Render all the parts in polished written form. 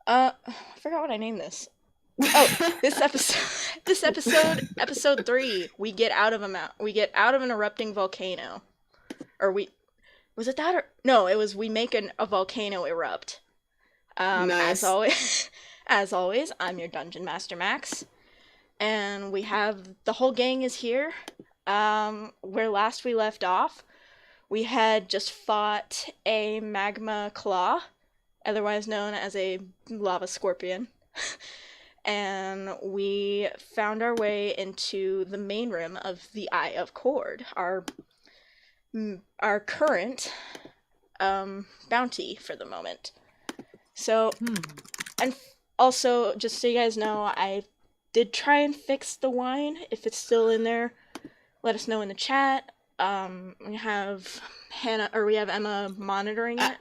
I forgot what I named this. Oh, episode 3. We get out of an erupting volcano. Or was it that, or no? It was we make a volcano erupt. As Nice. always, as always, I'm your dungeon master Max, and we have the whole gang is here. Where last we left off, we had just fought a magma claw, otherwise known as a lava scorpion. And we found our way into the main room of the Eye of Cord, our current bounty for the moment. So, and also, just so you guys know, I did try and fix the wine. If it's still in there, let us know in the chat. We have Emma monitoring it.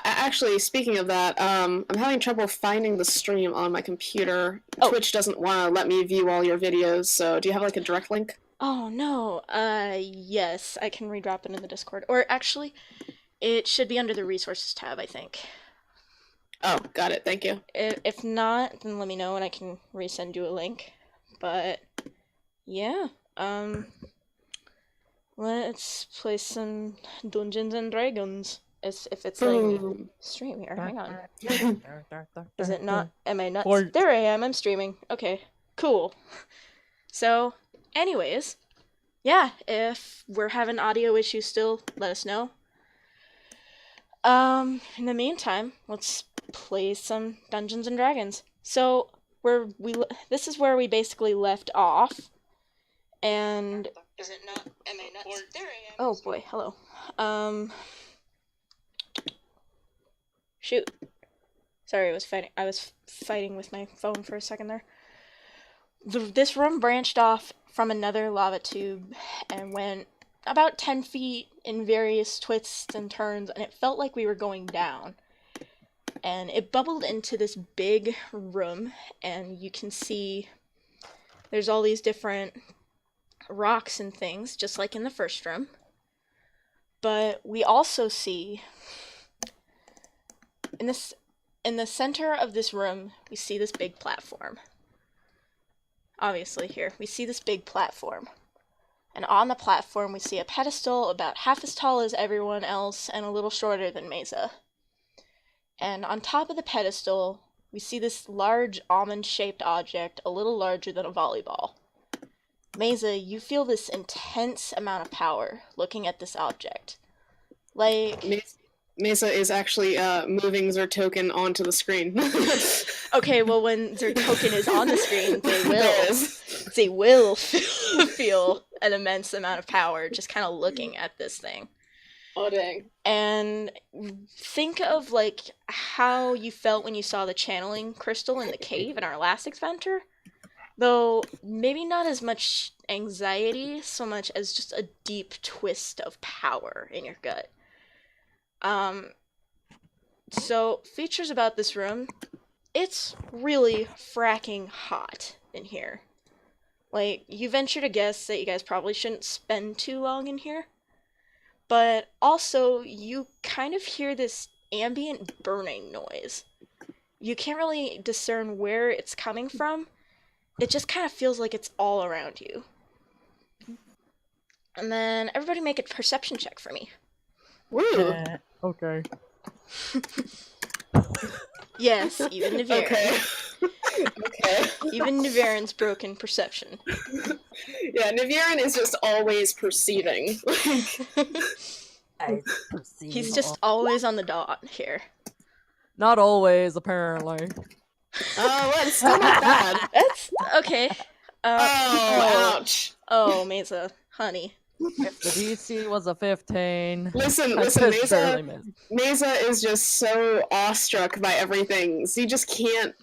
Actually, speaking of that, I'm having trouble finding the stream on my computer. Oh. Twitch doesn't want to let me view all your videos, so do you have like a direct link? Oh no. Yes, I can redrop it in the Discord. Or actually, it should be under the resources tab, I think. Oh, got it. Thank you. If not, then let me know and I can resend you a link. But yeah, let's play some Dungeons and Dragons. If it's letting me stream here. Hang on. Is it not? Am I not? There I am. I'm streaming. Okay, cool. So, anyways, yeah. If we're having audio issues still, let us know. In the meantime, let's play some Dungeons and Dragons. So this is where we basically left off, and is it not? Am I not? There I am. Oh boy, hello. Shoot. Sorry, I was fighting with my phone for a second there. This room branched off from another lava tube and went about 10 feet in various twists and turns, and it felt like we were going down. And it bubbled into this big room, and you can see there's all these different rocks and things, just like in the first room. But we also see in the center of this room, we see this big platform. Obviously here, we see this big platform. And on the platform, we see a pedestal about half as tall as everyone else and a little shorter than Maza. And on top of the pedestal, we see this large almond-shaped object, a little larger than a volleyball. Maza, you feel this intense amount of power looking at this object. Like... Maza is actually moving Zertoken onto the screen. Okay, well, when Zertoken is on the screen, they will feel an immense amount of power just kind of looking at this thing. Oh, dang. And think of, like, how you felt when you saw the channeling crystal in the cave in our last adventure. Though, maybe not as much anxiety, so much as just a deep twist of power in your gut. So, features about this room, it's really fracking hot in here. Like, you venture to guess that you guys probably shouldn't spend too long in here. But also, you kind of hear this ambient burning noise. You can't really discern where it's coming from. It just kind of feels like it's all around you. And then, everybody make a perception check for me. Woo! Okay. Yes, even Niveryn. Okay. Okay. Even Niveryn's broken perception. Yeah, Niveryn is just always perceiving. I perceive He's just always on the dot here. Not always, apparently. Oh, what? It's still not bad. That's okay. Oh, ouch. Oh, Maza, honey. If the DC was a 15... Listen, Maza is just so awestruck by everything. So he just can't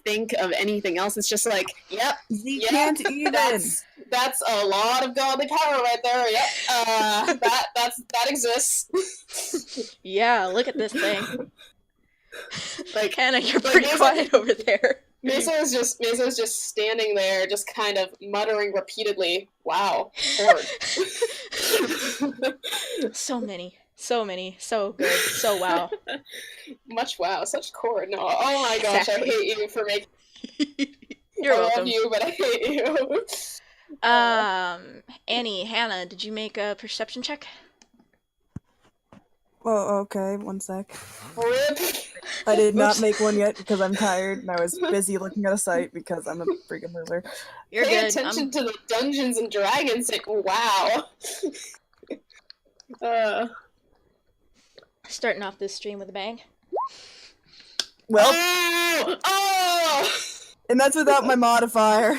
think of anything else. It's just like, yep. He can't even. That's a lot of godly power right there. Yep. That exists. Yeah, look at this thing. Like, Anna, you're pretty quiet over there. Maza is just standing there, just kind of muttering repeatedly, "Wow, hard." So many. So many. So good. So wow. Much wow, such core. No, oh my gosh, Exactly. I hate you for making. You're I welcome. love you, but I hate you. Annie, Hannah, did you make a perception check? Oh, okay, one sec. Rip. I did not Oops. make one yet because I'm tired and I was busy looking at a site because I'm a freaking loser. You're Pay good. attention to the Dungeons and Dragons. Wow. Starting off this stream with a bang. Well, Oh! and that's without my modifier.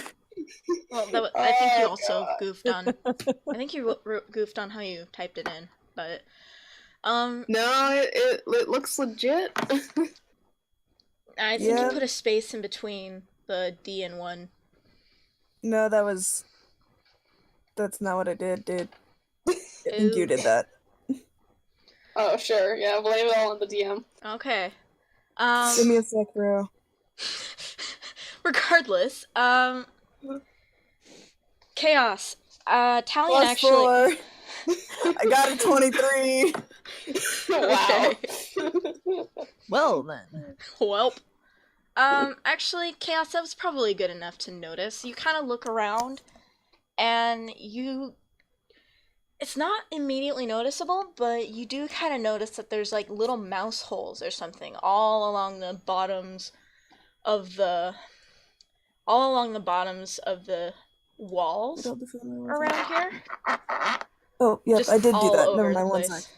Well, I think you Oh, also God. goofed on. I think you goofed on how you typed it in, but No, it looks legit. I think Yeah. you put a space in between the D and 1. No, that's not what I did, dude. I think you did that. Oh, sure. Yeah, blame it all on the DM. Okay. Give me a sec, bro. Regardless, Chaos. Tallian Plus actually. 4. I got a 23. Wow. Well then. Welp. Actually, Chaos, that was probably good enough to notice. You kind of look around, and it's not immediately noticeable, but you do kind of notice that there's like little mouse holes or something all along the bottoms of the walls around here. Oh, yep, Just I did do all that. over Never the mind, one place. sec.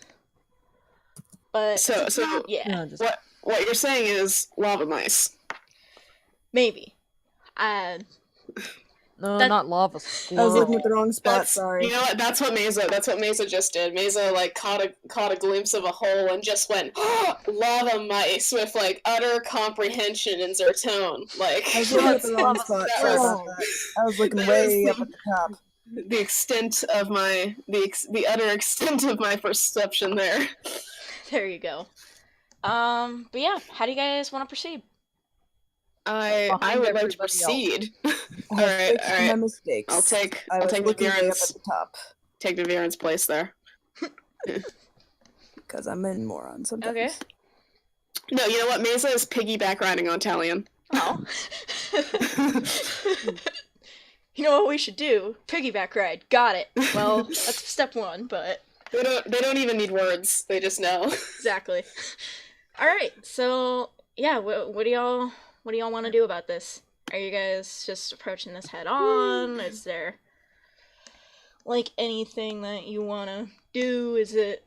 But So yeah, No, just what you're saying is lava mice. maybe. no, that- not lava I was squirrel. looking at the wrong spot, That's sorry. You know what? That's what Maza just did. Maza like caught a glimpse of a hole and just went lava mice with like utter comprehension in their tone. Like I was looking at the wrong Lava spot, that sorry was- about that. I was looking that way is up at the top. the extent of the utter extent of my perception there. There you go. But yeah, how do you guys want to proceed? I Behind would like to everybody else. proceed. I have Alright, fixed my alright. mistakes. I'll take looking way up Niveryn's at the top. take Niveryn's place there. Because I'm a moron sometimes. Okay. No, you know what? Maza is piggyback riding on Tallian. Oh. You know what we should do? Piggyback ride. Got it. Well, that's step 1, but They don't even need words. They just know. exactly. All right. So yeah, what do y'all want to do about this? Are you guys just approaching this head on? Is there like anything that you want to do? Is it?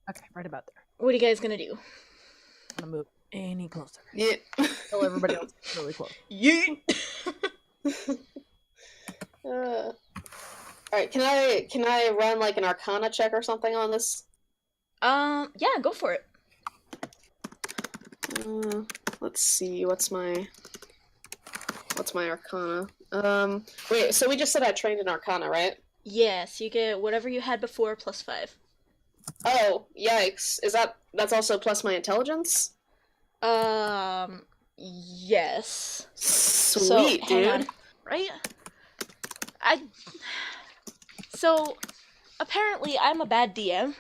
Okay, right about there. What are you guys gonna do? I'm gonna move any closer. Yeah. Tell everybody else it's really close. Yeet. Alright, can I run like an Arcana check or something on this? Yeah, go for it. Let's see, what's my Arcana? Wait, so we just said I trained in Arcana, right? Yes, you get whatever you had before plus 5. Oh, yikes. That's also plus my intelligence? Yes. Sweet, hang dude. on, right? So, apparently I'm a bad DM.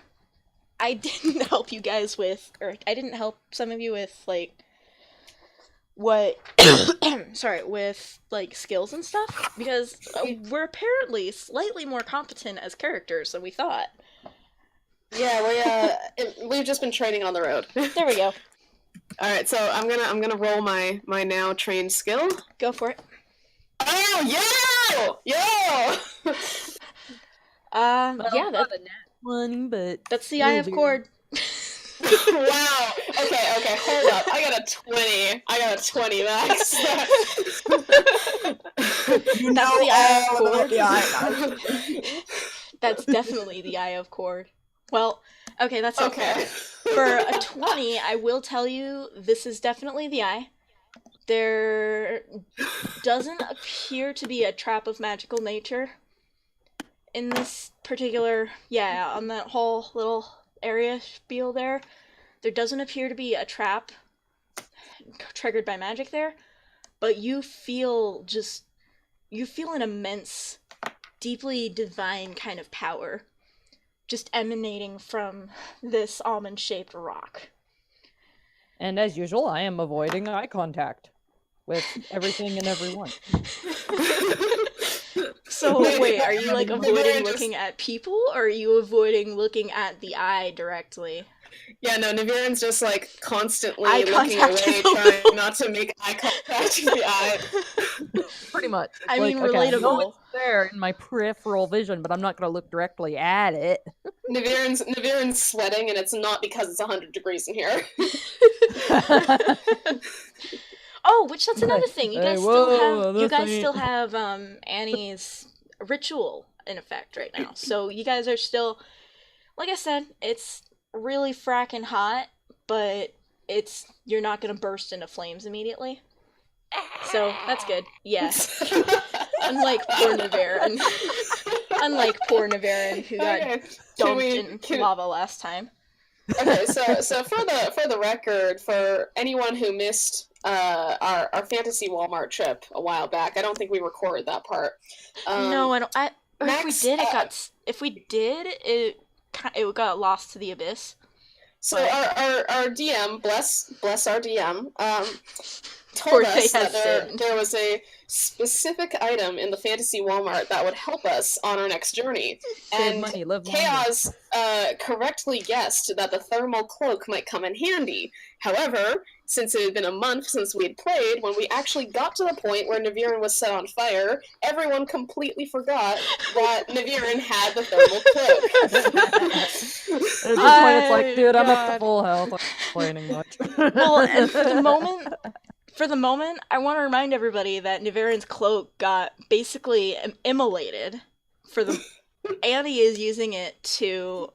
I didn't help you guys with, or I didn't help some of you with, like, what, with, like, skills and stuff, because we're apparently slightly more competent as characters than we thought. Yeah, we've just been training on the road. There we go. Alright, so I'm gonna roll my now trained skill. Go for it. Oh, yo! Yeah, Not a nat one, but that's the Eye of Weird. Cord. Wow. Okay, hold up. I got a 20 max. You That's know the Eye of all about Cord. the eye. That's definitely the Eye of Cord. Well, okay, that's okay. Okay. For a 20, I will tell you this is definitely the eye. There doesn't appear to be a trap of magical nature in this particular, on that whole little area spiel there. There doesn't appear to be a trap triggered by magic there, but you feel an immense, deeply divine kind of power just emanating from this almond-shaped rock. And as usual, I am avoiding eye contact with everything and everyone. So, wait, are you, like, avoiding looking at people, or are you avoiding looking at the eye directly? Yeah, no, Niveryn's just, like, constantly Eye looking contact away, with the trying not to make eye contact with the eye. Pretty much. I mean, okay, I know relatable. it's there in my peripheral vision, but I'm not going to look directly at it. Niveryn's sweating, and it's not because it's 100 degrees in here. Oh, which that's another thing. You guys still ain't- have Annie's ritual in effect right now. So you guys are still, like I said, it's really fracking hot, but you're not gonna burst into flames immediately. So that's good. Yeah. Unlike poor Niveryn. Unlike poor Niveryn, who got Okay, dumped in lava last time. Okay, so for the record, for anyone who missed our fantasy Walmart trip a while back, I don't think we recorded that part. No, I don't. Or Max, if we did, it got lost to the abyss. So our DM, bless our DM, told Poor us thing that has there was a specific item in the fantasy Walmart that would help us on our next journey. Save And money, live longer. Khaoz correctly guessed that the thermal cloak might come in handy. However, since it had been a month since we had played, when we actually got to the point where Niveryn was set on fire, everyone completely forgot that Niveryn had the thermal cloak. At this point, it's like, dude, I'm up to full health. I'm not complaining much. Well, and for the moment, I want to remind everybody that Niveryn's cloak got basically immolated. Annie is using it to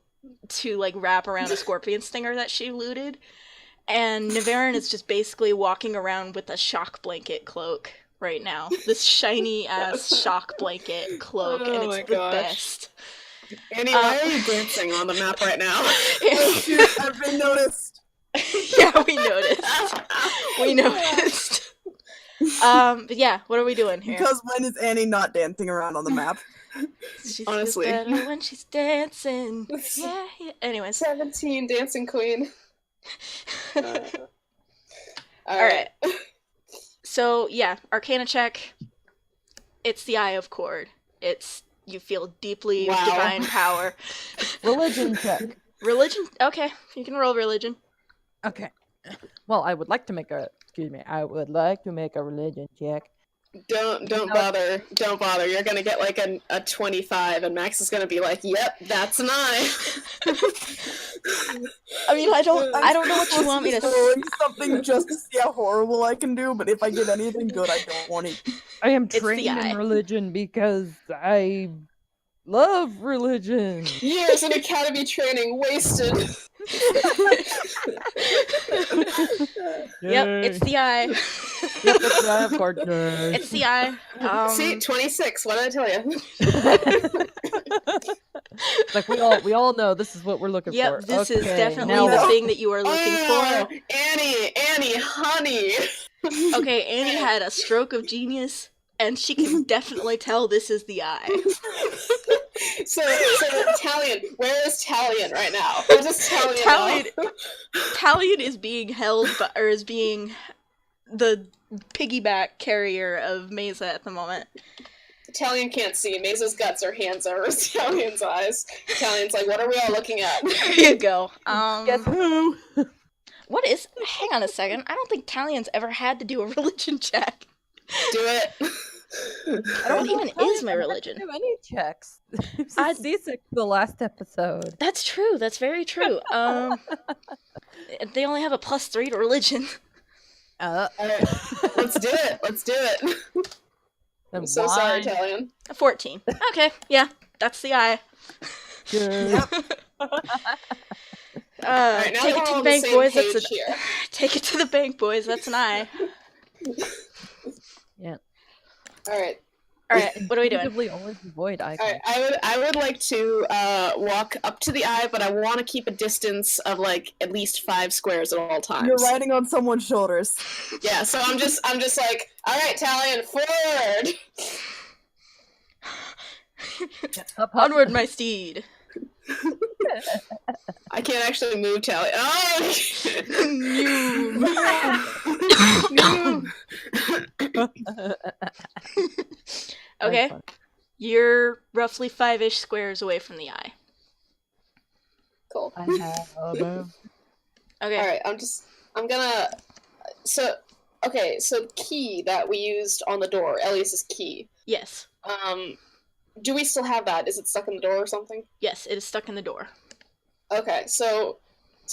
like wrap around a scorpion stinger that she looted, and Niveryn is just basically walking around with a shock blanket cloak right now. This shiny ass shock blanket cloak, and it's the best. Annie, why are you dancing on the map right now? I've been noticed. Yeah, we noticed. We noticed. But yeah, what are we doing here? Because when is Annie not dancing around on the map? She's Honestly. just better when she's dancing. Yeah. Anyways. 17, dancing queen. Alright. So, yeah, Arcana check. It's the Eye of Cord. You feel deeply divine power. Religion check. Religion? Okay, you can roll religion. Okay. Well, I would like to make a religion check. Don't bother. Don't bother. You're gonna get like a 25, and Max is gonna be like, "Yep, that's an eye." I mean, I don't know what you want me to say. Something just to see how horrible I can do, but if I get anything good, I don't want it. I am trained in religion because I love religion. Years in academy training wasted. Yep, it's the eye. Yep, it's the eye of course. It's the eye. See, 26. What did I tell you? Like we all know this is what we're looking for. Yep, this is definitely now the thing that you are looking for. Annie, honey. Okay, Annie had a stroke of genius, and she can definitely tell this is the eye. So Tallian, where is Tallian right now? Where does Tallian Tallian is being held, or is being the piggyback carrier of Maza at the moment. Tallian can't see. Maza's guts are hands over Tallian's eyes. Tallian's like, what are we all looking at? There you go. Guess who? What is... Hang on a second. I don't think Tallian's ever had to do a religion check. Do it. What even is my religion? I don't do any checks. I seasick the last episode. That's true. That's very true. They only have a +3 to religion. All right. Let's do it. Let's do it. I'm so sorry, Tallian. 14. Okay, yeah, that's the eye. Good. Right, take it to the bank, boys. Take it to the bank, boys. That's an eye. Yeah. All right. What are we doing? Always avoid eye contact. I would like to walk up to the eye, but I want to keep a distance of like at least 5 squares at all times. You're riding on someone's shoulders. Yeah, so I'm just like, all right, Tallian, forward. Onward, my steed. I can't actually move Tallian. Oh! Okay, fun. you're roughly 5-ish squares away from the eye. Cool. I have a Okay. Alright, I'm gonna... So the key that we used on the door, Elias's key, Yes. do we still have that? Is it stuck in the door or something? Yes, it is stuck in the door. Okay, so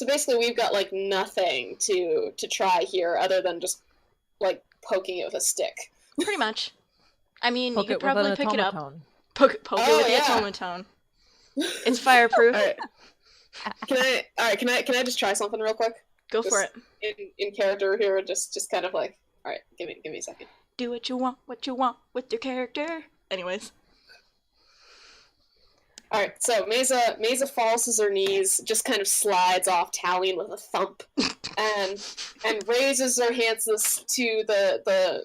basically we've got, like, nothing to try here other than just, like, poking it with a stick. Pretty much. I mean, poke you it could with probably an pick it up. automaton. Poke it Oh, with yeah. the automaton. It's fireproof. Alright. Can I just try something real quick? Go for Just it. in character here, just kind of like, alright, give me a second. Do what you want with your character. Anyways. Alright, so Maza falls to her knees, just kind of slides off Tallian with a thump, and raises her hands to the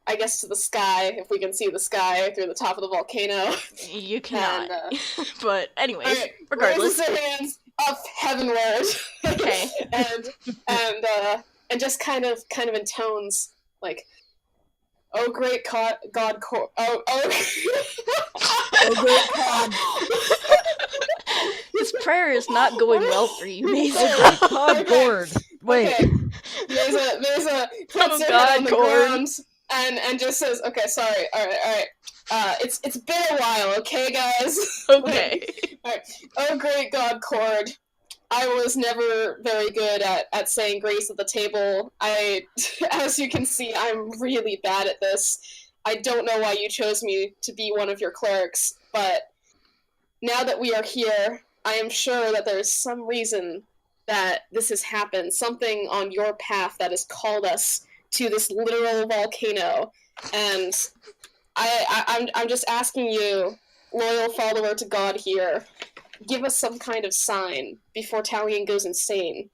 I guess to the sky, if we can see the sky through the top of the volcano. You cannot. And, but anyways, alright, regardless. raises her hands up heavenward. Okay. and just kind of intones like, "Oh great God, oh Oh, great God. This prayer is not going well for you, Mason. God, Gord. Wait. Okay. Maza puts her God, head on the Gord. ground and just says, "Okay, sorry, all right. It's been a while, okay, guys." Okay. Oh great God, Cord. I was never very good at saying grace at the table. As you can see, I'm really bad at this. I don't know why you chose me to be one of your clerics, but now that we are here, I am sure that there's some reason that this has happened, something on your path that has called us to this literal volcano, and I'm just asking you, loyal follower to God here, give us some kind of sign before Tallian goes insane.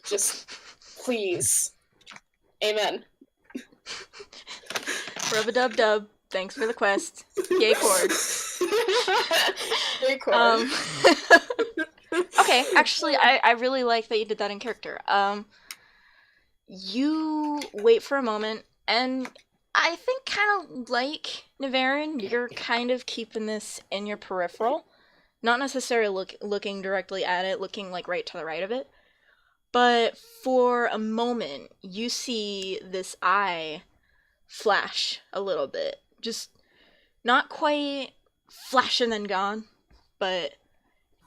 Just, please. Amen. Rub-a-dub-dub. Thanks for the quest. Yay, Cord. Yay, Cord. Okay, actually, I really like that you did that in character. You wait for a moment, and I think kind of like Niveryn, you're kind of keeping this in your peripheral. Not necessarily looking directly at it, looking like right to the right of it. But for a moment, you see this eye flash a little bit. Just not quite flash and then gone, but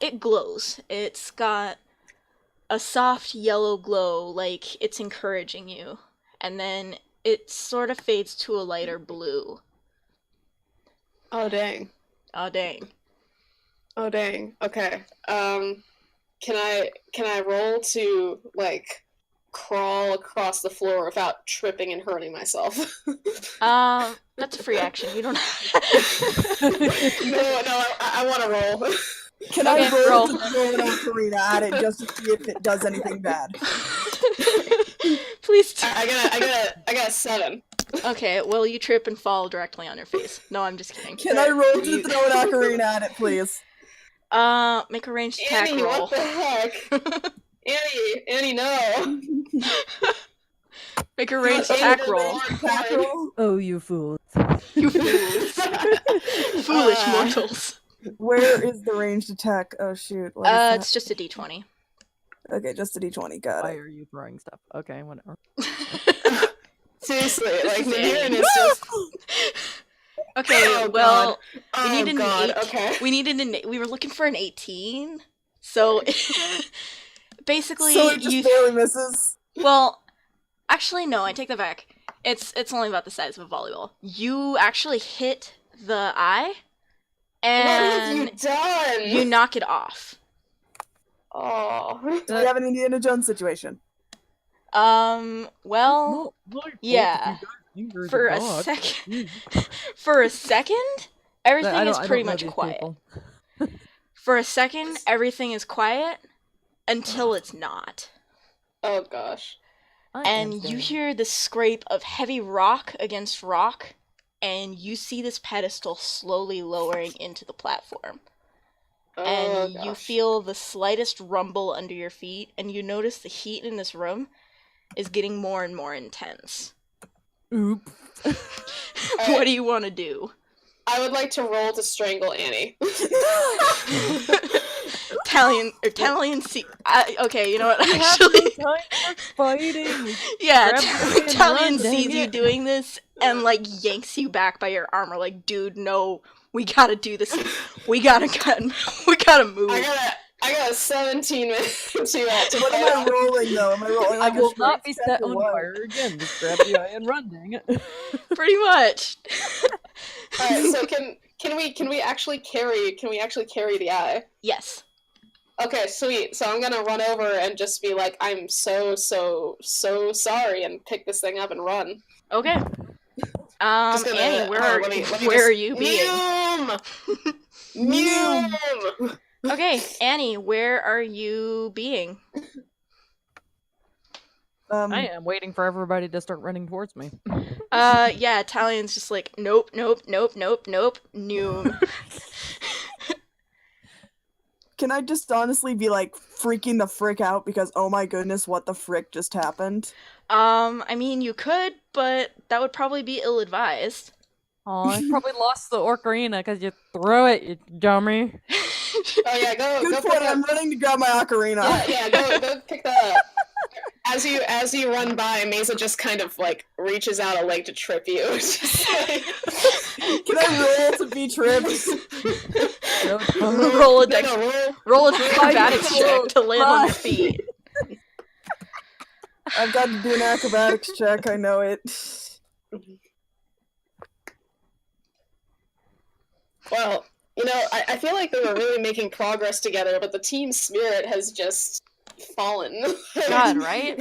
it glows. It's got a soft yellow glow, like it's encouraging you. And then it sort of fades to a lighter blue. Oh, dang. Oh, dang. Oh, dang. Okay. Can I roll to, like, crawl across the floor without tripping and hurting myself? That's a free action. You don't No, I want to roll. Can Okay, I roll roll. to throw an ocarina at it just to see if it does anything bad? Please. I got a 7. Okay, well, you trip and fall directly on your face. No, I'm just kidding. Can I roll to throw an ocarina at it, please? Make a ranged attack Annie, roll. what the heck? Annie, no. Make a ranged Annie, attack the roll. Attack roll? Oh, you fools. You fools. Foolish mortals. Where is the ranged attack? Oh shoot. What is that? It's just a d20. Okay, just a d20. Got Why it. are you throwing stuff? Okay, whatever. Seriously, like, is Niveryn Annie. is just... Okay, Oh, well, God. we needed Oh, God, an 8. okay. We were looking for an 18. So basically So it just barely misses. well, actually no, I take that back. It's only about the size of a volleyball. You actually hit the eye What have you and done? you knock it off. Oh. Do we have an Indiana Jones situation? Well, yeah. For a second, everything is pretty much quiet. For a second, everything is quiet until it's not. Oh, gosh. And you hear the scrape of heavy rock against rock, and you see this pedestal slowly lowering into the platform. and you gosh. feel the slightest rumble under your feet, and you notice the heat in this room is getting more and more intense. Oop. What do you want to do? I would like to roll to strangle Annie. Tallian see. Okay, you know what? We have Actually, no time for fighting. yeah, Grab the and Tallian run, dang sees you it. doing this and like yanks you back by your armor. Like, dude, no, we gotta do this. We gotta move. I got a 17 minutes to What fight am I off. rolling though? Am I rolling I like will a not be strength check set or on what? fire again. Just grab the eye and run, dang it. Pretty much. Alright, so can we actually carry the eye? Yes. Okay, sweet. So I'm gonna run over and just be like, I'm so sorry, and pick this thing up and run. Okay. Just gonna- Annie, where hold on, are let me where just- are you being? Mew! Okay, Annie, where are you being? I am waiting for everybody to start running towards me. Yeah, Tallian's just like, nope, noom. Can I just honestly be like freaking the frick out because oh my goodness, what the frick just happened? I mean, you could, but that would probably be ill-advised. Aw, I probably lost the ocarina because you threw it, you dummy. Oh yeah, go Good pick point. up. I'm running to grab my ocarina. Yeah, go pick that up. As you run by, Maza just kind of like reaches out a leg to trip you. Just like- Can I roll to be tripped? Roll a No, roll an acrobatics Roll. check to land on your feet. I've got to do an acrobatics check. I know it. Well, you know, I feel like they were really making progress together, but the team spirit has just fallen. God, right?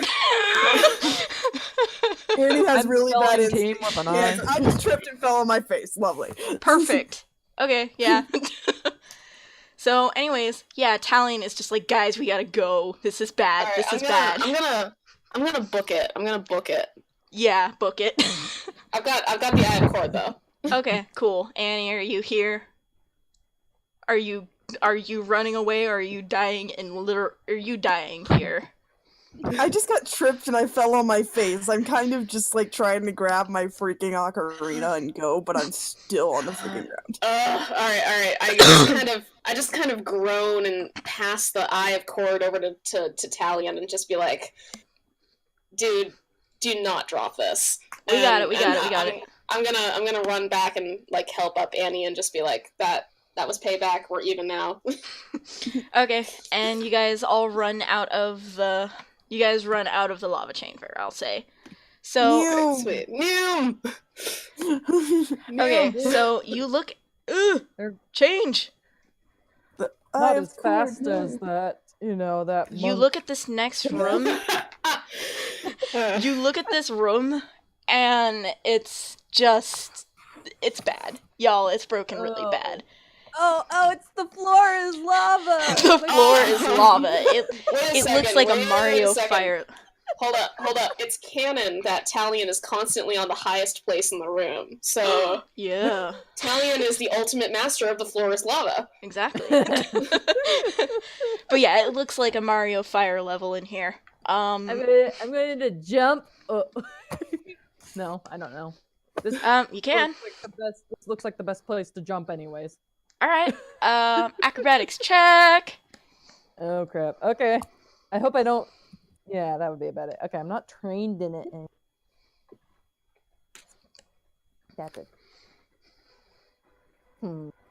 Annie has I'm really bad spelling team with an eye. Yes, I just tripped and fell on my face. Lovely. Perfect. Okay, yeah. So, anyways, yeah, Tallian is just like, guys, we gotta go. This is bad. Alright, This is bad. I'm gonna book it. I'm gonna book it. Yeah, book it. I've got the eye of cord though. Okay, cool. Annie, are you here? Are you running away, or are you dying are you dying here? I just got tripped and I fell on my face. I'm kind of just like trying to grab my freaking ocarina and go, but I'm still on the freaking ground. Alright. I just kind of groan and pass the eye of cord over to Tallian and just be like, dude, do not drop this. We got it. I'm gonna run back and like help up Annie and just be like, that was payback, we're even now. Okay, and you guys all run out of the lava chamber, I'll say. So Mew. Sweet. Mew! okay, so you look change. Not as fast as that, that You monk. look at this next room. You look at this room, and it's bad. Y'all, it's broken really bad. Oh, it's the floor is lava! The floor is lava. Wait It a looks second, like a wait Mario second. fire. Hold up. It's canon that Tallian is constantly on the highest place in the room. So Yeah, Tallian is the ultimate master of the floor is lava. exactly. But yeah, it looks like a Mario fire level in here. I'm going to jump. Oh. No, I don't know. This You can. This looks like the best place to jump, anyways. All right. Acrobatics check. Oh crap. Okay. I hope I don't. Yeah, that would be about it. Okay, I'm not trained in it. That's it.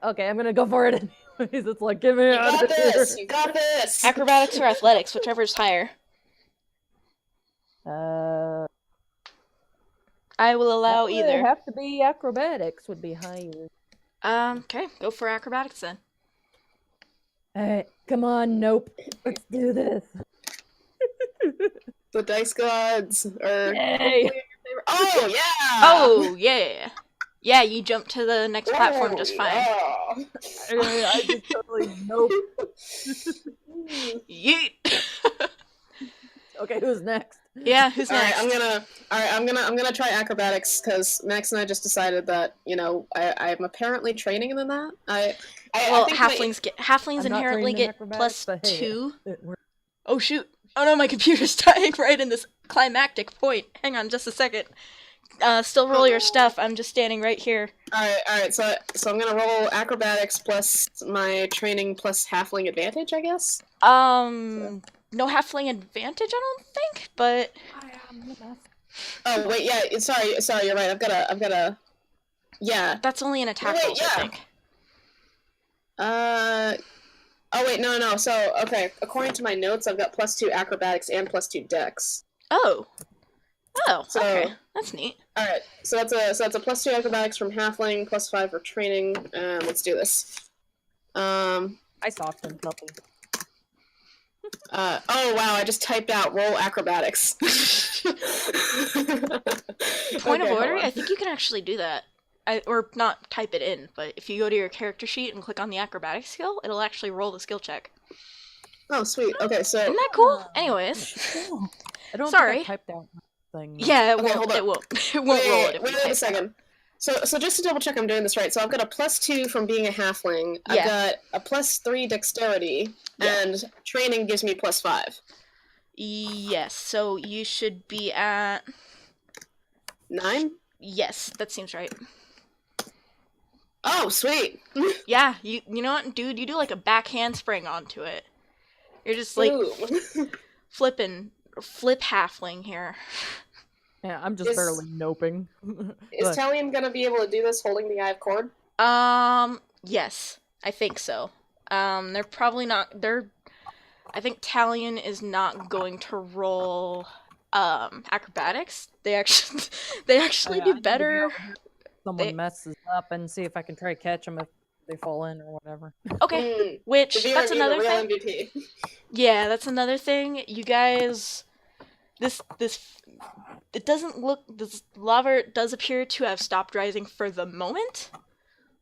Okay, I'm gonna go for it anyways. It's like, get me You out got of here. this. You got this. Acrobatics or athletics, whichever's higher. I will allow that would either. have to be acrobatics would be higher. Okay, go for acrobatics then. Alright, come on, nope. Let's do this. The dice gods are Yay! Oh yeah! Oh yeah, yeah. You jump to the next platform just fine. Yeah. I just totally nope. Yeet. Okay, who's next? Yeah, who's next? I'm gonna try acrobatics because Max and I just decided that I'm apparently training in that. Well, I think halflings I'm not inherently trained in get acrobatics, but hey, +2. it works. Oh shoot! Oh no, my computer's dying right in this climactic point. Hang on, just a second. Still roll your stuff. I'm just standing right here. All right. So I'm gonna roll acrobatics plus my training plus halfling advantage, I guess. No halfling advantage, I don't think, but. Oh wait, yeah. Sorry. You're right. I've got a. Yeah. That's only an attack roll, I think. Oh wait, no. So okay, according to my notes, I've got +2 acrobatics and +2 dex. Oh, So, okay, that's neat. All right, so that's a +2 acrobatics from halfling, +5 for training. Let's do this. I softened something. Oh wow, I just typed out roll acrobatics. Point of order, I think you can actually do that. Or not type it in, but if you go to your character sheet and click on the acrobatics skill, it'll actually roll the skill check. Oh sweet. Okay, so Isn't that cool? Anyways, I don't sorry. think I typed out thing. Yeah, Okay, hold on. it won't. It won't roll it if you wait type a second. So just to double check I'm doing this right, so I've got a +2 from being a halfling, I've got a +3 dexterity, and training gives me +5. Yes, so you should be at 9? Yes, that seems right. Oh, sweet. Yeah, you know what, dude? You do like a back handspring onto it. You're just like Ooh. flip halfling here. Yeah, I'm just barely noping. Is Tallian gonna be able to do this holding the Eye of Cord? Yes, I think so. They're probably not. I think Tallian is not going to roll acrobatics. They actually do better. Someone messes up and see if I can try to catch them if they fall in or whatever. Okay, which that's another thing. MVP. Yeah, that's another thing. You guys, this it doesn't look. This lava does appear to have stopped rising for the moment,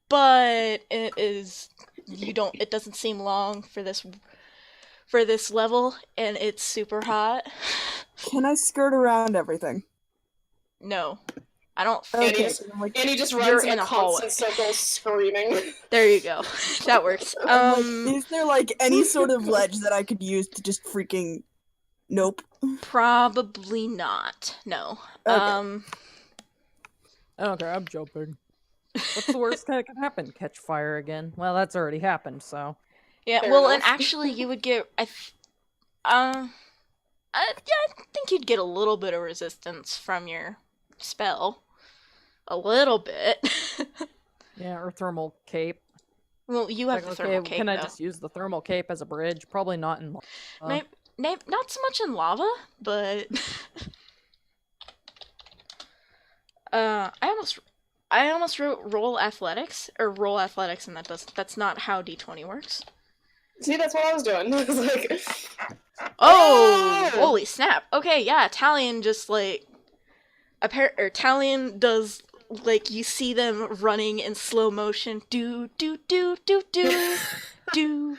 but it is. It doesn't seem long for this level, and it's super hot. Can I skirt around everything? No, I don't Okay. think. And he just You're runs in in a a constant circle screaming. There you go. That works. Is there like any sort of ledge that I could use to just freaking nope? Probably not. No. Okay. I don't care, I'm jumping. What's the worst that can happen? Catch fire again? Well, that's already happened, so. Yeah, Fair well, enough. and actually, you would get. I think you'd get a little bit of resistance from your spell. A little bit. Yeah, or thermal cape. Well, you have Like, the thermal okay, cape, can I though. just use the thermal cape as a bridge? Probably not in Not so much in lava, but I almost wrote roll athletics, and that's not how D20 works. See, that's what I was doing. I was like, Oh, holy snap! Okay, yeah, Tallian just like Tallian does like you see them running in slow motion, do do do do do do,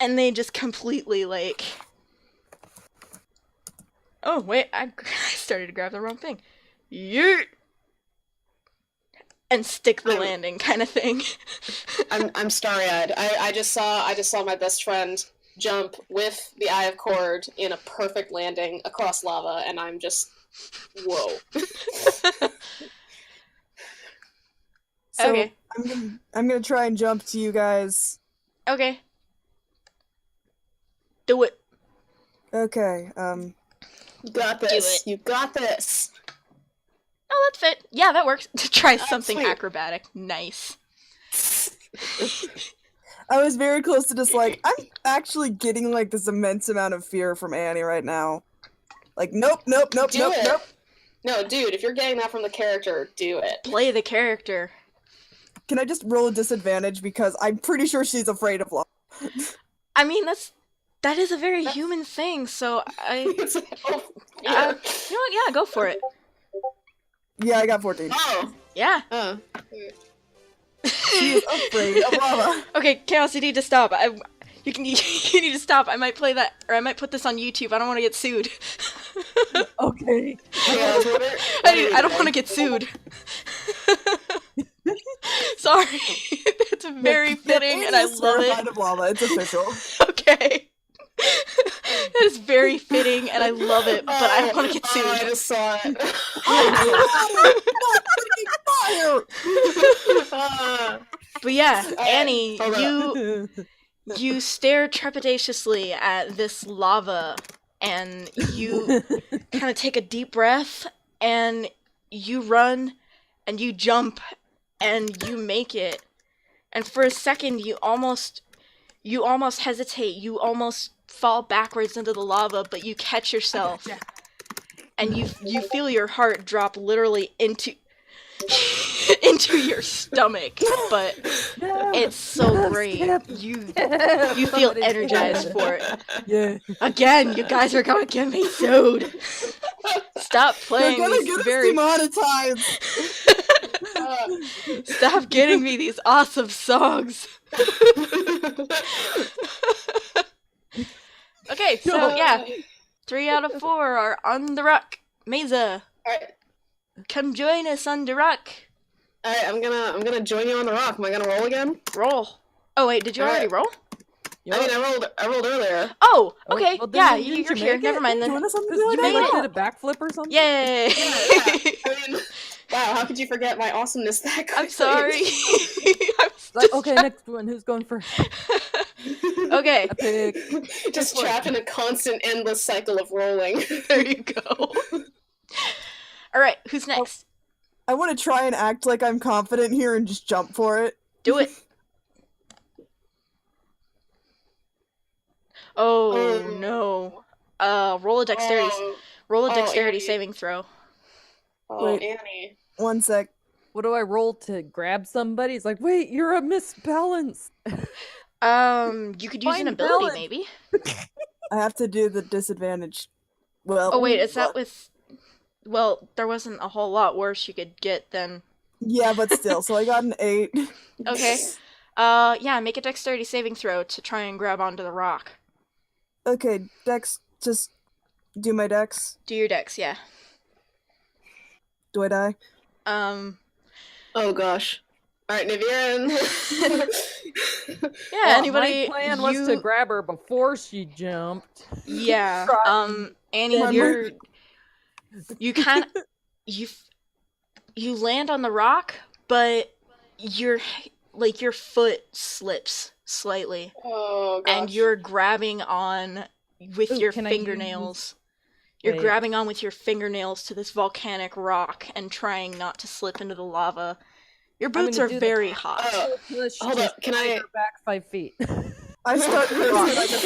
and they just completely like. Oh wait, I started to grab the wrong thing. Yeet! And stick the landing, kind of thing. I'm starry-eyed. I just saw my best friend jump with the Eye of Cord in a perfect landing across lava, and I'm just whoa. So Okay. I'm gonna try and jump to you guys. Okay. Do it. Okay. You got this. Do it. You got this. Oh, that's fit. Yeah, that works. Try something sweet. acrobatic. Nice. I was very close to just like I'm actually getting like this immense amount of fear from Annie right now. Like nope. Do it. No, dude, if you're getting that from the character, do it. Play the character. Can I just roll a disadvantage because I'm pretty sure she's afraid of lava. I mean, that is a very human thing. So It's like, oh, you know what? Yeah, go for it. Yeah, I got 14. oh. Yeah. She is afraid of lava. Okay, Khaoz, you need to stop. You need to stop. I might play that, or I might put this on YouTube. I don't want to get sued. Okay. Khaoz, what are I you don't want to doing? get sued. Sorry. It's very fitting, and I Annie's love terrified it. of lava. It's official. Okay. It is very fitting, and I love it, but I don't want to get sued. I just saw it. Fire! But yeah, Alright, Annie, hold you stare trepidatiously at this lava, and you kind of take a deep breath, and you run, and you jump, and you make it. And for a second, you almost hesitate. You almost fall backwards into the lava, but you catch yourself, and you feel your heart drop literally into your stomach. But it's so great. You feel energized for it. Yeah. Again, you guys are gonna get me sued. Stop They're playing gonna these get us very. demonetized. Stop getting me these awesome songs. Okay, so yeah, 3 out of 4 are on the rock. Maza, Alright, come join us on the rock. I'm gonna join you on the rock. Am I gonna roll again? Roll. Oh wait, did you already roll? I mean, I rolled earlier. Oh, Oh, okay. well, then Yeah, didn't you're you here. make Never it? mind Join then. us on the You made like it. did a backflip or something? Yay! I mean, wow, how could you forget my awesomeness that quickly? I'm sorry. Like, okay, next one. Who's going first? Okay, Epic. Just trapped in a constant, endless cycle of rolling. there you go. Alright, who's next? I want to try and act like I'm confident here and just jump for it. Do it. Oh Oh. no. Roll a dexterity. Roll a Oh, dexterity Annie. saving throw. Oh, Wait. Annie. 1 sec. What do I roll to grab somebody? It's like, wait, you're a misbalance. You could use an Find ability, balance. maybe. I have to do the disadvantage. Well, Oh wait, is that with? Well, there wasn't a whole lot worse you could get than. yeah, but still. So I got an 8. Okay. Yeah, make a dexterity saving throw to try and grab onto the rock. Okay, Dex, just do my Dex. Do your dex, yeah. Do I die? Oh gosh. Alright, Niveryn. Yeah. Well, Anybody? My plan was to grab her before she jumped. Yeah. Annie, My you kind of you land on the rock, but your foot slips slightly, Oh gosh. and you're grabbing on with Ooh, your can I fingernails. You're Wait. grabbing on with your fingernails to this volcanic rock and trying not to slip into the lava. Your gonna boots are do the- very hot. Let's Hold just up, can slide I- her back 5 feet? I start cursing like a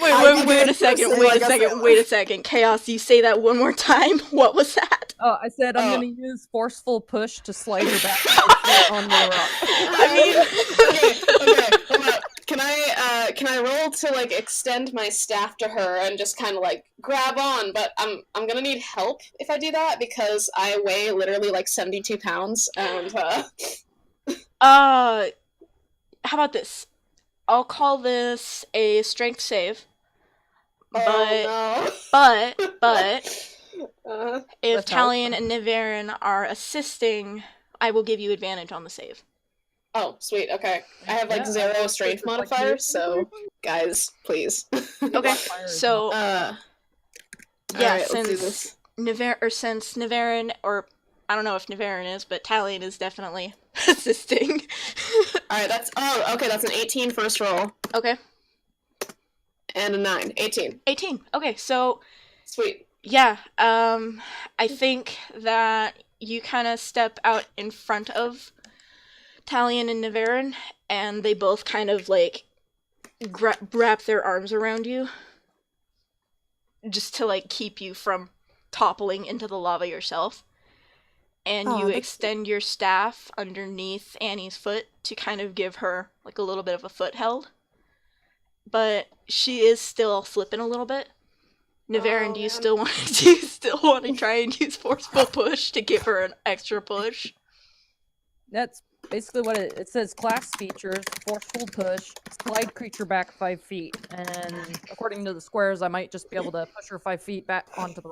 Wait a second, wait a second. Chaos, you say that one more time? What was that? Oh, I said I'm Oh. gonna use forceful push to slide her back 5 feet on the rock. I mean, okay, hold up. Can I roll to like extend my staff to her and just kind of like grab on? But I'm gonna need help if I do that because I weigh literally like 72 pounds and how about this? I'll call this a strength save. But oh no. if With help? Tallian and Niveryn are assisting, I will give you advantage on the save. Oh, sweet. Okay, I have like Yeah, 0 I strength was like, modifier, you- so guys, please. Okay, Fire is so Yeah, yeah, let's do this. since Niveryn, or I don't know if Niveryn is, but Tallian is definitely assisting. All right, that's that's an 18 first roll Okay, and a 9. 18. 18. Okay, so Sweet. yeah, I think that you kind of step out in front of Tallian and Niveryn, and they both kind of like wrap their arms around you, just to like keep you from toppling into the lava yourself. And Oh, you that's- extend your staff underneath Annie's foot to kind of give her like a little bit of a foothold. But she is still slipping a little bit. Niveryn, Oh, do you man. still want do you still want to try and use forceful push to give her an extra push? That's basically what it says class features, forceful push, slide creature back 5 feet. And according to the squares, I might just be able to push her 5 feet back onto the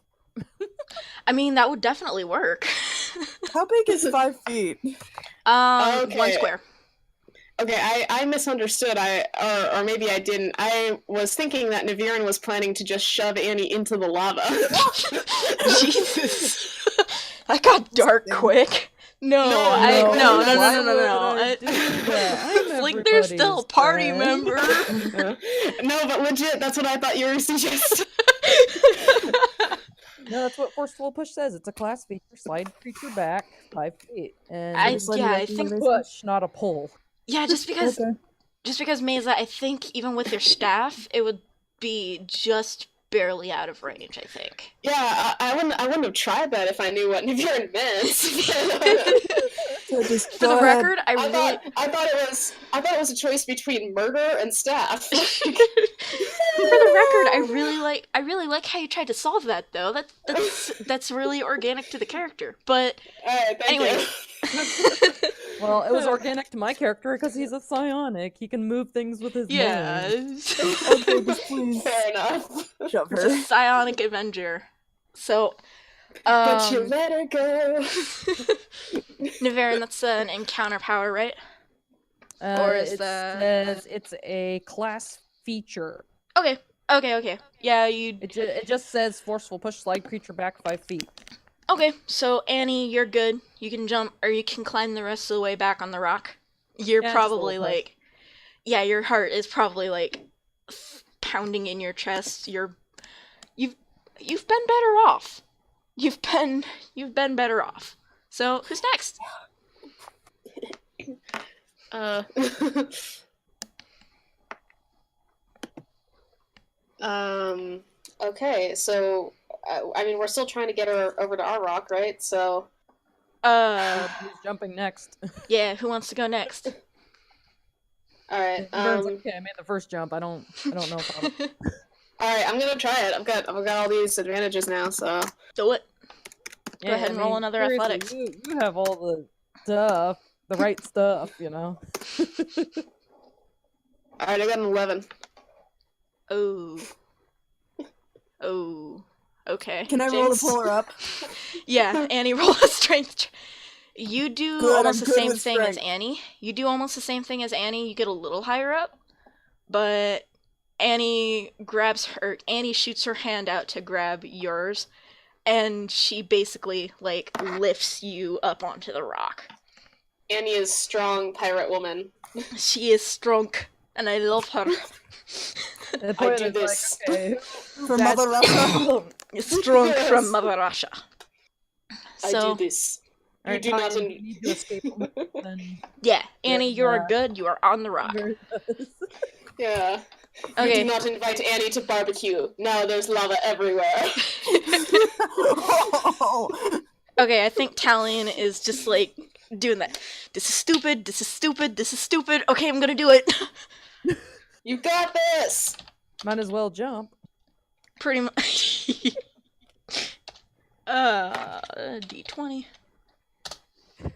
I mean, that would definitely work. How big is 5 feet? One Okay. square. Okay, I misunderstood. Or maybe I didn't. I was thinking that Niveryn was planning to just shove Annie into the lava. Jesus. That got dark quick. No, No, no. Why would I I- do that? I'm like, they're still a party everybody's friend. member. No, but legit, that's what I thought you were suggesting. No, that's what forceful push says. It's a class feature. Slide creature back 5 feet, and I it's yeah, I think a push, not a pull. yeah, just because Okay. Maza, I think even with your staff, it would be just barely out of range. I think. Yeah, I wouldn't have tried that if I knew what Niveryn meant. So just For the go ahead. record, I thought it was a choice between murder and staff. For the record, I really like how you tried to solve that though. That's really organic to the character. But Alright, thank anyway. you. Well, it was organic to my character because he's a psionic. He can move things with his Yeah. mind. Okay, just please Fair enough. shove It's a her. psionic Avenger. So But you let her go. Niveryn, that's an encounter power, right? Or is it that- says it's a class feature. Okay. Yeah, you It just says forceful push, slide creature back 5 feet. okay, so Annie, you're good. You can jump or you can climb the rest of the way back on the rock. You're Yeah, just a probably little push. like yeah, your heart is probably like pounding in your chest. You've been better off. You've been better off. So, who's next? Okay, so, I mean, we're still trying to get her over to our rock, right? So, Who's jumping next? Yeah, who wants to go next? alright, Burns, okay, I made the first jump. I don't know if I'll... alright, I'm gonna try it. I've got all these advantages now, so. Do it. Yeah, ahead and roll another seriously, athletics. You have all the stuff, the right stuff, you know. Alright, I got an 11. Oh. Okay. Can I roll to Jinx. pull her up? Yeah, Annie, roll a strength. You do Good, almost I'm the good same with thing as strength. Annie. You do almost the same thing as Annie. You get a little higher up, but Annie shoots her hand out to grab yours, and she basically like lifts you up onto the rock. Annie is strong pirate woman. She is strong, and I love her. The point do is, this. Like, okay, From Mother Russia? Strong Yes. from Mother Russia. I So, do this. You alright, do not Tallian, in- you need to escape from it, then yeah, Annie, you are Yeah. good. You are on the rock. Yeah. You Okay. do not invite Annie to barbecue. Now there's lava everywhere. Oh, Okay, I think Tallian is just like doing that. This is stupid. This is stupid. This is stupid. Okay, I'm gonna do it. You got this! might as well jump. Pretty much. D20. I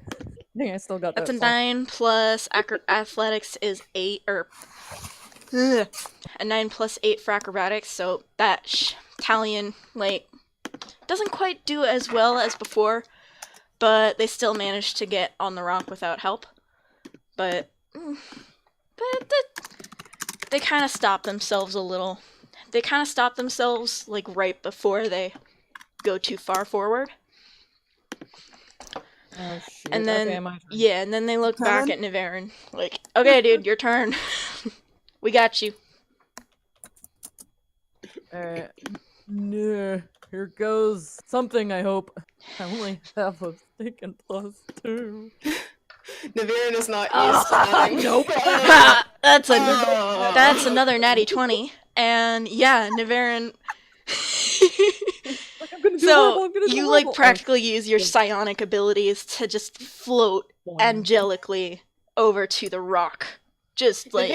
think I still got That's a that. song. 9 plus athletics is 8, or a 9 plus 8 for acrobatics. So that Tallian like doesn't quite do as well as before, but they still managed to get on the rock without help. But they kind of stop themselves a little. They kind of stop themselves like right before they go too far forward. Oh, shoot. And then, okay, my turn. yeah, and then they look back Kevin? at Niveryn, like, okay, dude, your turn. We got you. Alright. No, here goes something, I hope. I only have a stinking +2. Niveryn is not used to having. Nope. that's Oh. that's another natty 20. And yeah, Niveryn. Like, I'm gonna do So horrible, I'm gonna do you like horrible. practically use your psionic abilities to just float Oh, angelically over to the rock. Just like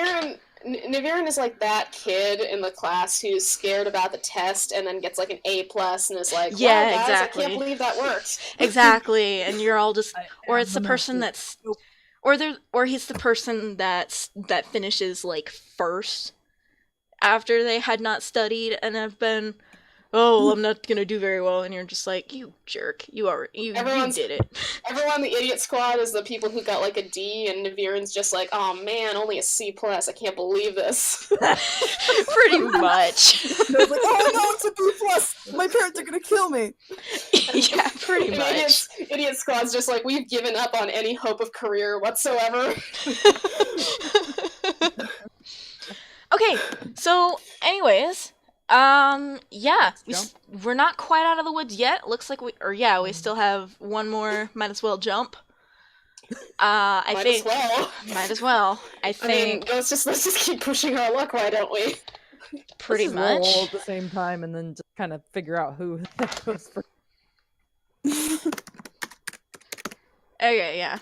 Niveryn is like that kid in the class who's scared about the test and then gets like an A+ and is like, Yeah, wow, guys, exactly. I can't believe that worked. exactly, and you're all just I or am it's the the person master. that's or he's the person that finishes like first after they had not studied and have been, oh, well, I'm not gonna do very well, and you're just like, you jerk, you did it. Everyone in the idiot squad is the people who got like a D, and Niveryn's just like, oh man, only a C+, I can't believe this. Pretty much. And I was like, oh no, it's a B+! My parents are gonna kill me! Yeah, pretty And much. idiot squad's just like, we've given up on any hope of career whatsoever. Okay, so anyways, yeah, we're not quite out of the woods yet. Looks like we still have one more. Might as well jump. Might as well. I think. Let's just keep pushing our luck. Why don't we? Pretty Let's just much. roll at the same time, and then just kind of figure out who goes first. Okay, yeah.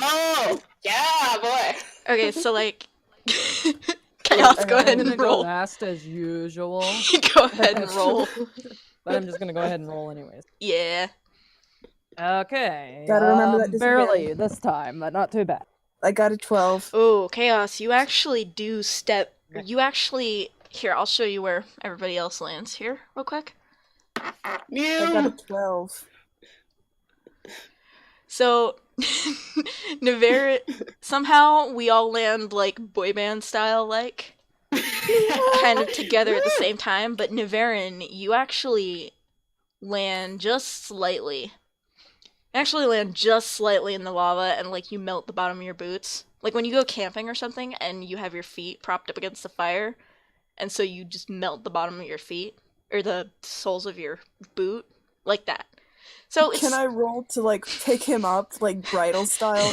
Oh, yeah, boy. Okay, so like, Khaoz, go ahead I'm gonna and roll. Go last as usual, Go ahead and roll. but I'm just gonna go ahead and roll anyways. Yeah. Okay. Gotta remember that barely this time, but not too bad. I got a 12. Oh, Khaoz, you actually do step. You actually. Here, I'll show you where everybody else lands. Here, real quick. I got a 12. So, Niveryn, somehow we all land like boy band style, like kind of together at the same time. But Niveryn, you actually land just slightly. You actually land just slightly in the lava, and like you melt the bottom of your boots. Like when you go camping or something, and you have your feet propped up against the fire, and so you just melt the bottom of your feet or the soles of your boot, like that. So Can I roll to like pick him up, like bridal style?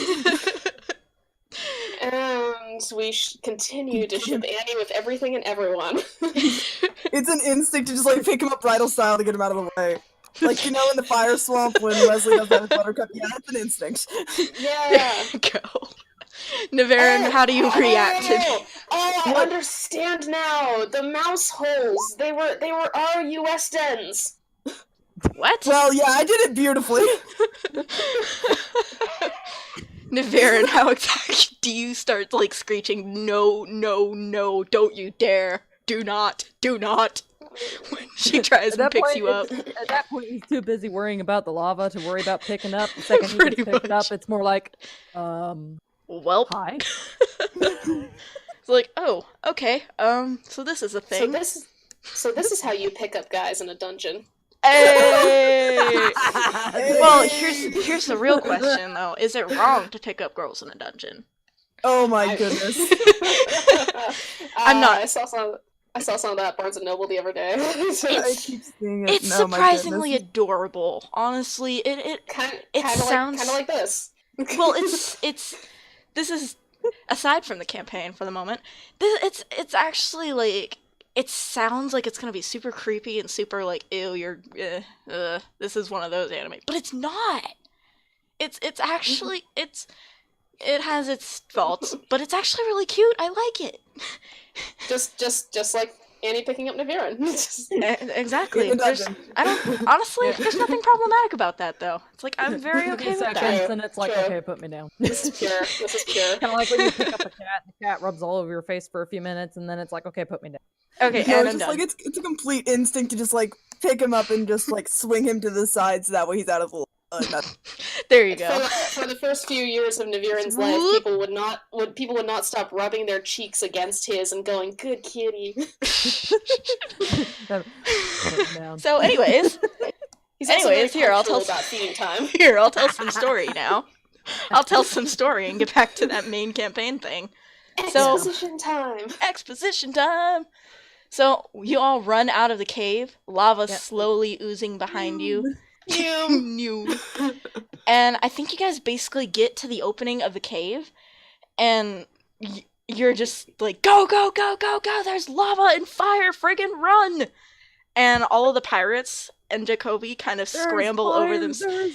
And we continue to ship Annie with everything and everyone. It's an instinct to just like pick him up bridal style to get him out of the way. Like, you know, in the fire swamp when Leslie does that with Buttercup? Yeah, it's an instinct. Yeah. Go. Niveryn, how do you react to I understand now. The mouse holes. They were our US dens. what? Well, yeah, I did it beautifully. Niveryn, how exactly do you start like screeching, no, no, no, don't you dare, do not, when she tries and picks you up? At that point, he's too busy worrying about the lava to worry about picking up. The second he Pretty gets picked much. up, it's more like, Welp. hi. It's like, oh, okay, so this is a thing. So this is how you pick up guys in a dungeon. Hey! Well, here's the real question though. Is it wrong to pick up girls in a dungeon? Oh my goodness. I'm not. I saw some of that at Barnes and Noble the other day. I keep seeing it. It's No, my surprisingly goodness. adorable. Honestly, it kind sounds of like this. well. It's this is aside from the campaign for the moment. It's actually like it sounds like it's gonna be super creepy and super like ew. This is one of those anime, but it's not. It's actually it has its faults, but it's actually really cute. I like it. Just like Annie picking up Niveryn. Exactly. In a dungeon. Honestly, there's nothing problematic about that though. It's like I'm very okay with that. Seconds, and it's like, True. okay, put me down. This is pure. This is pure. Kind of like when you pick up a cat, and the cat rubs all over your face for a few minutes, and then it's like, okay, put me down. Okay, No, and it's I'm just done. like it's a complete instinct to just like pick him up and just like swing him to the side so that way he's out of the There you go. For the first few years of Niveryn's life, people would not stop rubbing their cheeks against his and going, "Good kitty." Put me down. So, anyways, He's also very here I'll punctual tell about feeding time. here I'll tell some story now. I'll tell some story and get back to that main campaign thing. So- Exposition time. Exposition time. So you all run out of the cave, lava Yep. slowly oozing behind you. You. And I think you guys basically get to the opening of the cave, and you're just like, go, go, go, go, go, there's lava and fire, friggin' run! And all of the pirates and Jacoby kind of scramble over themselves.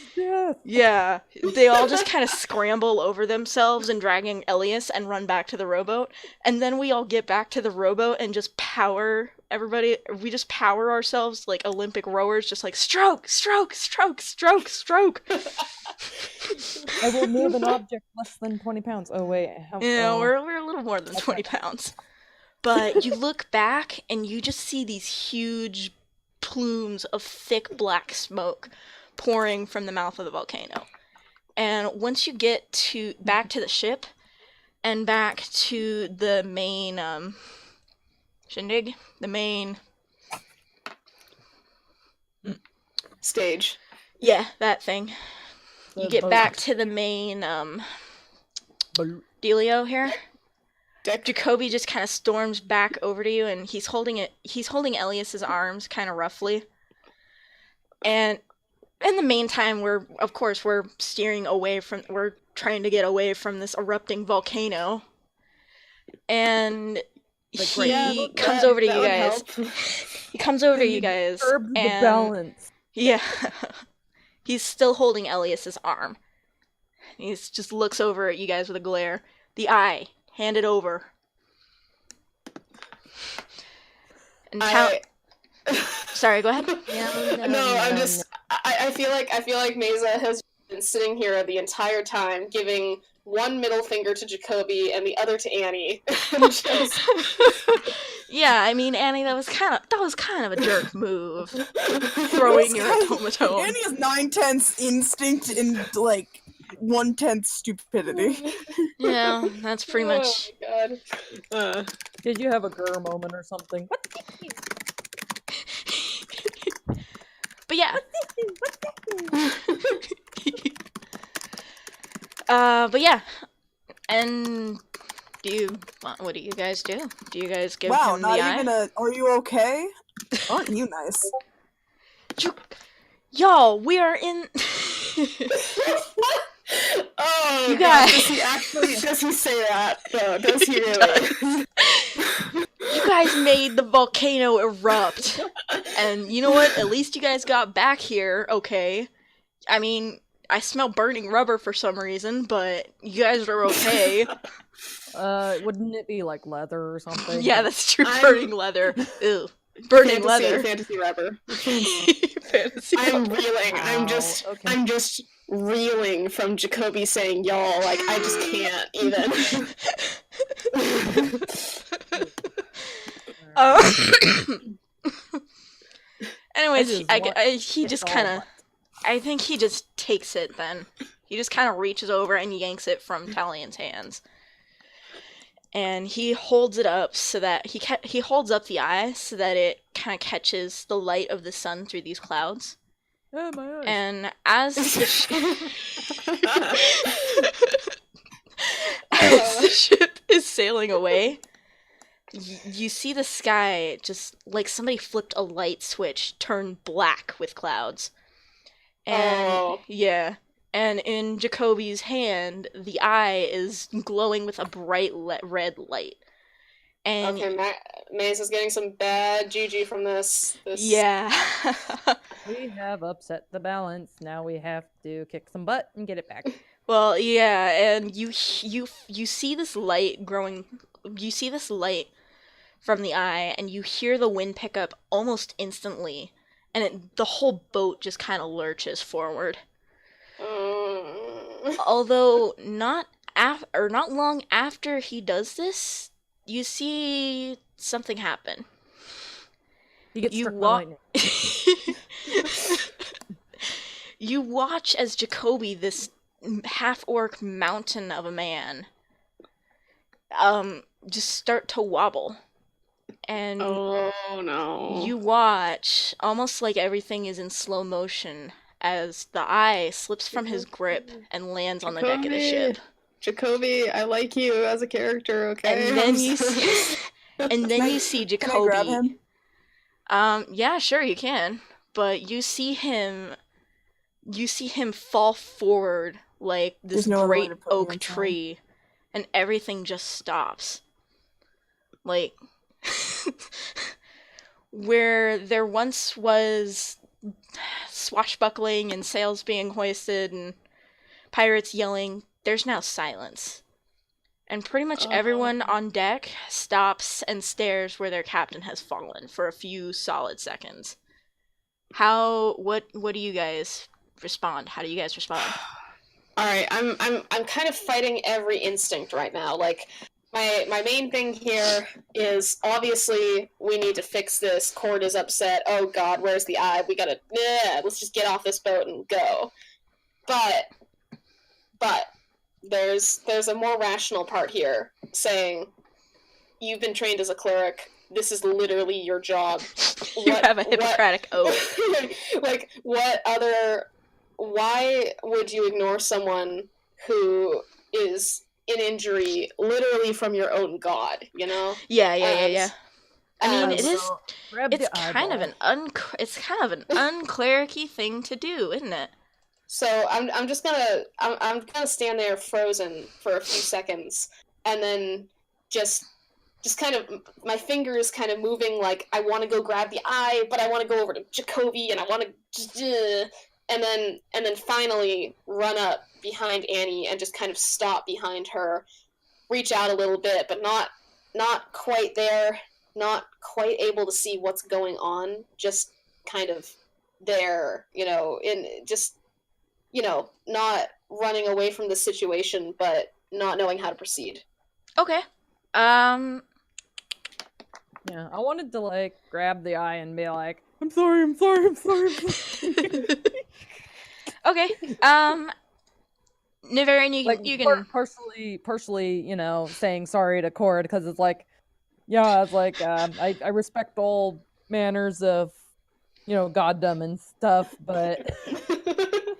Yeah, they all just kind of scramble over themselves and dragging Elias and run back to the rowboat. And then we all get back to the rowboat and just power everybody, we just power ourselves like Olympic rowers, just like stroke, stroke, stroke, stroke, stroke. I will move an object less than 20 pounds. Oh, wait. We're a little more than 20 pounds. But you look back and you just see these huge plumes of thick black smoke pouring from the mouth of the volcano. And once you get back to the ship and back to the main shindig, the main stage. Yeah, that thing. You get boat. back to the main dealio here. Jacoby just kind of storms back over to you, and he's holding Elias's arms kind of roughly. And in the meantime, we're steering away from, we're trying to get away from this erupting volcano. And he comes over to you guys. He comes over to you guys, Disturb the and balance. yeah, he's still holding Elias's arm. He just looks over at you guys with a glare. The eye. Hand it over. And sorry, go ahead. I feel like Maza has been sitting here the entire time, giving one middle finger to Jacoby and the other to Annie. Yeah, I mean, Annie, that was kind of a jerk move. Throwing your automaton. Annie has 9/10 instinct and like 1/10 stupidity. Yeah, that's pretty much. Oh my god. Did you have a grr moment or something? What? But yeah. But yeah. And what do you guys do? Do you guys give him the eye? Are you okay? Aren't you nice? Y'all, we are in. Oh, you guys. Does he say that? No, does he really? You guys made the volcano erupt. And you know what? At least you guys got back here, okay. I mean, I smell burning rubber for some reason, but you guys are okay. Wouldn't it be like leather or something? Yeah, that's true. Burning leather. Ew. Burning leather. Fantasy rubber. Fantasy I'm rubber. reeling. Wow, I'm just reeling from Jacoby saying y'all. Like, I just can't even. Anyways, he just kind of. I think he just takes it then. He just kind of reaches over and yanks it from Tallian's hands. And he holds it up so that he holds up the eye so that it kind of catches the light of the sun through these clouds. Oh, my eyes. And as the ship is sailing away, you see the sky just like somebody flipped a light switch turn black with clouds. And yeah. And in Jacoby's hand, the eye is glowing with a bright red light. And okay, Maze is getting some bad juju from this. Yeah. We have upset the balance. Now we have to kick some butt and get it back. Well, yeah, and you see this light growing. You see this light from the eye, and you hear the wind pick up almost instantly, and the whole boat just kind of lurches forward. Although not long after he does this, you see something happen. You get struck by lightning. You watch as Jacoby, this half-orc mountain of a man, just start to wobble. And oh no. You watch, almost like everything is in slow motion, as the eye slips from his grip and lands on the deck of the ship. Jacoby, I like you as a character, okay? And then you see Jacoby. Can I grab him? Yeah, sure you can. But you see him fall forward like this great oak tree, and everything just stops. Like where there once was swashbuckling and sails being hoisted and pirates yelling, there's now silence. and pretty much everyone on deck stops and stares where their captain has fallen for a few solid seconds. What do you guys respond? How do you guys respond? All right, I'm kind of fighting every instinct right now. Like, my main thing here is obviously we need to fix this. Cord is upset. Oh God, where's the eye? We gotta. Let's just get off this boat and go. But there's a more rational part here, saying, you've been trained as a cleric. This is literally your job. You have a Hippocratic oath. Like, what other? Why would you ignore someone who is in injury literally from your own god, you know? Yeah. I mean, it's kind of an unclericy thing to do, isn't it? So I'm gonna stand there frozen for a few seconds, and then just kind of my fingers kind of moving like I want to go grab the eye, but I want to go over to Jacoby, and I want to. And then finally run up behind Annie and just kind of stop behind her, reach out a little bit, but not quite there, not quite able to see what's going on, just kind of there, not running away from the situation, but not knowing how to proceed. Okay. Yeah, I wanted to, like, grab the eye and be like, I'm sorry. Okay. Niveryn, you can partially, saying sorry to Cord because it's like, yeah, it's like I respect all manners of, goddom and stuff, but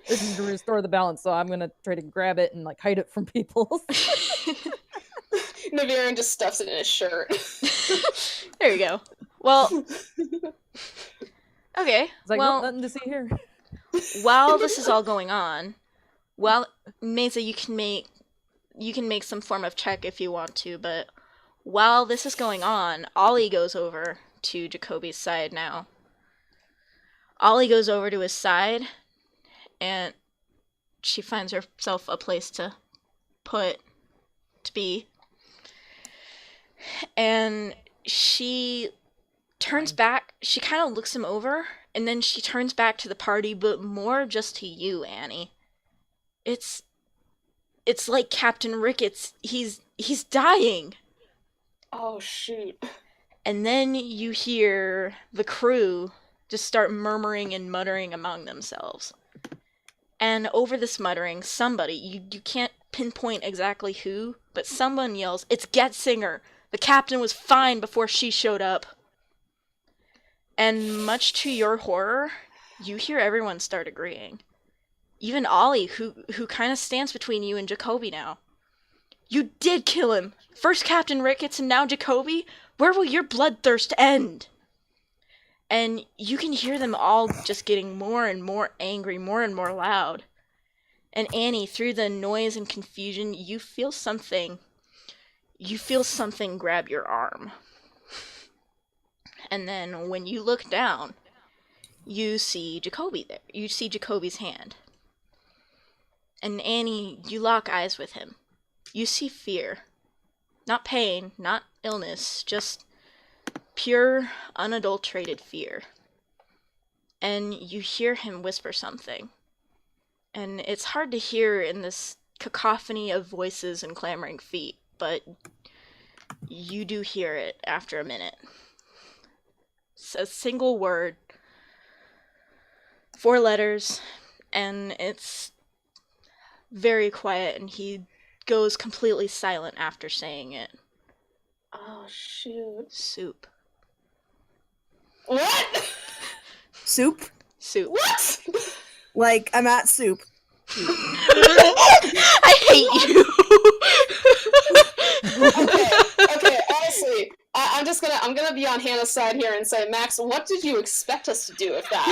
this is to restore the balance, so I'm gonna try to grab it and like hide it from people. Niveryn just stuffs it in his shirt. There you go. Well, okay. It's like, well, nothing to see here. While this is all going on, Maza, you can make some form of check if you want to, but while this is going on, Ollie goes over to Jacoby's side now. Ollie goes over to his side, and she finds herself a place to be. And she turns back, she kind of looks him over, and then she turns back to the party, but more just to you, Annie. It's like Captain Ricketts, he's dying. Oh, shoot. And then you hear the crew just start murmuring and muttering among themselves. And over this muttering, somebody, you can't pinpoint exactly who, but someone yells, "It's Getsinger! The captain was fine before she showed up." And much to your horror, you hear everyone start agreeing. Even Ollie, who kind of stands between you and Jacoby now. You did kill him! First Captain Ricketts and now Jacoby? Where will your bloodthirst end? And you can hear them all just getting more and more angry, more and more loud. And Annie, through the noise and confusion, you feel something grab your arm. And then when you look down, you see Jacoby there. You see Jacoby's hand. And Annie, you lock eyes with him. You see fear. Not pain, not illness, just pure, unadulterated fear. And you hear him whisper something. And it's hard to hear in this cacophony of voices and clamoring feet, but you do hear it after a minute. It's a single word, 4 letters, and it's very quiet, and he goes completely silent after saying it. Oh, shoot. Soup. What? Soup? Soup. What? Like, I'm at soup. I hate you. Okay, honestly, I'm gonna be on Hannah's side here and say, Max, what did you expect us to do with that?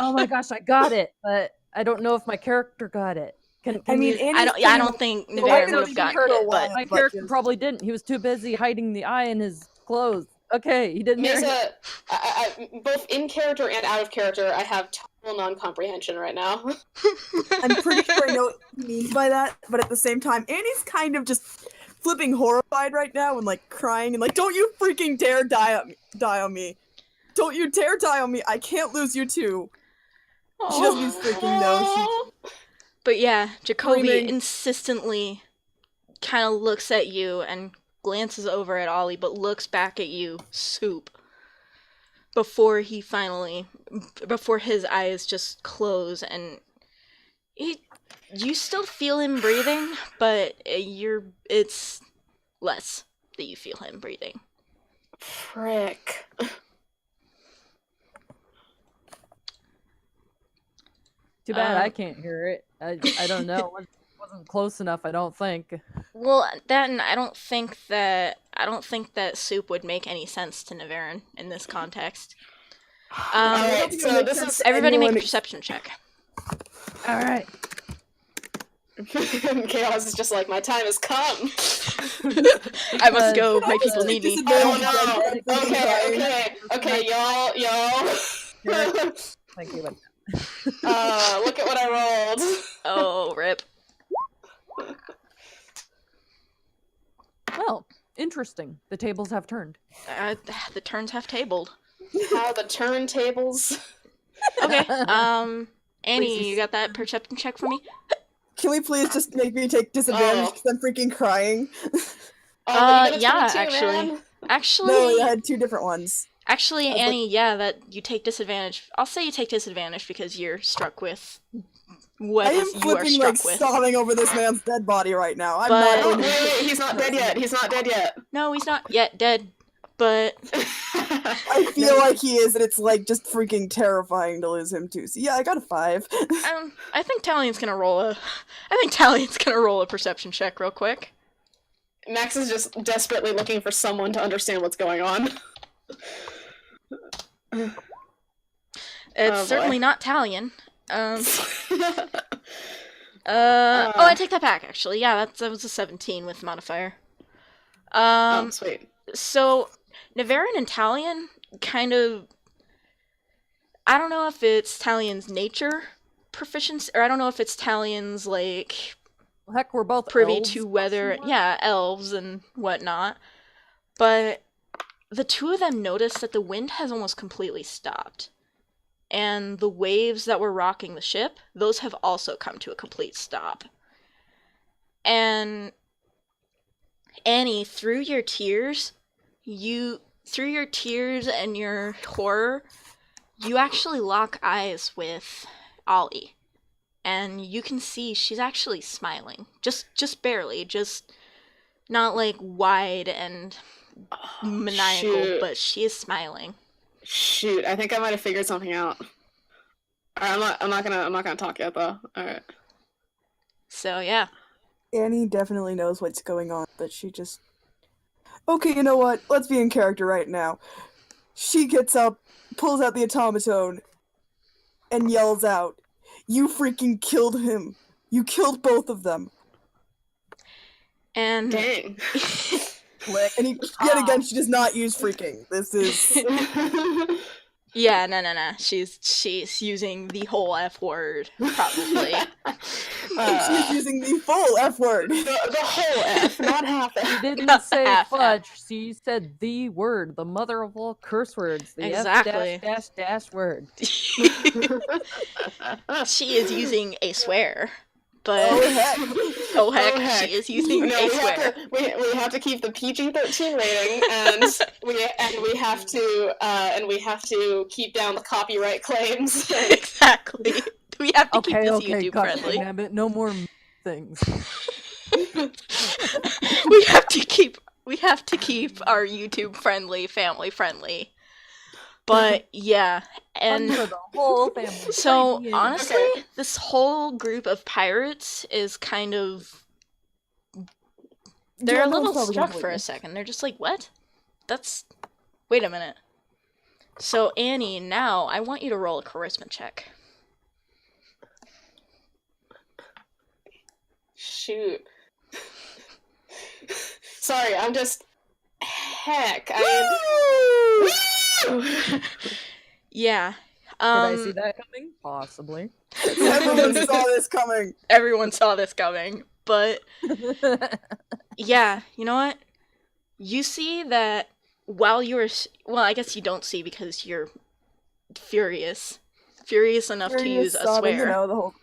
Oh my gosh, I got it, but I don't know if my character got it. I don't think Niveryn would have gotten it, but my character probably didn't. He was too busy hiding the eye in his clothes. Okay, he didn't hear it. Maza, both in character and out of character, I have total non-comprehension right now. I'm pretty sure I know what he means by that, but at the same time, Annie's kind of just flipping horrified right now and like crying and like, don't you freaking dare die on me. Don't you dare die on me. I can't lose you too. She doesn't even freaking know. But yeah, Jacoby Screaming. insistently kind of looks at you and glances over at Ollie, but looks back at you, Soup, before his eyes just close, and you still feel him breathing, but it's less that you feel him breathing. Frick. Too bad I can't hear it. I don't know. It wasn't close enough, I don't think. Well, that, and I don't think that Soup would make any sense to Niveryn in this context. Alright, so this is... Everybody make a perception check. Alright. Khaoz is just like, my time has come. I must go, my people need me. Oh no! Okay, y'all. Thank you, buddy. Look at what I rolled. Oh, rip. Well, interesting. The tables have turned. The turns have tabled. How the turntables. Okay, Annie, you got that perception check for me? Can we please just make me take disadvantage because I'm freaking crying? Yeah, actually. No, I had 2 different ones. Actually, Annie, yeah, that you take disadvantage. I'll say you take disadvantage because you're struck with what I am you are flipping, struck like, with. sobbing over this man's dead body right now. I'm But- not. Wait, he's not dead yet. No, he's not yet dead, but I feel like he is, and it's like just freaking terrifying to lose him too. So yeah, I got a 5. I think Tallian's gonna roll a perception check real quick. Max is just desperately looking for someone to understand what's going on. It's boy. certainly not Tallian. I take that back, actually. Yeah, that was a 17 with modifier. Sweet. So, Niveryn and Tallian kind of... I don't know if it's Tallian's nature proficiency, or I don't know if it's Tallian's, like, Heck, we're both privy elves. to whether... Yeah, elves and whatnot. But the two of them notice that the wind has almost completely stopped. And the waves that were rocking the ship, those have also come to a complete stop. And Annie, through your tears and your horror, you actually lock eyes with Ollie. And you can see she's actually smiling. Just barely, just not like wide and maniacal, shoot. but she is smiling. Shoot, I think I might have figured something out. Alright, I'm not gonna talk yet though. Alright. So yeah. Annie definitely knows what's going on, but she just... Okay, you know what? Let's be in character right now. She gets up, pulls out the automaton, and yells out, "You freaking killed him! You killed both of them!" And Dang. And yet again, she does not use freaking. This is... yeah, no. She's using the whole F word, probably. She's using the full F word. The whole F, not half F. You didn't Not say half fudge, so you said the word, the mother of all curse words, the Exactly. F word. She is using a swear. But Oh heck. she is using No, a we swear. have to we have to keep the PG-13 rating, and we have to keep down the copyright claims. Exactly. We have to keep Okay, this okay, YouTube gosh, friendly. damn it, no more things. we have to keep our YouTube friendly, family friendly. But yeah, and Fun for the whole family. so Fighting. honestly, Okay. this whole group of pirates is kind of they're a little struck for a second. They're just like, "What? Wait a minute." So Annie, now I want you to roll a charisma check. Shoot. Sorry, I'm just heck? Yeah. Did I see that coming? Possibly. Everyone saw this coming. Everyone saw this coming, but yeah, you know what? You see that while you were, well, I guess you don't see because you're furious enough to use a sobbing, swear. You know, the whole...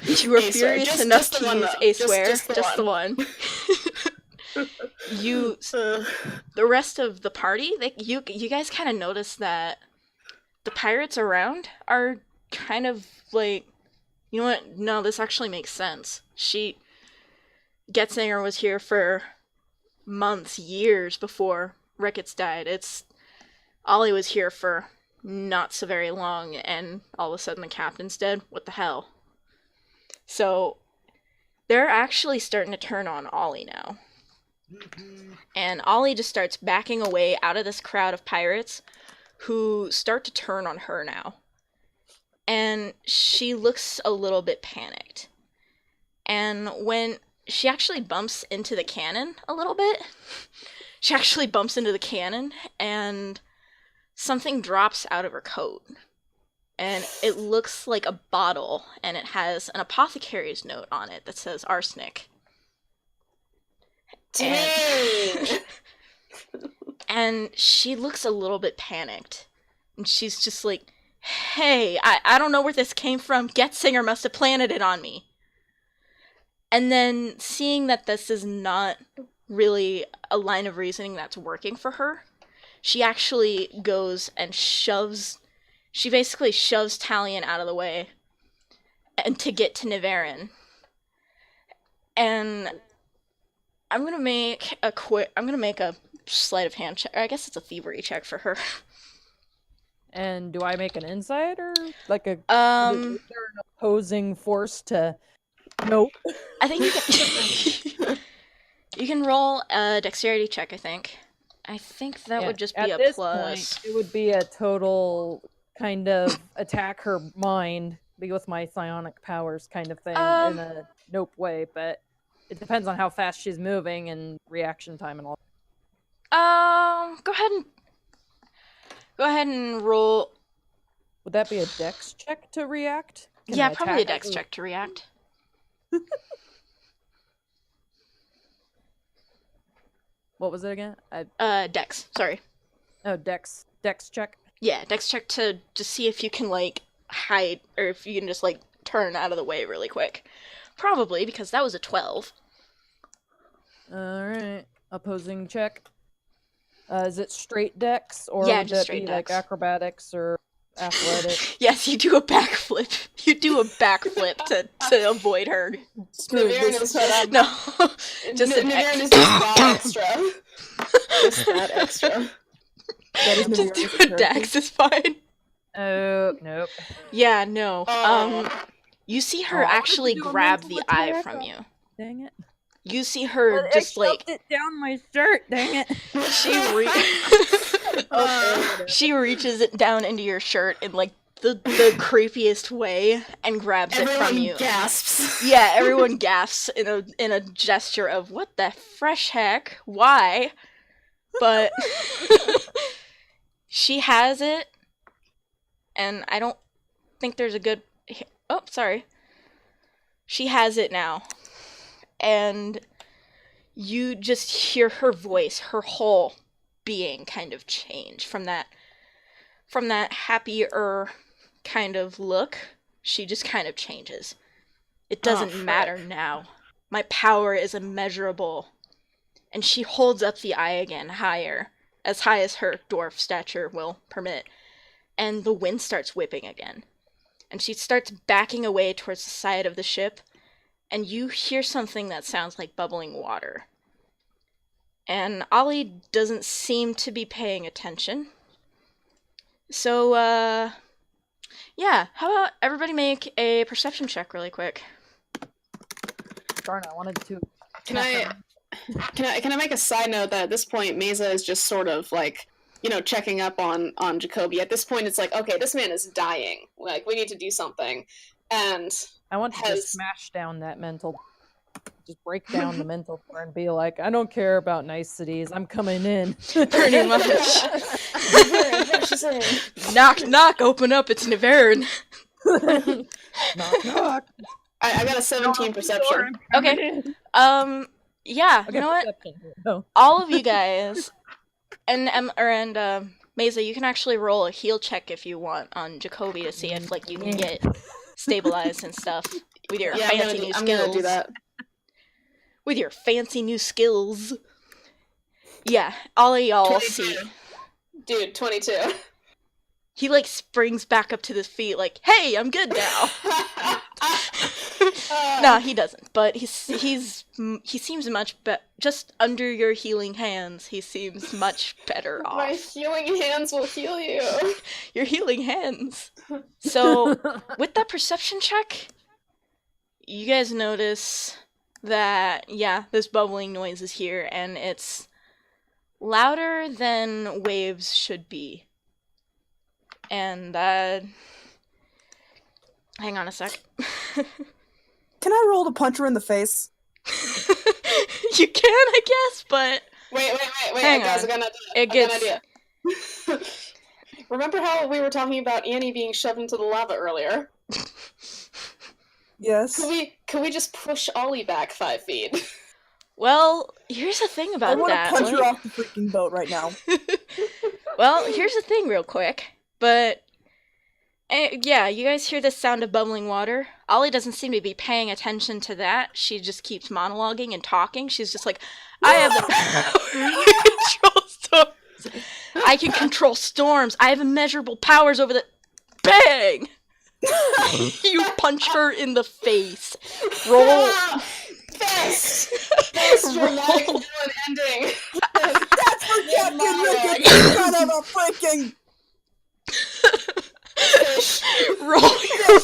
You were A swear. furious Just enough the to one, use though. a swear, Just the one. You, the rest of the party, you guys kind of notice that the pirates around are kind of like, you know what? No, this actually makes sense. Getsinger was here for months, years before Ricketts died. Ollie was here for not so very long, and all of a sudden the captain's dead. What the hell? So they're actually starting to turn on Ollie now. And Ollie just starts backing away out of this crowd of pirates who start to turn on her now. And she looks a little bit panicked. And when she actually bumps into the cannon a little bit, and something drops out of her coat. And it looks like a bottle, and it has an apothecary's note on it that says arsenic. And she looks a little bit panicked. And she's just like, hey, I don't know where this came from. Getsinger must have planted it on me. And then seeing that this is not really a line of reasoning that's working for her, she actually goes and basically shoves Tallian out of the way and to get to Niveryn. And I'm gonna make a sleight of hand check. I guess it's a thievery check for her. And do I make an insight or like a is there an opposing force to? Nope. I think you can roll a dexterity check, I think. I think that would just be at a this plus. Point, it would be a total kind of attack her mind, be with my psionic powers kind of thing in a nope way, but it depends on how fast she's moving and reaction time and all. Go ahead and roll. Would that be a dex check to react? Yeah, probably a dex check to react. What was it again? Dex. Sorry. Oh, dex check. Yeah, dex check to just see if you can like hide or if you can just like turn out of the way really quick. Probably because that was a 12. All right, opposing check. Is it straight dex or yeah, would just that straight be dex. like acrobatics or athletic? Yes, you do a backflip. You do a backflip to avoid her. Niveryn is that No, just Niveryn is just that extra. Just that extra. That is just do a dex is fine. Oh, nope. Yeah, no. You see her actually grab the eye from you. Dang it. You see her just like it down my shirt. Dang it. She reaches it down into your shirt in like the creepiest way and grabs it from you. Everyone gasps. Yeah, everyone gasps in a gesture of what the fresh heck? Why? But she has it, and I don't think there's a good. Oh, sorry. She has it now. And you just hear her voice, her whole being kind of change from that happier kind of look. She just kind of changes. It doesn't matter now. My power is immeasurable. And she holds up the eye again higher, as high as her dwarf stature will permit. And the wind starts whipping again. And she starts backing away towards the side of the ship. And you hear something that sounds like bubbling water. And Ollie doesn't seem to be paying attention. So, yeah, how about everybody make a perception check really quick? Darn, I wanted to. Can I make a side note that at this point Maza is just sort of like, you know, checking up on Jacoby. At this point it's like, okay, this man is dying. Like, we need to do something. And I want to just smash down that mental. just break down the mental door and be like, I don't care about niceties. I'm coming in. Pretty much. She's in. Knock, knock, open up, it's Niveryn. Knock, knock. I got a 17 perception. Okay. Yeah, you know what? No. All of you guys, and Maza, you can actually roll a heal check if you want on Jacoby to see if like you can get stabilized and stuff with your Yeah, fancy new skills. I'm gonna do that. With your fancy new skills. Yeah, all of y'all 22. see. Dude, 22. He like springs back up to his feet like, "Hey, I'm good now." No, he doesn't. But he seems much better. Just under your healing hands, he seems much better off. My healing hands will heal you. Your healing hands. So, with that perception check, you guys notice that, yeah, this bubbling noise is here, and it's louder than waves should be. And, hang on a sec. Can I roll to punch her in the face? You can, I guess, but... Wait, Hang guys, on. I got an idea. Remember how we were talking about Annie being shoved into the lava earlier? Yes. Can we just push Ollie back 5 feet? Well, here's the thing I about want to that. punch her off the freaking boat right now. Well, here's the thing real quick, but... yeah, you guys hear the sound of bubbling water? Ollie doesn't seem to be paying attention to that. She just keeps monologuing and talking. She's just like, I have the power to control storms. I can control storms. I have immeasurable powers over the... Bang! You punch her in the face. Roll. Best dramatic villain ending. That's for Captain Ricketts, son of a freaking...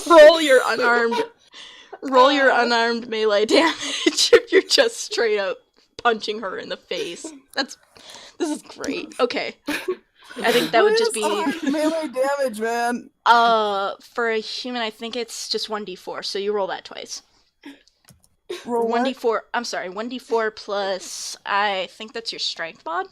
roll your unarmed melee damage if you're just straight up punching her in the face. This is great. Okay. I think that would just be melee damage, man. For a human I think it's just 1d4, so you roll that twice. Roll what? 1d4. I'm sorry, 1d4 plus I think that's your strength mod.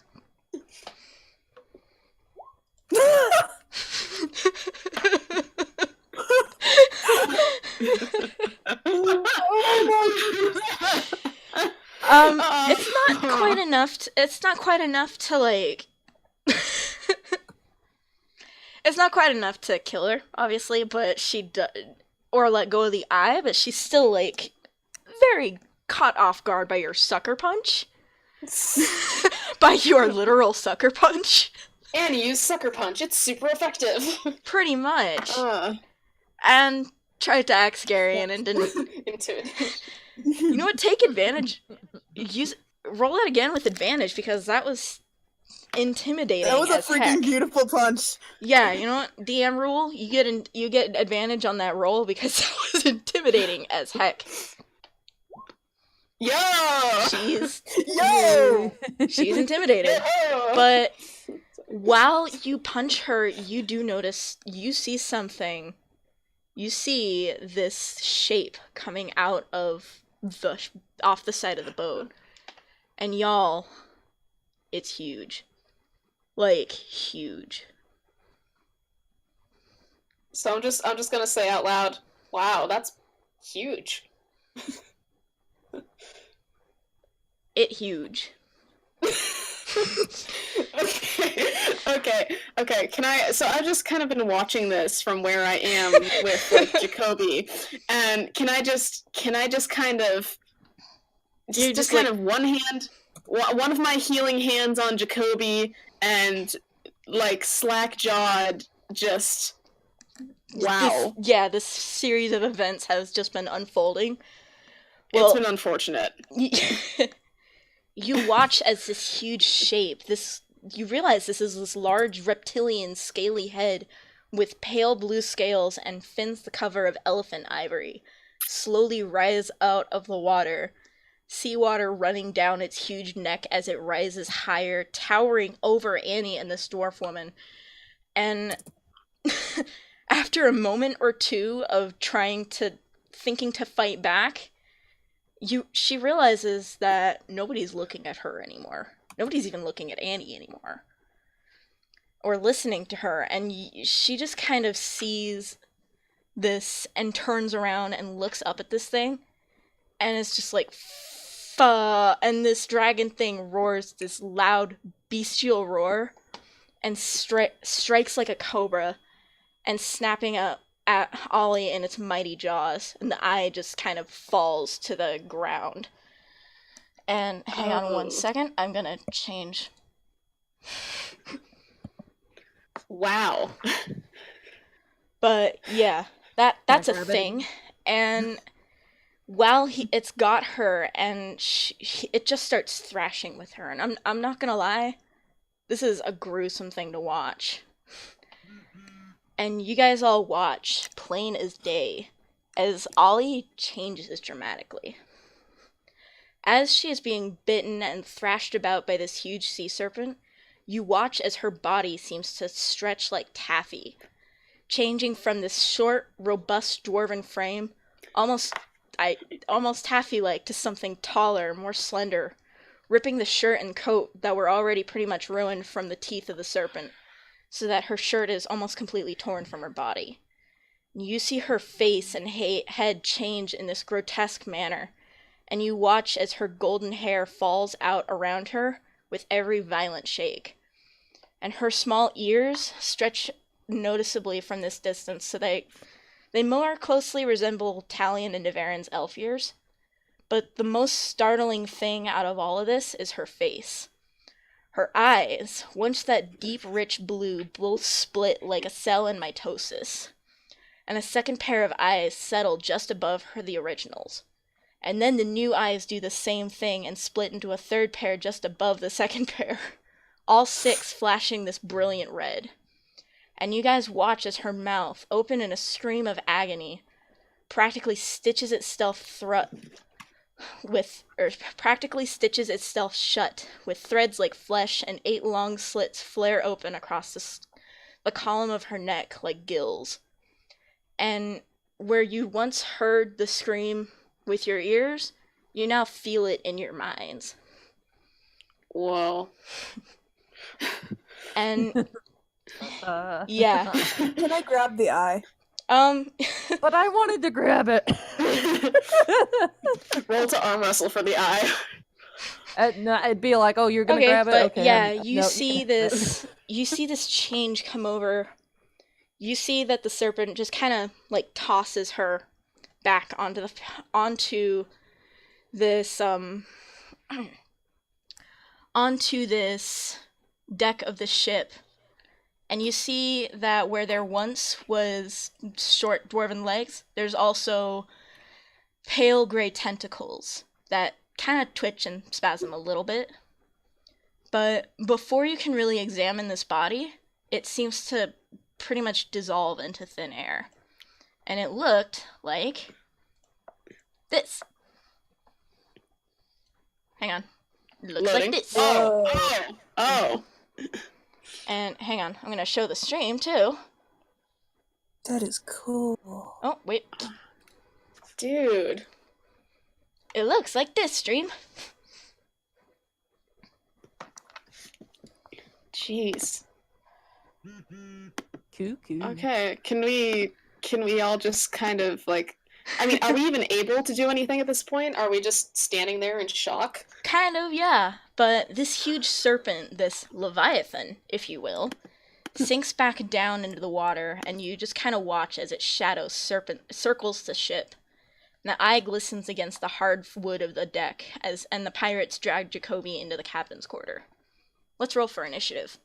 It's not quite enough. It's not quite enough to like. It's not quite enough to kill her, obviously, but she does, or let go of the eye. But she's still like very caught off guard by your sucker punch, by your literal sucker punch. And use Sucker Punch. It's super effective. Pretty much. And tried to act scary and it didn't. Intimidation. You know what? Take advantage. Roll it again with advantage because that was intimidating. That was a as freaking heck. beautiful punch. Yeah, you know what? DM rule. You get advantage on that roll because that was intimidating as heck. Yo! She's intimidating. Yo! But while you punch her, you do notice, you see something. You see this shape coming out of off the side of the boat. And y'all, it's huge. Like, huge. So I'm just gonna say out loud, wow, that's huge. It huge. Okay. So I've just kind of been watching this from where I am with like Jacoby, and can I just kind of just kind of one of my healing hands on Jacoby and like slack jawed just wow. This series of events has just been unfolding. Well, it's been unfortunate. You watch as this huge shape, you realize this is this large reptilian scaly head with pale blue scales and fins the cover of elephant ivory, slowly rise out of the water, seawater running down its huge neck as it rises higher, towering over Annie and this dwarf woman. And after a moment or two of thinking to fight back, she realizes that nobody's looking at her anymore. Nobody's even looking at Annie anymore. Or listening to her, and she just kind of sees this and turns around and looks up at this thing, and it's just like, fuh, and this dragon thing roars this loud bestial roar, and strikes like a cobra, and snapping up at Ollie in its mighty jaws, and the eye just kind of falls to the ground. And hang on one second, I'm gonna change. Wow. But yeah, that's a thing. And while it's got her, and it just starts thrashing with her, and I'm not gonna lie, this is a gruesome thing to watch. And you guys all watch, plain as day, as Ollie changes dramatically. As she is being bitten and thrashed about by this huge sea serpent, you watch as her body seems to stretch like taffy, changing from this short, robust dwarven frame, almost taffy-like, to something taller, more slender, ripping the shirt and coat that were already pretty much ruined from the teeth of the serpent, so that her shirt is almost completely torn from her body. You see her face and head change in this grotesque manner, and you watch as her golden hair falls out around her with every violent shake. And her small ears stretch noticeably from this distance, so they more closely resemble Tallian and Niveryn's elf ears. But the most startling thing out of all of this is her face. Her eyes, once that deep, rich blue, both split like a cell in mitosis. And a second pair of eyes settle just above the originals. And then the new eyes do the same thing and split into a third pair just above the second pair. All 6 flashing this brilliant red. And you guys watch as her mouth, open in a scream of agony, practically stitches itself shut with threads like flesh, and 8 long slits flare open across the column of her neck like gills. And where you once heard the scream with your ears, you now feel it in your minds. Whoa. And yeah. Can I grab the eye? But I wanted to grab it. Roll to arm wrestle for the eye. No, it'd be like, oh, you're gonna grab it? But Okay. yeah, you see this change come over. You see that the serpent just kind of like tosses her back onto this onto this deck of the ship. And you see that where there once was short dwarven legs, there's also pale gray tentacles that kind of twitch and spasm a little bit. But before you can really examine this body, it seems to pretty much dissolve into thin air. And it looked like this. Hang on. It looks Loading. like this. Oh. And hang on, I'm gonna show the stream too. That is cool. Oh, wait. Dude. It looks like this, stream. Jeez. Cuckoo. Okay, can we all just kind of like, I mean, are we even able to do anything at this point? Are we just standing there in shock? Kind of, yeah. But this huge serpent, this leviathan, if you will, sinks back down into the water, and you just kind of watch as its shadow circles the ship. And the eye glistens against the hard wood of the deck, and the pirates drag Jacoby into the captain's quarter. Let's roll for initiative.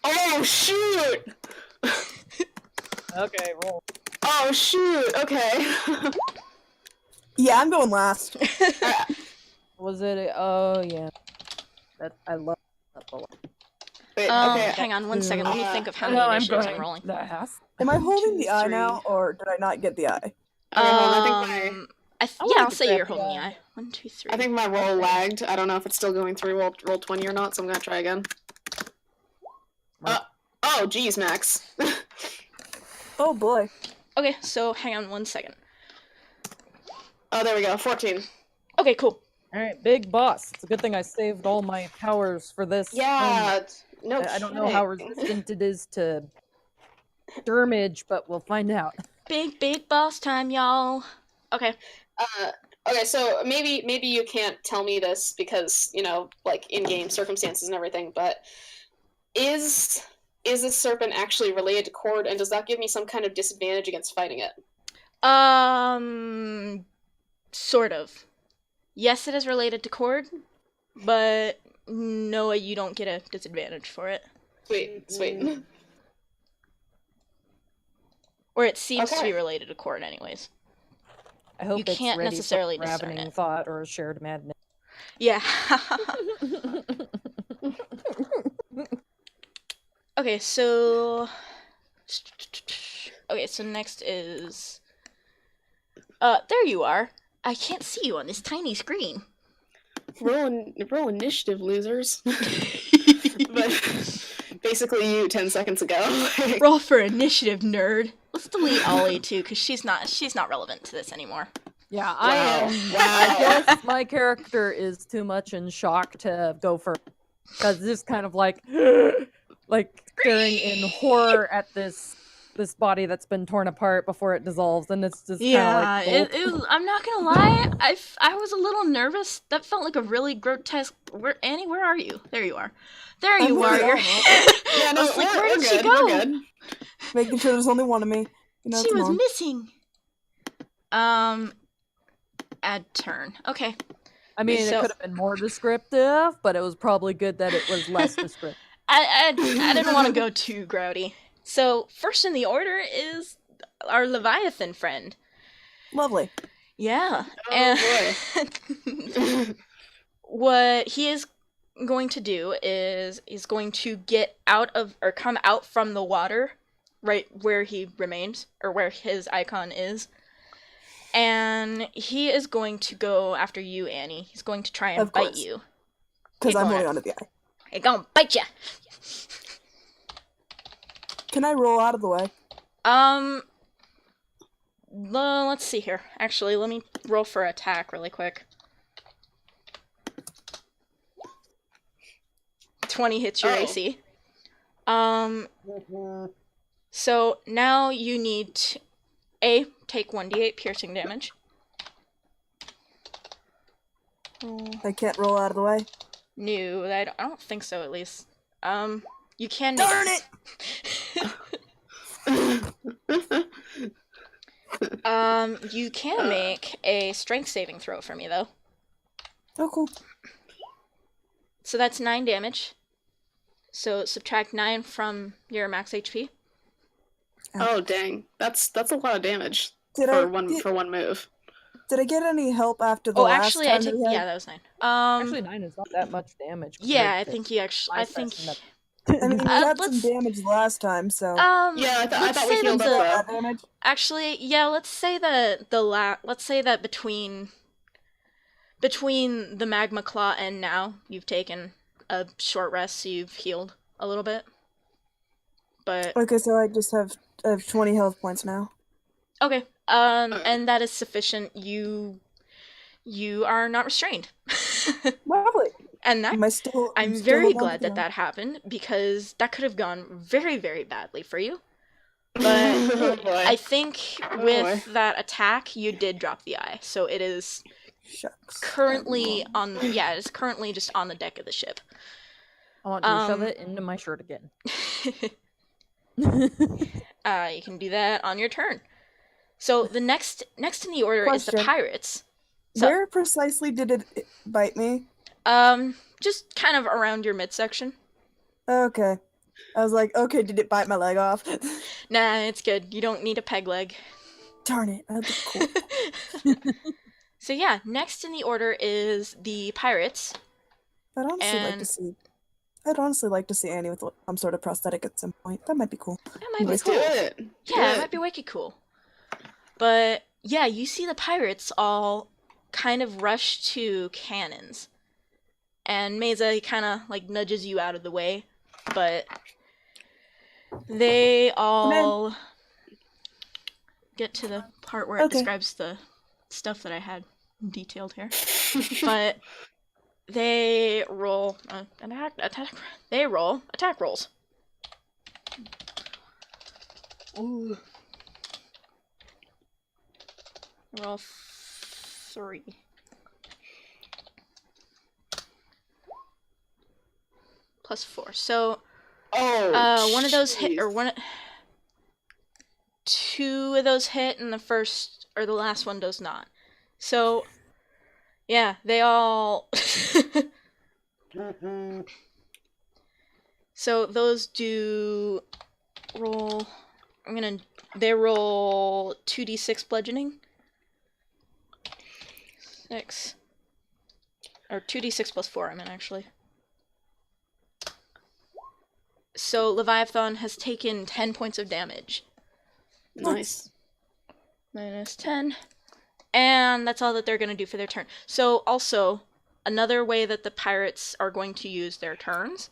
Oh, shoot! Okay, roll. Oh, shoot! Okay. Yeah, I'm going last. Was it? Oh yeah. I love that bullet. Wait, okay. Hang on one second. Let me think of how many No, I'm initiatives going I'm rolling. last. Am I holding the eye 2, 3. now, or did I not get the eye? Okay, hold on, I think I'll say you're holding the eye. 1, 2, 3. I think my roll lagged. I don't know if it's still going through roll 20 or not, so I'm gonna try again. Oh, geez, Max. Oh boy. Okay, so hang on one second. Oh, there we go. 14. Okay, cool. Alright, big boss. It's a good thing I saved all my powers for this. Yeah, no I don't know how kidding. resistant it is to damage, but we'll find out. Big boss time, y'all. Okay. Okay, so maybe you can't tell me this because, like in-game circumstances and everything, but is this serpent actually related to Cord, and does that give me some kind of disadvantage against fighting it? Sort of. Yes, it is related to Cord, but no, you don't get a disadvantage for it. Sweet. Or it seems to Okay. be related to Cord anyways. I hope You it's can't ready necessarily for discern ravening it. thought or a shared madness. Yeah. Okay, so next is there you are. I can't see you on this tiny screen. Roll initiative, losers. But basically you 10 seconds ago. Roll for initiative, nerd. Let's delete Ollie too, because she's not relevant to this anymore. Yeah, I am. Wow. I guess my character is too much in shock to go for, because it's just kind of like staring in horror at this body that's been torn apart before it dissolves, and it's just Yeah, kind of like, it was, I'm not gonna lie. I was a little nervous. That felt like a really grotesque. Annie, where are you? There you are. There I'm you are. really Your on head. Yeah, no, I was like, where we're did she good, go? We're good. Making sure there's only one of me. She come was on. missing. Add turn. Okay. I mean, So- it could have been more descriptive, but it was probably good that it was less descriptive. I didn't want to go too growdy. So first in the order is our Leviathan friend. Lovely. Yeah. Oh, and what he is going to do is he's going to get out of or come out from the water right where he remains or where his icon is. And he is going to go after you, Annie. He's going to try and Of bite course. you. Because Hey, I'm go holding on. onto the eye. He's gonna bite ya. Can I roll out of the way? Let's see here. Actually, let me roll for attack really quick. 20 hits your Oh. AC. So now you need to take 1d8 piercing damage. I can't roll out of the way. No, I don't think so. At least, you can. Darn it! You can make a strength saving throw for me though. Oh, cool. So that's 9 damage. So subtract 9 from your max HP. Oh dang, that's a lot of damage Did for I one move. Did I get any help after the Oh, last actually, time that we had? yeah, that was 9. Actually, 9 is not that much damage. Yeah, I compared to think he actually. my I think. session I mean, we had some let's- damage last time, so. Yeah, I let's thought we say healed that up the- though. damage? Actually, yeah, let's say that let's say that between the magma claw and now, you've taken a short rest, so you've healed a little bit. But Okay, so I just have 20 health points now. okay, and that is sufficient. You are not restrained, Lovely. and that Am I still? I'm still very holding on glad to the- that happened because that could have gone very, very badly for you. But Oh boy. I think Oh, with that attack, you did drop the eye, so it is Shucks. currently it's currently just on the deck of the ship. I want to shove Um, it into my shirt again. You can do that on your turn. So the next in the order is the Question. pirates. So- Where precisely did it bite me? Just kind of around your midsection. Okay. I was like, okay, did it bite my leg off? Nah, it's good. You don't need a peg leg. Darn it. That's cool. So yeah, next in the order is the pirates. I'd honestly like And- to see. I'd honestly like to see Annie with some sort of prosthetic at some point. That might be cool. That might be Let's cool. do it. Yeah, it might be wicked cool. But yeah, you see the pirates all kind of rush to cannons. And Maza kind of like nudges you out of the way, but they all get to the part where it Okay. describes the stuff that I had detailed here. but they roll They roll attack rolls. Ooh. Roll 3. Plus 4. So, one of those hit, or two of those hit, and the first or the last one does not. So, yeah, they all. So those do roll. They roll 2d6 bludgeoning. 6. Or 2d6 plus 4, I meant, actually. So Leviathan has taken 10 points of damage. Nice. Minus 10. And that's all that they're going to do for their turn. So also, another way that the pirates are going to use their turns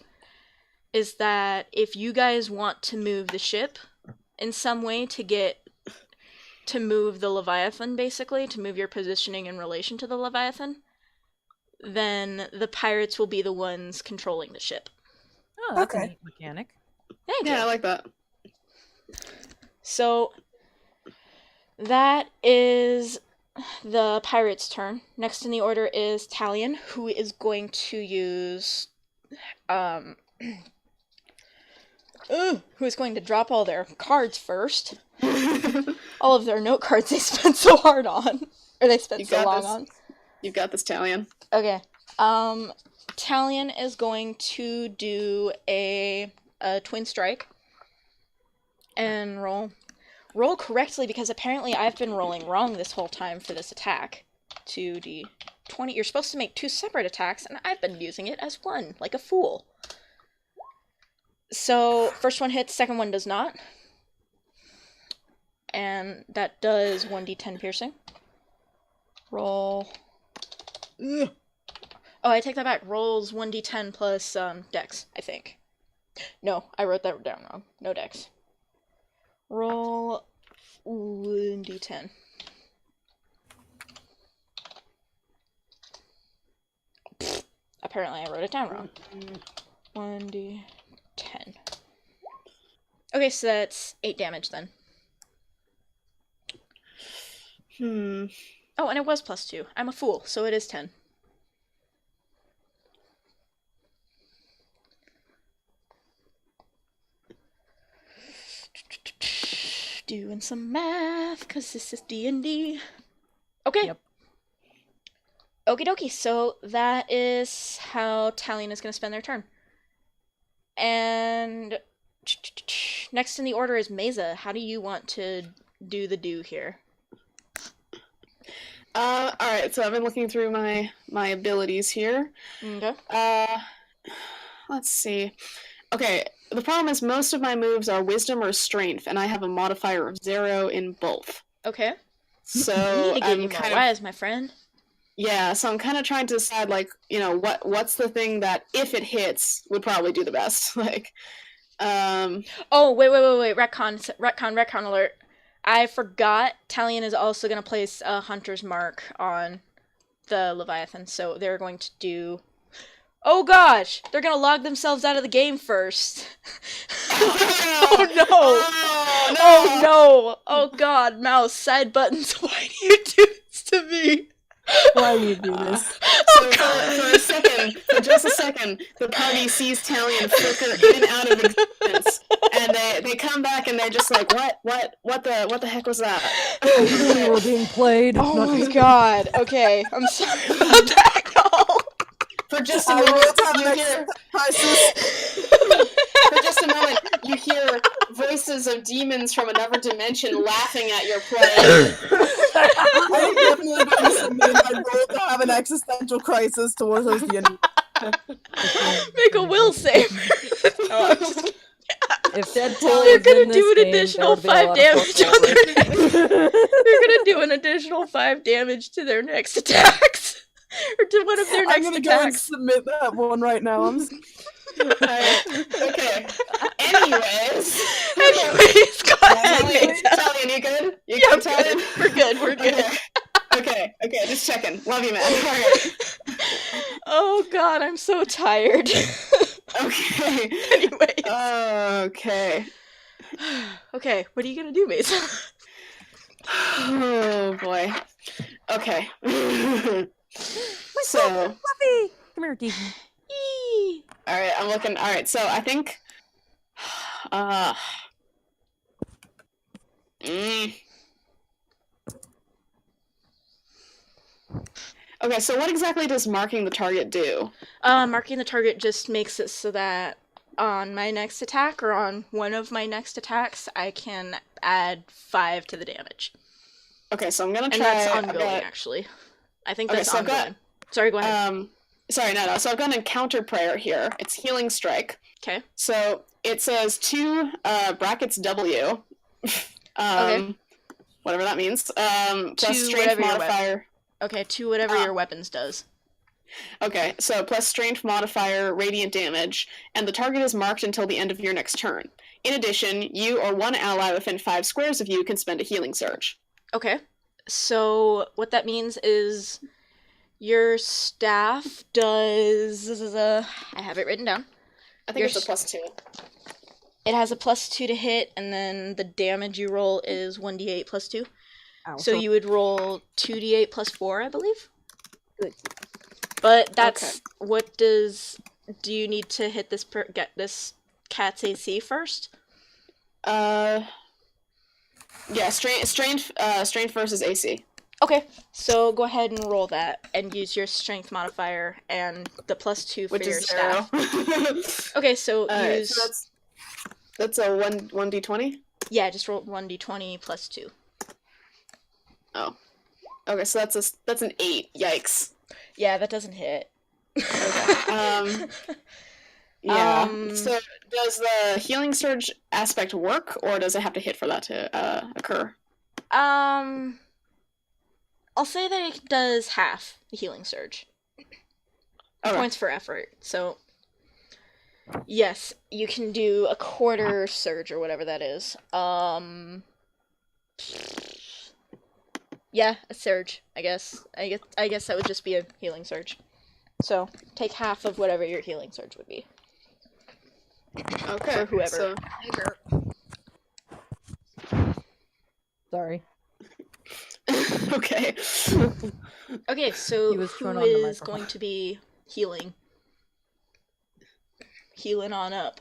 is that if you guys want to move the ship in some way to move the Leviathan, basically, to move your positioning in relation to the Leviathan, then the pirates will be the ones controlling the ship. Oh, that's a neat mechanic. Thank you. Yeah, I like that. So, that is the pirate's turn. Next in the order is Tallian, who is going to use, who is going to drop all their cards first. All of their note cards they spent so hard on. Or they spent so long on. You've got this, Tallian. Okay. Tallian is going to do a twin strike. And roll correctly, because apparently I've been rolling wrong this whole time for this attack. 2d20. You're supposed to make 2 separate attacks, and I've been using it as one, like a fool. So, first one hits, second one does not. And that does 1d10 piercing. Roll. Ugh. Oh, I take that back. Rolls 1d10 plus dex, I think. No, I wrote that down wrong. No dex. Roll 1d10. Apparently I wrote it down wrong. 1d10. Okay, so that's 8 damage then. Oh, and it was plus 2. I'm a fool, so it is 10. Doing some math, because this is D&D. Okay. Yep. Okie dokie, so that is how Tallian is going to spend their turn. And next in the order is Maza. How do you want to do the do here? Alright, so I've been looking through my abilities here. Okay. Let's see. Okay, the problem is most of my moves are wisdom or strength, and I have a modifier of 0 in both. Okay. So You need to get I'm you more kind wise, my friend. Yeah, so I'm kind of trying to decide, like, you know, what's the thing that, if it hits, would probably do the best. Like, Oh, wait. Retcon alert. I forgot Tallian is also going to place a Hunter's Mark on the Leviathan, so they're going to do... Oh gosh! They're going to log themselves out of the game first. Oh no! Oh no! Oh god, mouse, side buttons, why do you do this to me? Why do you do this? So for just a second, the party sees Tallian flicker in and out of existence, and they come back and they're just like, what the heck was that? We were being played. Oh my god. Okay, I'm sorry about that, y'all. For just a moment, you hear... For just a moment, you hear voices of demons from another dimension laughing at your play. I'm definitely going to submit my role to have an existential crisis towards those D&D. Make a will save. No, I'm just... If Deadpool They're was gonna in do this an game, additional there would 5 be a lot of damage on their next. They're gonna do an additional 5 damage to their next attacks. Or to one of their next I'm going to go and attacks. submit that one right now. Okay. Anyways, Go ahead, Maza. Tallian, you good? You Yeah, good, Tallian? We're good. Okay, just checking. Love you, man. Alright. Oh god, I'm so tired. Okay. Anyways. Okay. Okay, what are you gonna do, Maza? Oh boy. Okay. So, Fluffy! Come here, Deacon. Eee. alright, I'm looking. Alright, so I think. Mm. Okay, so what exactly does marking the target do? Marking the target just makes it so that on my next attack, or on one of my next attacks, I can add 5 to the damage. Okay, so I'm gonna And try. that's ongoing, actually. I think Okay, that's so I've ongoing. Sorry, go ahead. Sorry, no. So I've got an encounter prayer here. It's Healing Strike. Okay. So it says 2 brackets W. Okay. Whatever that means. Plus To strength whatever your modifier. Okay, to whatever your weapons does. Okay, so plus strength modifier, radiant damage, and the target is marked until the end of your next turn. In addition, you or one ally within 5 squares of you can spend a healing surge. Okay. So what that means is your staff does... I have it written down. I think it's a plus 2. It has a plus 2 to hit, and then the damage you roll is 1d8 plus 2. Ow. So you would roll 2d8 plus 4, I believe? Good. But that's... What does... Do you need to hit this... get this cat's AC first? Yeah, strength versus AC. Okay, so go ahead and roll that, and use your strength modifier and the plus 2 for Which your is 0. staff. Okay, so use... So that's a 1d20? Yeah, just roll 1d20 plus 2. Oh. Okay, so that's an 8. Yikes. Yeah, that doesn't hit. Okay. Yeah. So does the healing surge aspect work, or does it have to hit for that to occur? I'll say that it does half the healing surge. Okay. Points for effort. So, yes, you can do a quarter surge or whatever that is. Yeah, a surge, I guess. I guess that would just be a healing surge. So, take half of whatever your healing surge would be. Okay. For whoever. So... Sorry. Okay. Okay, so He was who thrown on the is microphone. going to be healing? Healing on up.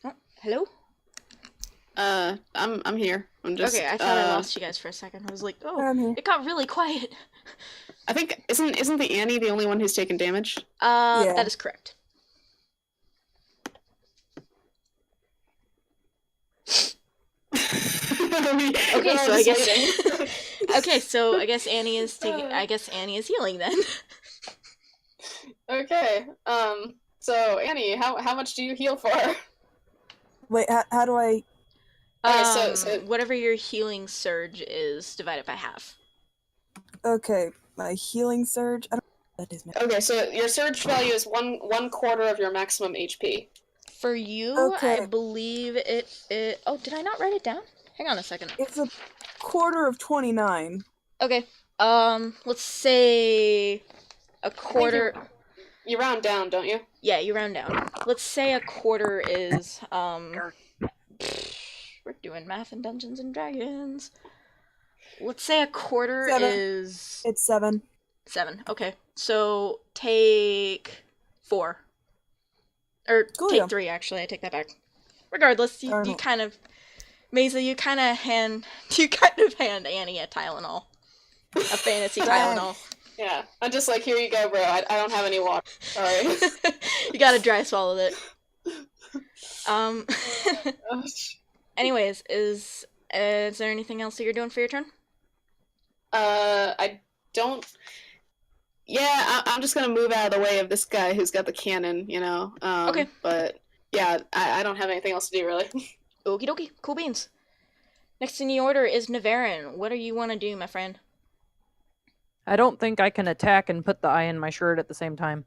Oh, hello? I'm here. I'm just. Okay, I thought I lost you guys for a second. I was like, oh, I'm here. it got really quiet. I think isn't the Annie the only one who's taken damage? Yeah. That is correct. Okay, so I guess. Okay, so I guess Annie is taking. I guess Annie is healing then. Okay. So Annie, how much do you heal for? Wait, how do I? Okay, so Whatever your healing surge is, divided by half. Okay, my healing surge. I don't. That is. Okay, so your surge value is one quarter of your maximum HP. For you, Okay. I believe it. Oh, did I not write it down? Hang on a second. It's a quarter of 29. Okay. Let's say a quarter. You round down, don't you? Yeah, you round down. Let's say a quarter is We're doing math in Dungeons and Dragons. Let's say a quarter 7. is It's 7. 7. Okay, so take 4, or Cool, take yeah. 3. Actually, I take that back. Regardless, you Alright. kind of, Maza, you kind of hand Annie a Tylenol, a fantasy Tylenol. Yeah. I'm just like, here you go, bro. I don't have any water. Sorry. You gotta dry swallow it. Anyways, is there anything else that you're doing for your turn? I don't. Yeah, I'm just gonna move out of the way of this guy who's got the cannon, you know. Okay. But yeah, I don't have anything else to do really. Okie dokie, cool beans. Next in the order is Niveryn. What do you want to do, my friend? I don't think I can attack and put the eye in my shirt at the same time.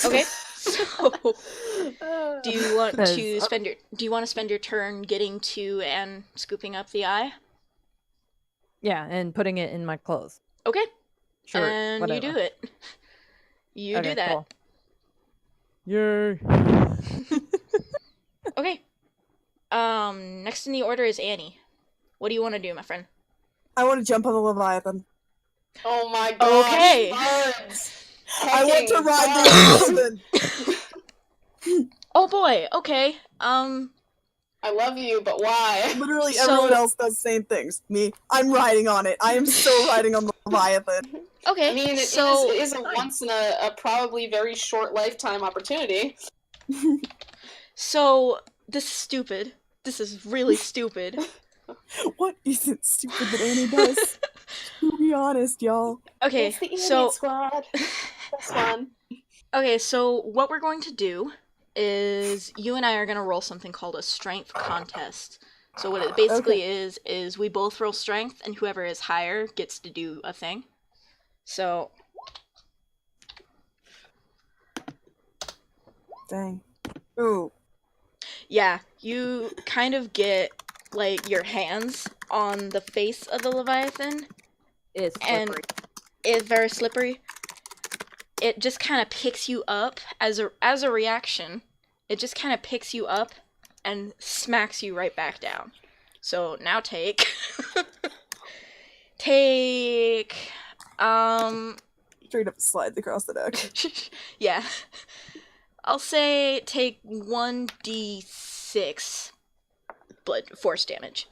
Okay. So, do you want Cause- to spend your turn getting to and scooping up the eye? Yeah, and putting it in my clothes. Okay. Sure. And whatever. you do it. You do Okay, that. cool. Yay. Okay. Next in the order is Annie. What do you want to do, my friend? I want to jump on the Leviathan. Oh my god. Okay. I want to ride the Leviathan. Oh boy. Okay. I love you, but why? Literally So- everyone else does the same things. Me, I'm riding on it. I am so riding on the Leviathan. Okay. I mean, it is a once in a probably very short lifetime opportunity. So this is stupid. This is really stupid. What isn't stupid that Annie does? To be honest, y'all. Okay. It's the Elite So Squad. That's fun. okay. So what we're going to do is you and I are going to roll something called a strength contest. So what it basically is we both roll strength, and whoever is higher gets to do a thing. So Dang. Ooh. yeah, you kind of get like your hands on the face of the Leviathan, It's and slippery. it's very slippery. It just kind of picks you up as a reaction. It just kind of picks you up and smacks you right back down. So now take Straight up slides across the deck. yeah. I'll say take 1d6 blood force damage.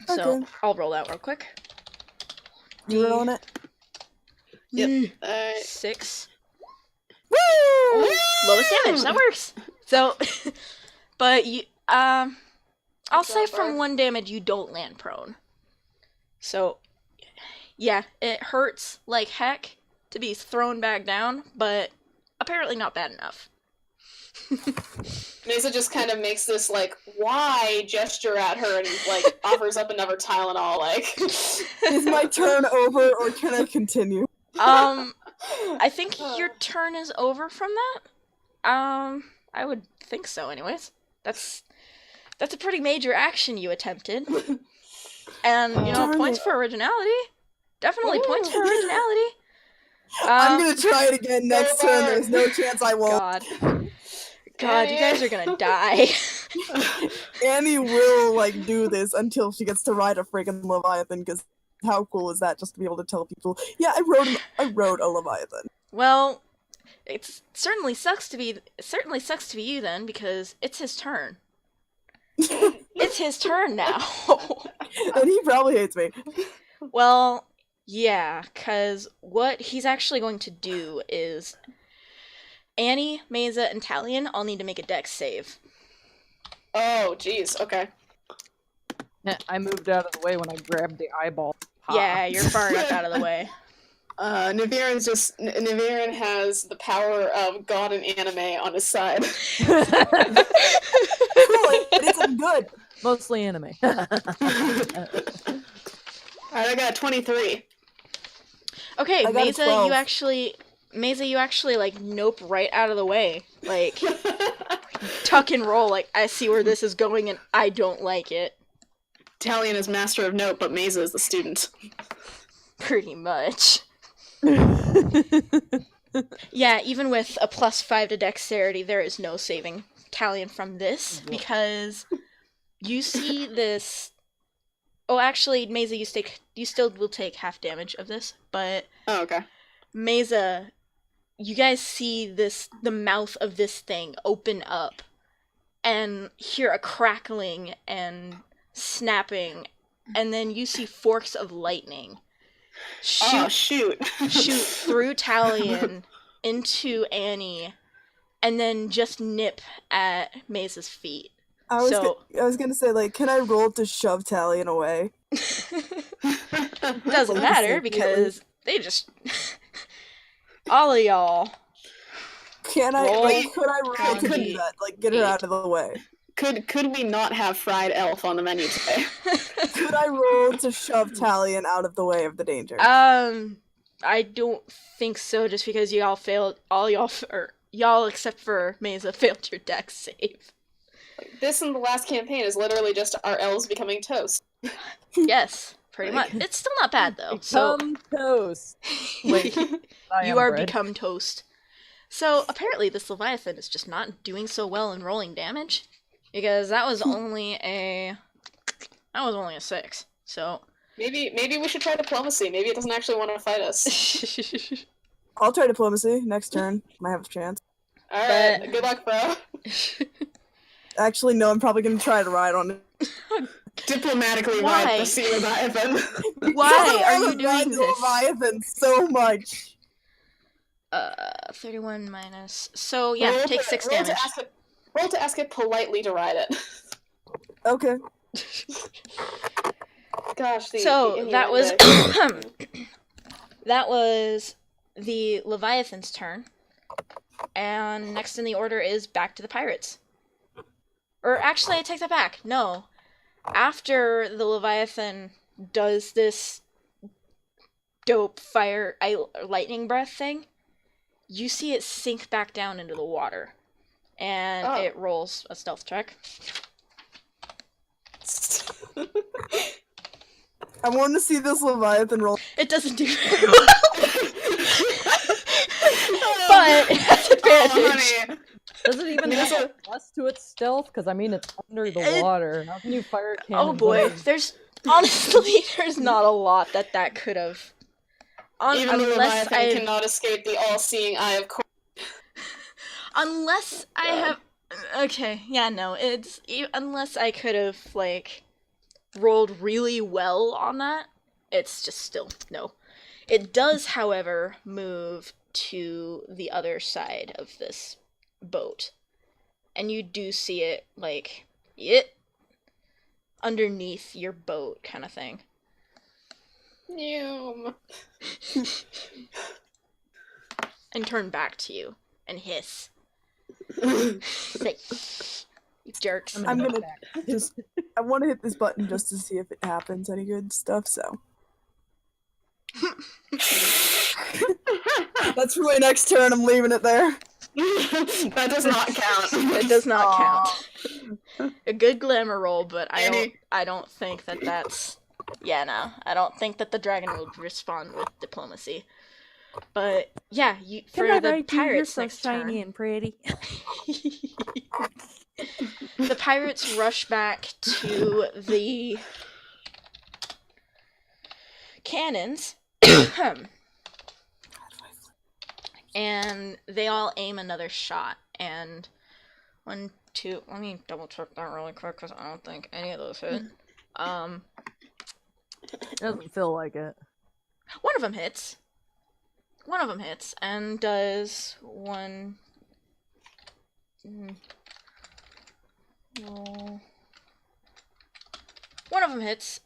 So Okay. I'll roll that real quick. You rolling it? Yep. 6. Woo! Lowest damage. That works. So, but you, I'll say job, from Barb. 1 damage you don't land prone. So, yeah, it hurts like heck to be thrown back down, but apparently not bad enough. Maza just kind of makes this, like, why gesture at her and, like, offers up another Tylenol, like... Is my turn over, or can I continue? I think your turn is over from that. I would think so anyways. That's a pretty major action you attempted. And, you know, Darn points it. for originality. Definitely points for originality. I'm gonna try it again next Go turn. Barb. There's no chance I won't. God, you guys are gonna die. Annie will, like, do this until she gets to ride a friggin' Leviathan, because how cool is that, just to be able to tell people, yeah, I rode a Leviathan. Well, it certainly sucks to be you then, because it's his turn. It's his turn now. And he probably hates me. Well, yeah, because what he's actually going to do is Annie, Maza, and Tallian all need to make a dex save. Oh, jeez, okay. I moved out of the way when I grabbed the eyeball. Ha. Yeah, you're far enough out of the way. Niveryn has the power of God and anime on his side. Cool, but it's good. Mostly anime. Alright, I got 23. Okay, I got a Maza, 12. you actually, like, nope right out of the way. Like, tuck and roll, like, I see where this is going and I don't like it. Tallian is master of note, but Maza is the student. Pretty much. Yeah, even with a +5 to dexterity, there is no saving Tallian from this, because you see this... Oh, actually, Maza, you still will take half damage of this, but Oh, okay. Maza, you guys see the mouth of this thing open up, and hear a crackling and snapping, and then you see forks of lightning Oh, shoot. shoot through Tallian into Annie, and then just nip at Maza's feet. I was gonna say, like, can I roll to shove Tallian away? Doesn't Like, matter, immediately. because they just... all of y'all. Can I, Roll like, could I roll to do 1d8. that? Like, get her out of the way. Could we not have fried elf on the menu today? Could I roll to shove Tallian out of the way of the danger? I don't think so, just because y'all failed, y'all except for Maza failed your dex save. This in the last campaign is literally just our elves becoming toast. Yes, Pretty Like- much. It's still not bad though. So Become toast. Wait, I you am are bread. become toast. So apparently this Leviathan is just not doing so well in rolling damage. Because that was only a 6. So Maybe we should try diplomacy. Maybe it doesn't actually want to fight us. I'll try diplomacy next turn. Might have a chance. Alright, But- good luck, bro. Actually, no, I'm probably gonna try to ride on it. Diplomatically Why? ride the sea Leviathan. Why are you I doing the this? Leviathan so much. 31 minus. So yeah, Roll take to- 6 roll to damage. roll to ask it politely to ride it. Okay. Gosh, the So that was innuendo. that was the Leviathan's turn, and next in the order is back to the pirates. Or actually, I take that back. No, after the Leviathan does this dope lightning breath thing, you see it sink back down into the water, and Oh. it rolls a stealth check. I want to see this Leviathan roll. It doesn't do very well, but it has advantage. Oh, honey. Does it even Yes, have sir. a plus to its stealth? Because I mean, it's under the It- water. How can you fire Oh cannons? boy, under- there's honestly there's not a lot that could have. Even the Unless Leviathan I cannot escape the all-seeing eye of Cor- unless I have. Okay, yeah, no, unless I could have like rolled really well on that. It's just still no. It does, however, move to the other side of this boat, and you do see it like underneath your boat, kind of thing. Yum. And turn back to you and hiss. Say, you jerks. I'm gonna just. I want to hit this button just to see if it happens any good stuff. So that's for my next turn. I'm leaving it there. That does not count. It does not Aw. count. A good glamour roll, but Annie. I don't think that's. Yeah, no, I don't think that the dragon would respond with diplomacy. But yeah, for the pirates next turn. and pretty. The pirates rush back to the cannons, and they all aim another shot. And 1, 2. Let me double check that really quick because I don't think any of those hit. It doesn't feel like it. One of them hits. One of them hits and does 1. No. One of them hits,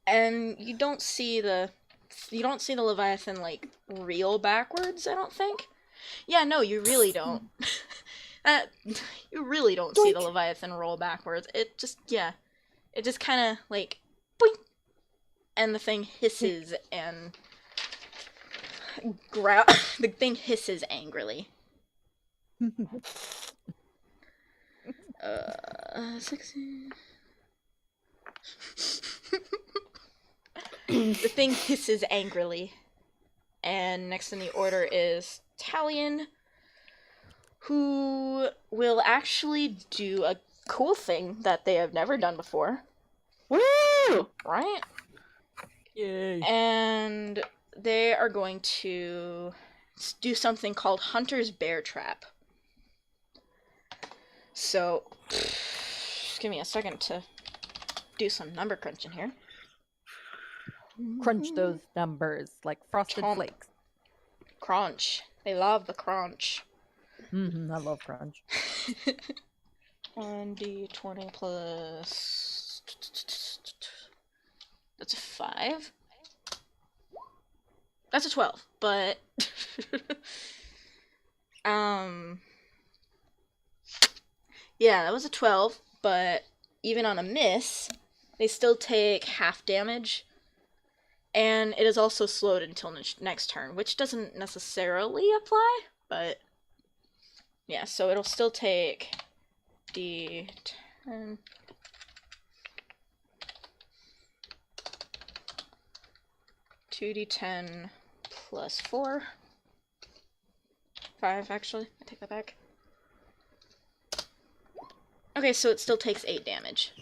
and you don't see the Leviathan like reel backwards. I don't think. Yeah, no, you really don't. You really don't see the Leviathan roll backwards. It just kind of like boink, and the thing hisses and the thing hisses angrily. 16. The thing hisses angrily. And next in the order is Tallian, who will actually do a cool thing that they have never done before. Woo! Right? Yay. And they are going to do something called Hunter's Bear Trap. So, just give me a second to do some number crunching here. Crunch those numbers like frosted Chomp. flakes. Crunch. They love the crunch. I love crunch. 1d20 plus... That's a 5. That's a 12, but... Yeah, that was a 12, but even on a miss, they still take half damage. And it is also slowed until next turn, which doesn't necessarily apply, but... Yeah, so it'll still take D10. 2d10 plus 4. 5, actually. I take that back. Okay, so it still takes 8 damage.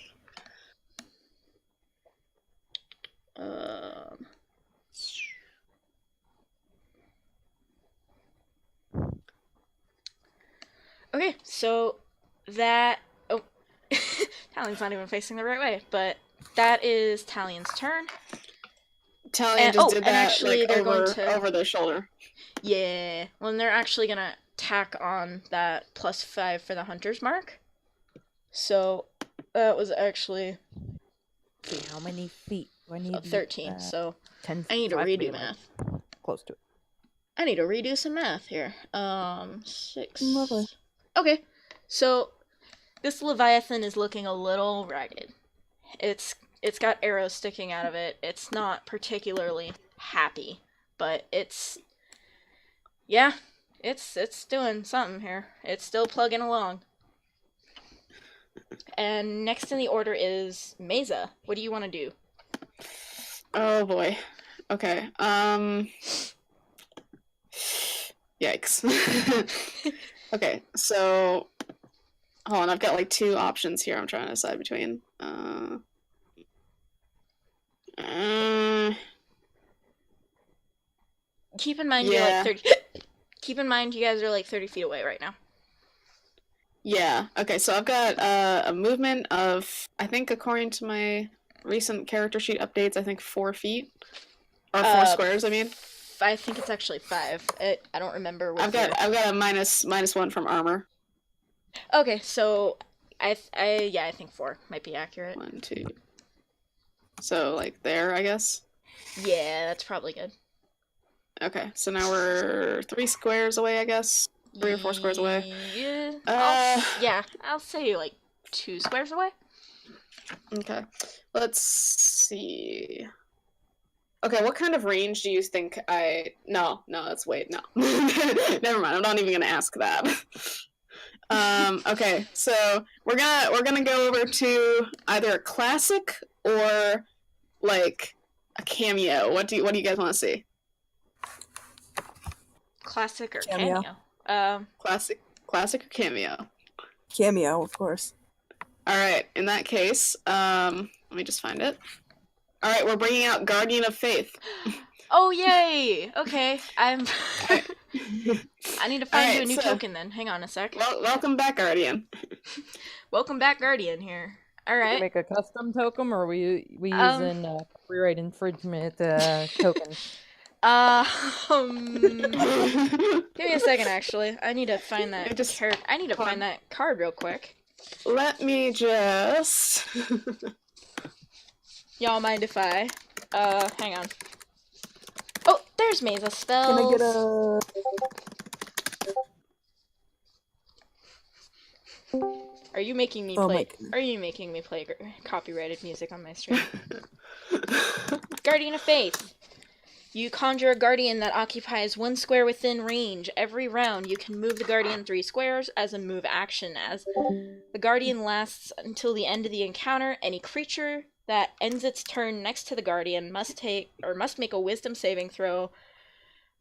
Okay, so that... Oh, Tallian's not even facing the right way, but that is Tallian's turn. Tallian just did and that actually like they're going over, to... over their shoulder. Yeah, well, and they're actually gonna tack on that plus 5 for the hunter's mark. So, that was actually... See, how many feet do I need? 13, so 10 I need to so have to redo be, like, math. close to it. I need to redo some math here. 6. Lovely. Okay, so this Leviathan is looking a little ragged. It's got arrows sticking out of it. It's not particularly happy, but it's doing something here. It's still plugging along. And next in the order is Maza. What do you want to do? Oh boy. Okay. Yikes. Okay, so hold on, I've got like 2 options here I'm trying to decide between. Keep in mind you're Yeah. like 30. Keep in mind you guys are like 30 feet away right now. Yeah. Okay, so I've got a movement of, I think according to my recent character sheet updates, I think 4 feet. Or 4 squares, I mean. I think it's actually 5. I don't remember. I've got a minus 1 from armor. Okay, so I think 4 might be accurate. 1, 2. So like there, I guess. Yeah, that's probably good. Okay, so now we're 3 squares away, I guess. 3 or 4 squares away. Yeah, I'll say like 2 squares away. Okay, let's see. Okay, what kind of range do you think No, let's wait. No, never mind. I'm not even gonna ask that. Okay, so we're gonna go over to either a classic or like a cameo. What do you guys want to see? Classic or Cameo. cameo? Classic or cameo? Cameo, of course. All right. In that case, let me just find it. All right, we're bringing out Guardian of Faith. Oh yay! Okay, I need to find you a new so- token then. Hang on a sec. Welcome back, Guardian. Welcome back, Guardian. Here. All Can we right. make a custom token, or are we using copyright infringement tokens? Give me a second. Actually, I need to find that I need to find that card real quick. Let me just. Y'all mind if I? Hang on. Oh, there's Maza spells. Can I get a... Are you making me Oh play? my goodness. Are you making me play copyrighted music on my stream? Guardian of Faith. You conjure a guardian that occupies 1 square within range. Every round, you can move the guardian 3 squares as a move action. As the guardian lasts until the end of the encounter, any creature that ends its turn next to the guardian must make a wisdom saving throw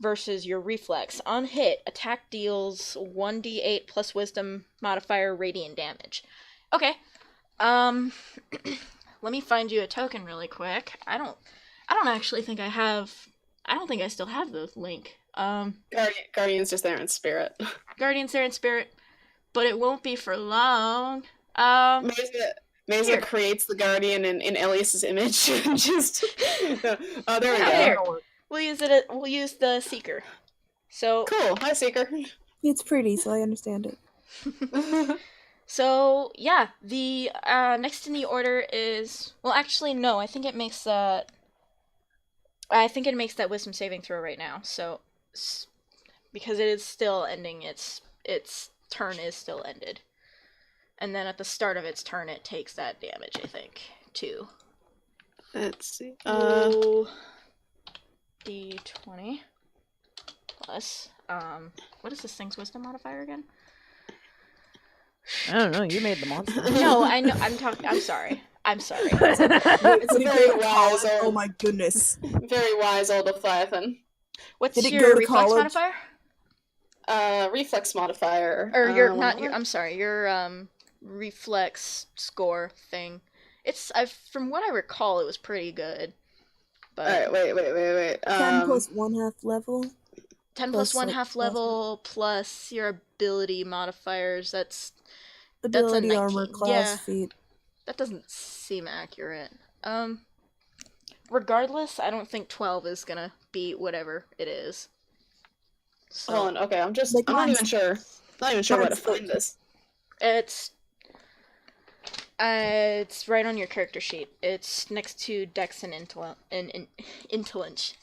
versus your reflex. On hit, attack deals 1d8 plus wisdom modifier radiant damage. Okay. Let me find you a token really quick. I don't actually think I don't think I still have the link. Guardian's just there in spirit. Guardian's there in spirit, but it won't be for long. Maza creates the Guardian in Elias's image. Just oh, there we go. Here. We'll use the Seeker. So Cool. Hi, Seeker. It's pretty, so I understand it. So yeah, the next in the order is, well, actually no, I think it makes that wisdom saving throw right now. So because it is still ending, its turn is still ended, and then at the start of its turn, it takes that damage. I think too. Let's see. D20 plus what is this thing's wisdom modifier again? I don't know. You made the monster. No, I know. I'm sorry. I'm sorry. It's a very wise Oh old, my goodness. very wise old Leviathan. What's Did it your go to reflex college? modifier? Reflex modifier. Or your one not your moment. I'm sorry, your reflex score thing. From what I recall it was pretty good. But Alright, wait. 10 plus 1/2 level. 10 plus, plus 1 like, half plus- level plus your ability modifiers, that's a Ability, armor, 19. class, Yeah. feat. That doesn't seem accurate. Regardless, I don't think 12 is gonna beat whatever it is. So Hold on, okay, I'm Like, not mine's- even sure. Not even sure where to mine's find this. it's right on your character sheet. It's next to Dex and Intelligence.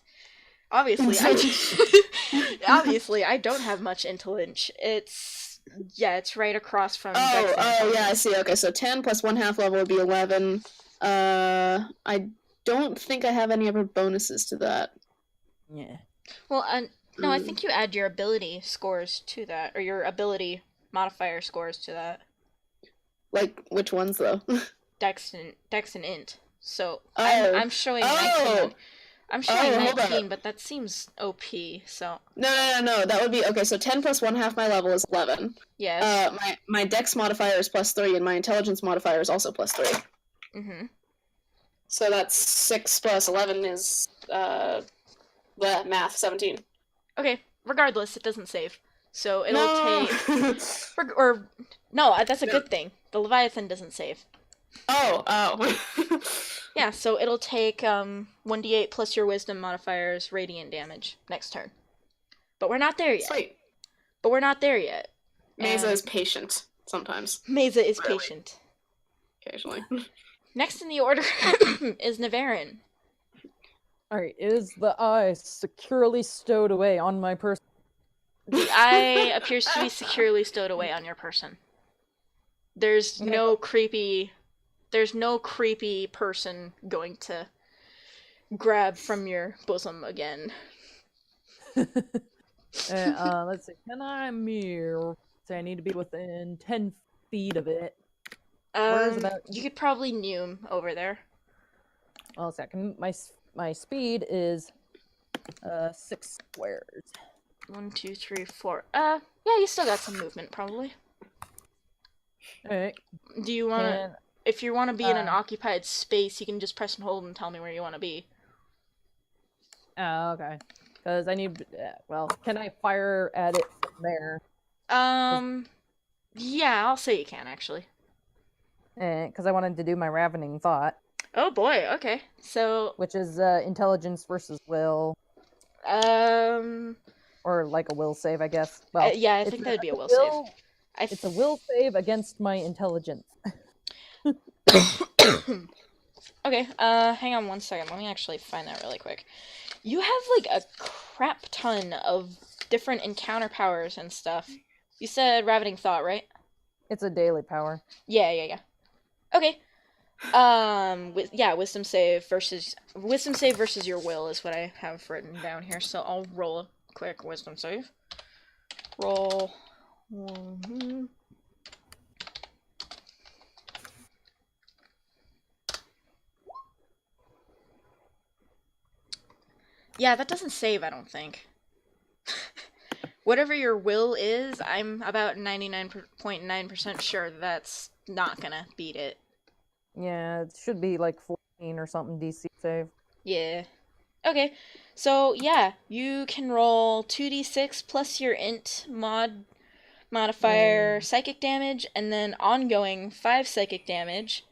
Obviously, obviously, I don't have much Intelligence. It's right across from Dex and Oh, yeah, I Intelligence. see. Okay, so 10 plus 1/2 level would be 11. I don't think I have any other bonuses to that. Yeah. Well, no, I think you add your ability scores to that, or your ability modifier scores to that. Like, which ones, though? Dex and Int. So Oh. I'm showing Oh. 19. I'm showing Oh, hold 19, up. but that seems OP. So No. That would be okay. So 10 plus 1/2 my level is 11. yes. My Dex modifier is +3, and my Intelligence modifier is also +3. Mhm. So that's 6 plus 11 is the math 17. Okay. Regardless, it doesn't save. So it'll take. No. No, that's a No. good thing. The Leviathan doesn't save. Oh. Yeah, so it'll take 1d8 plus your Wisdom modifiers radiant damage next turn. But we're not there yet. Sweet. Maza And is patient sometimes, Maza is Really? patient. occasionally. Next in the order is Niveryn. Alright, is the eye securely stowed away on my person? The eye appears to be securely stowed away on your person. There's Okay. no creepy person going to grab from your bosom again. Let's see. Can I mirror? Say I need to be within 10 feet of it. Where's about- You could probably Noom over there. Well, a second. My speed is 6 squares. 1, 2, 3, 4. Yeah, you still got some movement, probably. Alright. Do you want to... Can If you want to be in an occupied space, you can just press and hold and tell me where you want to be. Oh, okay. Because I need. Well, can I fire at it from there? Yeah, I'll say you can, actually. Because I wanted to do my ravening thought, Oh boy, okay. So, which is intelligence versus will, or like a will save, I guess. Well, yeah, I it's think a- that'd be a a will save. It's a will save against my intelligence. Okay, hang on one second. Let me actually find that really quick. You have, like, a crap ton of different encounter powers and stuff. You said Ravening Thought, right? It's a daily power. Yeah. Okay. Wisdom save versus your will is what I have written down here. So I'll roll a quick wisdom save. Roll 1. Yeah, that doesn't save, I don't think. Whatever your will is, I'm about 99.9% sure that's not gonna beat it. Yeah, it should be like 14 or something DC save. Yeah. Okay. So, yeah, you can roll 2d6 plus your int modifier psychic damage, and then ongoing 5 psychic damage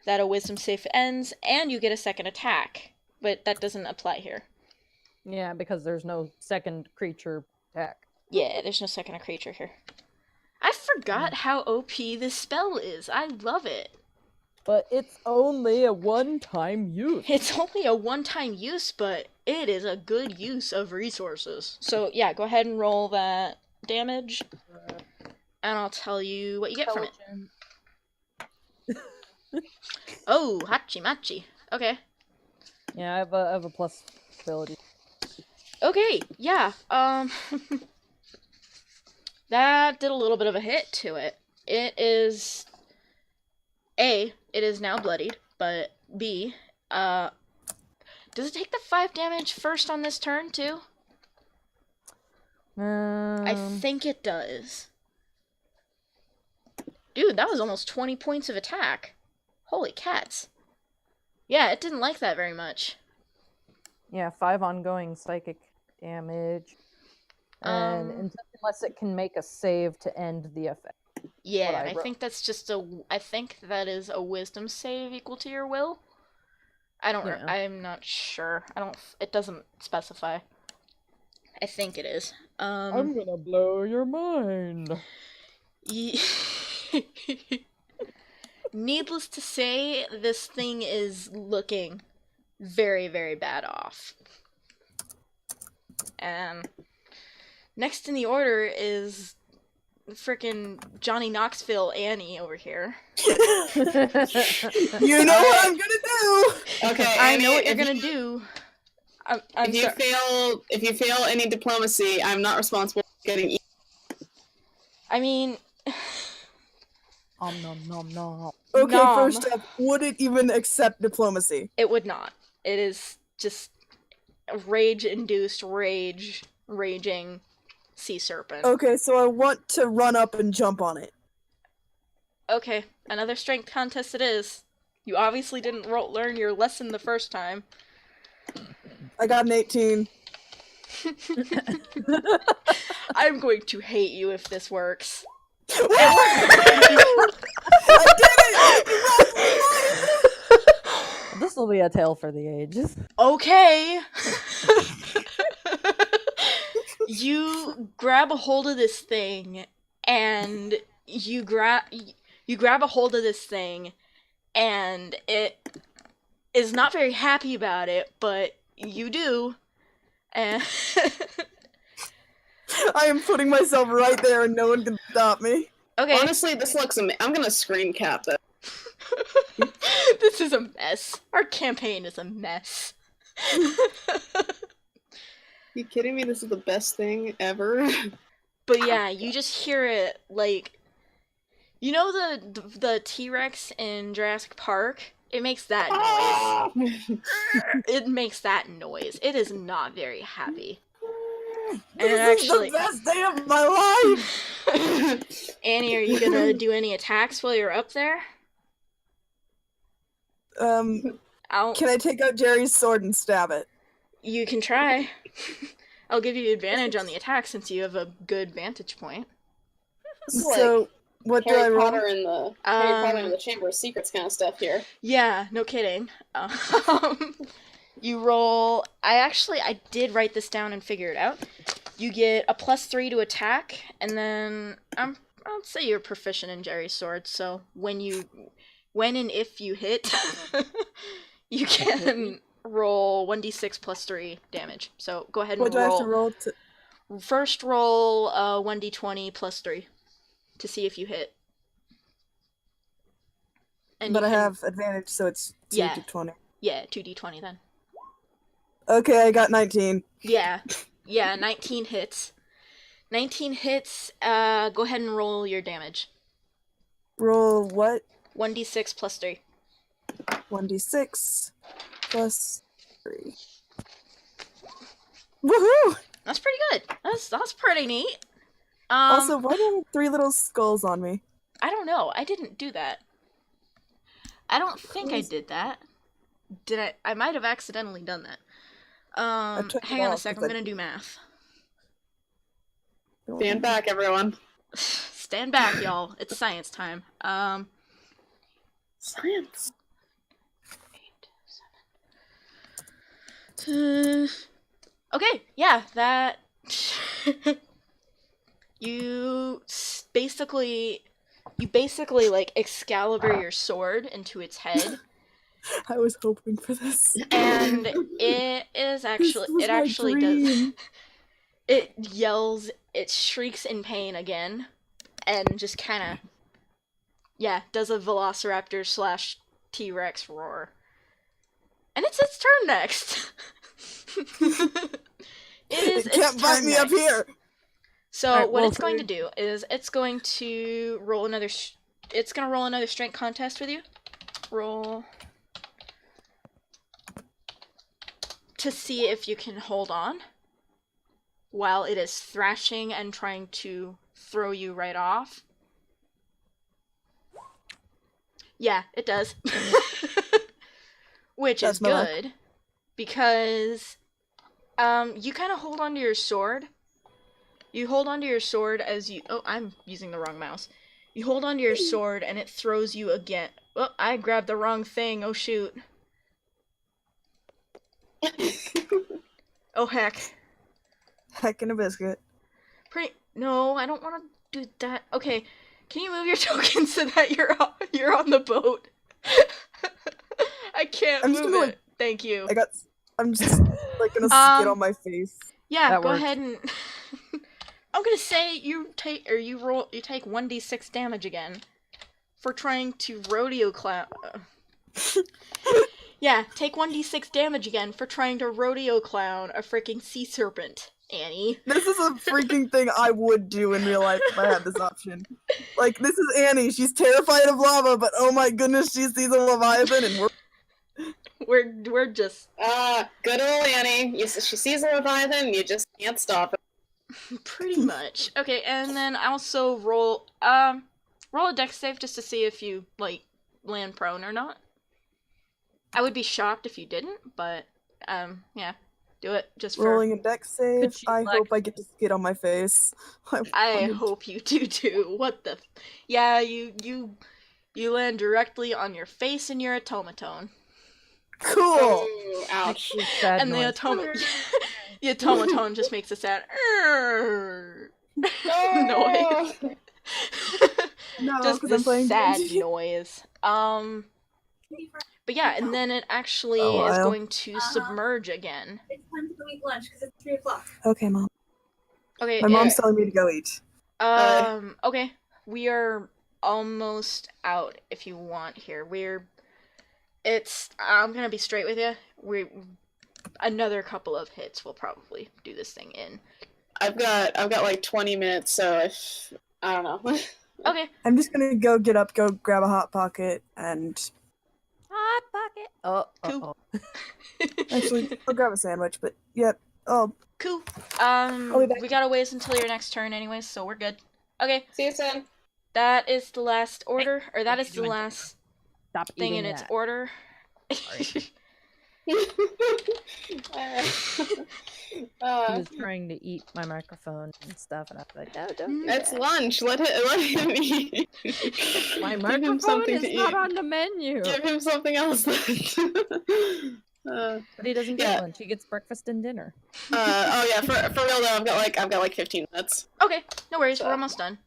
that a wisdom save ends, and you get a second attack. But that doesn't apply here. Yeah, because there's no second creature attack. Yeah, there's no second creature here. I forgot how OP this spell is. I love it. But it's only a one-time use. It's only a one-time use, but it is a good use of resources. So, yeah, go ahead and roll that damage, and I'll tell you what you get from it. Oh, hachi machi. Okay. Yeah, I have a plus ability. Okay, yeah, that did a little bit of a hit to it. A, it is now bloodied, but B, does it take the 5 damage first on this turn, too? I think it does. Dude, that was almost 20 points of attack. Holy cats. Yeah, it didn't like that very much. Yeah, 5 ongoing psychic damage. And unless it can make a save to end the effect. Yeah, and I think that's just I think that is a wisdom save equal to your will. I'm not sure. It doesn't specify. I think it is. I'm gonna blow your mind. Needless to say, this thing is looking very, very bad off. Next in the order is frickin' Johnny Knoxville Annie over here. You know what I'm gonna do. Okay, I Annie, know what you're gonna do. If you fail any diplomacy, I'm not responsible for getting eaten. I mean... Nom nom nom. Okay, Nom. first up, would it even accept diplomacy? It would not. It is just rage-induced raging sea serpent. Okay, so I want to run up and jump on it. Okay, another strength contest it is. You obviously didn't learn your lesson the first time. I got an 18. I'm going to hate you if this works. I did it! This will be a tale for the ages. Okay. You grab a hold of this thing, and you grab a hold of this thing, and it is not very happy about it, but you do. And I am putting myself right there and no one can stop me. okay. Honestly, this looks amazing. I'm gonna screen cap it. This is a mess. Our campaign is a mess. You kidding me? This is the best thing ever. But yeah, you just hear it like, you know the T-Rex in Jurassic Park? It makes that noise. It makes that noise. It is not very happy. And This is the best day of my life! Annie, are you gonna do any attacks while you're up there? Can I take out Jerry's sword and stab it? You can try. I'll give you advantage on the attack since you have a good vantage point. This is like So, what do I Harry roll? Potter and the Harry Potter and the Chamber of Secrets kind of stuff here. Yeah, no kidding. You roll... I did write this down and figure it out. You get a +3 to attack, and then I'll say you're proficient in Jerry's sword, so when and if you hit, you can roll 1d6 +3 damage. So go ahead and What do I have to roll to... First roll 1d20 +3 to see if you hit. And But you I can- have advantage, so it's 2 Yeah. to 20. Yeah, 2d20 then. Okay, I got 19. Yeah, 19 hits. 19 hits, go ahead and roll your damage. Roll what? 1d6 +3. 1d6 plus 3. Woohoo! That's pretty good. That's pretty neat. Also, why do I have 3 little skulls on me? I don't know. I didn't do that. I don't think I did that. Did I? I might have accidentally done that. took it Hang on a off sec. I'm 'cause I- gonna do math. Stand back, everyone. Stand back, y'all. It's science time. Science. 8, 7. Okay, yeah, that. You basically like Excalibur your sword into its head, I was hoping for this. and it is actually This was it my actually does. dream. It yells, it shrieks in pain again, and just kind of, does a Velociraptor / T-Rex roar. And it's its turn next. It is It its can't bite turn me up next. here. So Alright, what roll it's going to three. do is it's going to roll another it's gonna roll another strength contest with you. Roll to see if you can hold on while it is thrashing and trying to throw you right off. Yeah, it does. Which That's is my luck. good, because you kind of hold onto your sword. You hold onto your sword as you... Oh, I'm using the wrong mouse. You hold onto your sword and it throws you again. Oh, I grabbed the wrong thing. Oh, shoot. Oh, heck. Heck in a biscuit. No, I don't want to do that. Okay, can you move your token so that you're on the boat? I can't I'm just move gonna, it. like- Thank you. I'm just like gonna skid on my face. Yeah, That go works. ahead and... I'm gonna say you take 1d6 damage again for trying to rodeo clown. Yeah, take 1d6 damage again for trying to rodeo clown a freaking sea serpent, Annie. This is a freaking thing I would do in real life if I had this option. Like, this is Annie. She's terrified of lava, but oh my goodness, she sees a leviathan and We're just Good old Annie. She sees a leviathan, you just can't stop it. pretty much. Okay, and then also roll a dex save just to see if you like land prone or not. I would be shocked if you didn't, but yeah, do it just for. rolling a dex save. Could she, I like- hope I get to skid on my face. I wanted- hope you do too. What the? Yeah, you land directly on your face and your automaton. Cool. Oh, ouch. Makes a sad And the noise. the automaton just makes a sad noise. No, Just because I'm this playing sad D&D. noise. But yeah, and then it actually Oh, is wow. going to submerge again. It's time to go eat lunch because it's 3 o'clock. Okay, Mom. Okay. My mom's telling me to go eat. Okay. We are almost out. If you want here, I'm gonna be straight with you. Another couple of hits will probably do this thing in. I've got like 20 minutes, so if I don't know. Okay. I'm just gonna go get up, go grab a Hot Pocket, and Hot pocket. Oh, Cool. actually, I'll grab a sandwich, but yep. Oh, Cool. be back. We gotta wait until your next turn anyways, so we're good. Okay. See you soon. That is the last order, or that what are is you the doing? last Stop thing eating in its that. order. He uh, was trying to eat my microphone and stuff, and I was like, no, don't do it's that. lunch. Let him eat. My Give him microphone something is to not eat. on the menu. Give him something else then. But he doesn't get Yeah. lunch. He gets breakfast and dinner. Oh yeah, for real though, I've got like 15 minutes. Okay, no worries, we're So- almost done.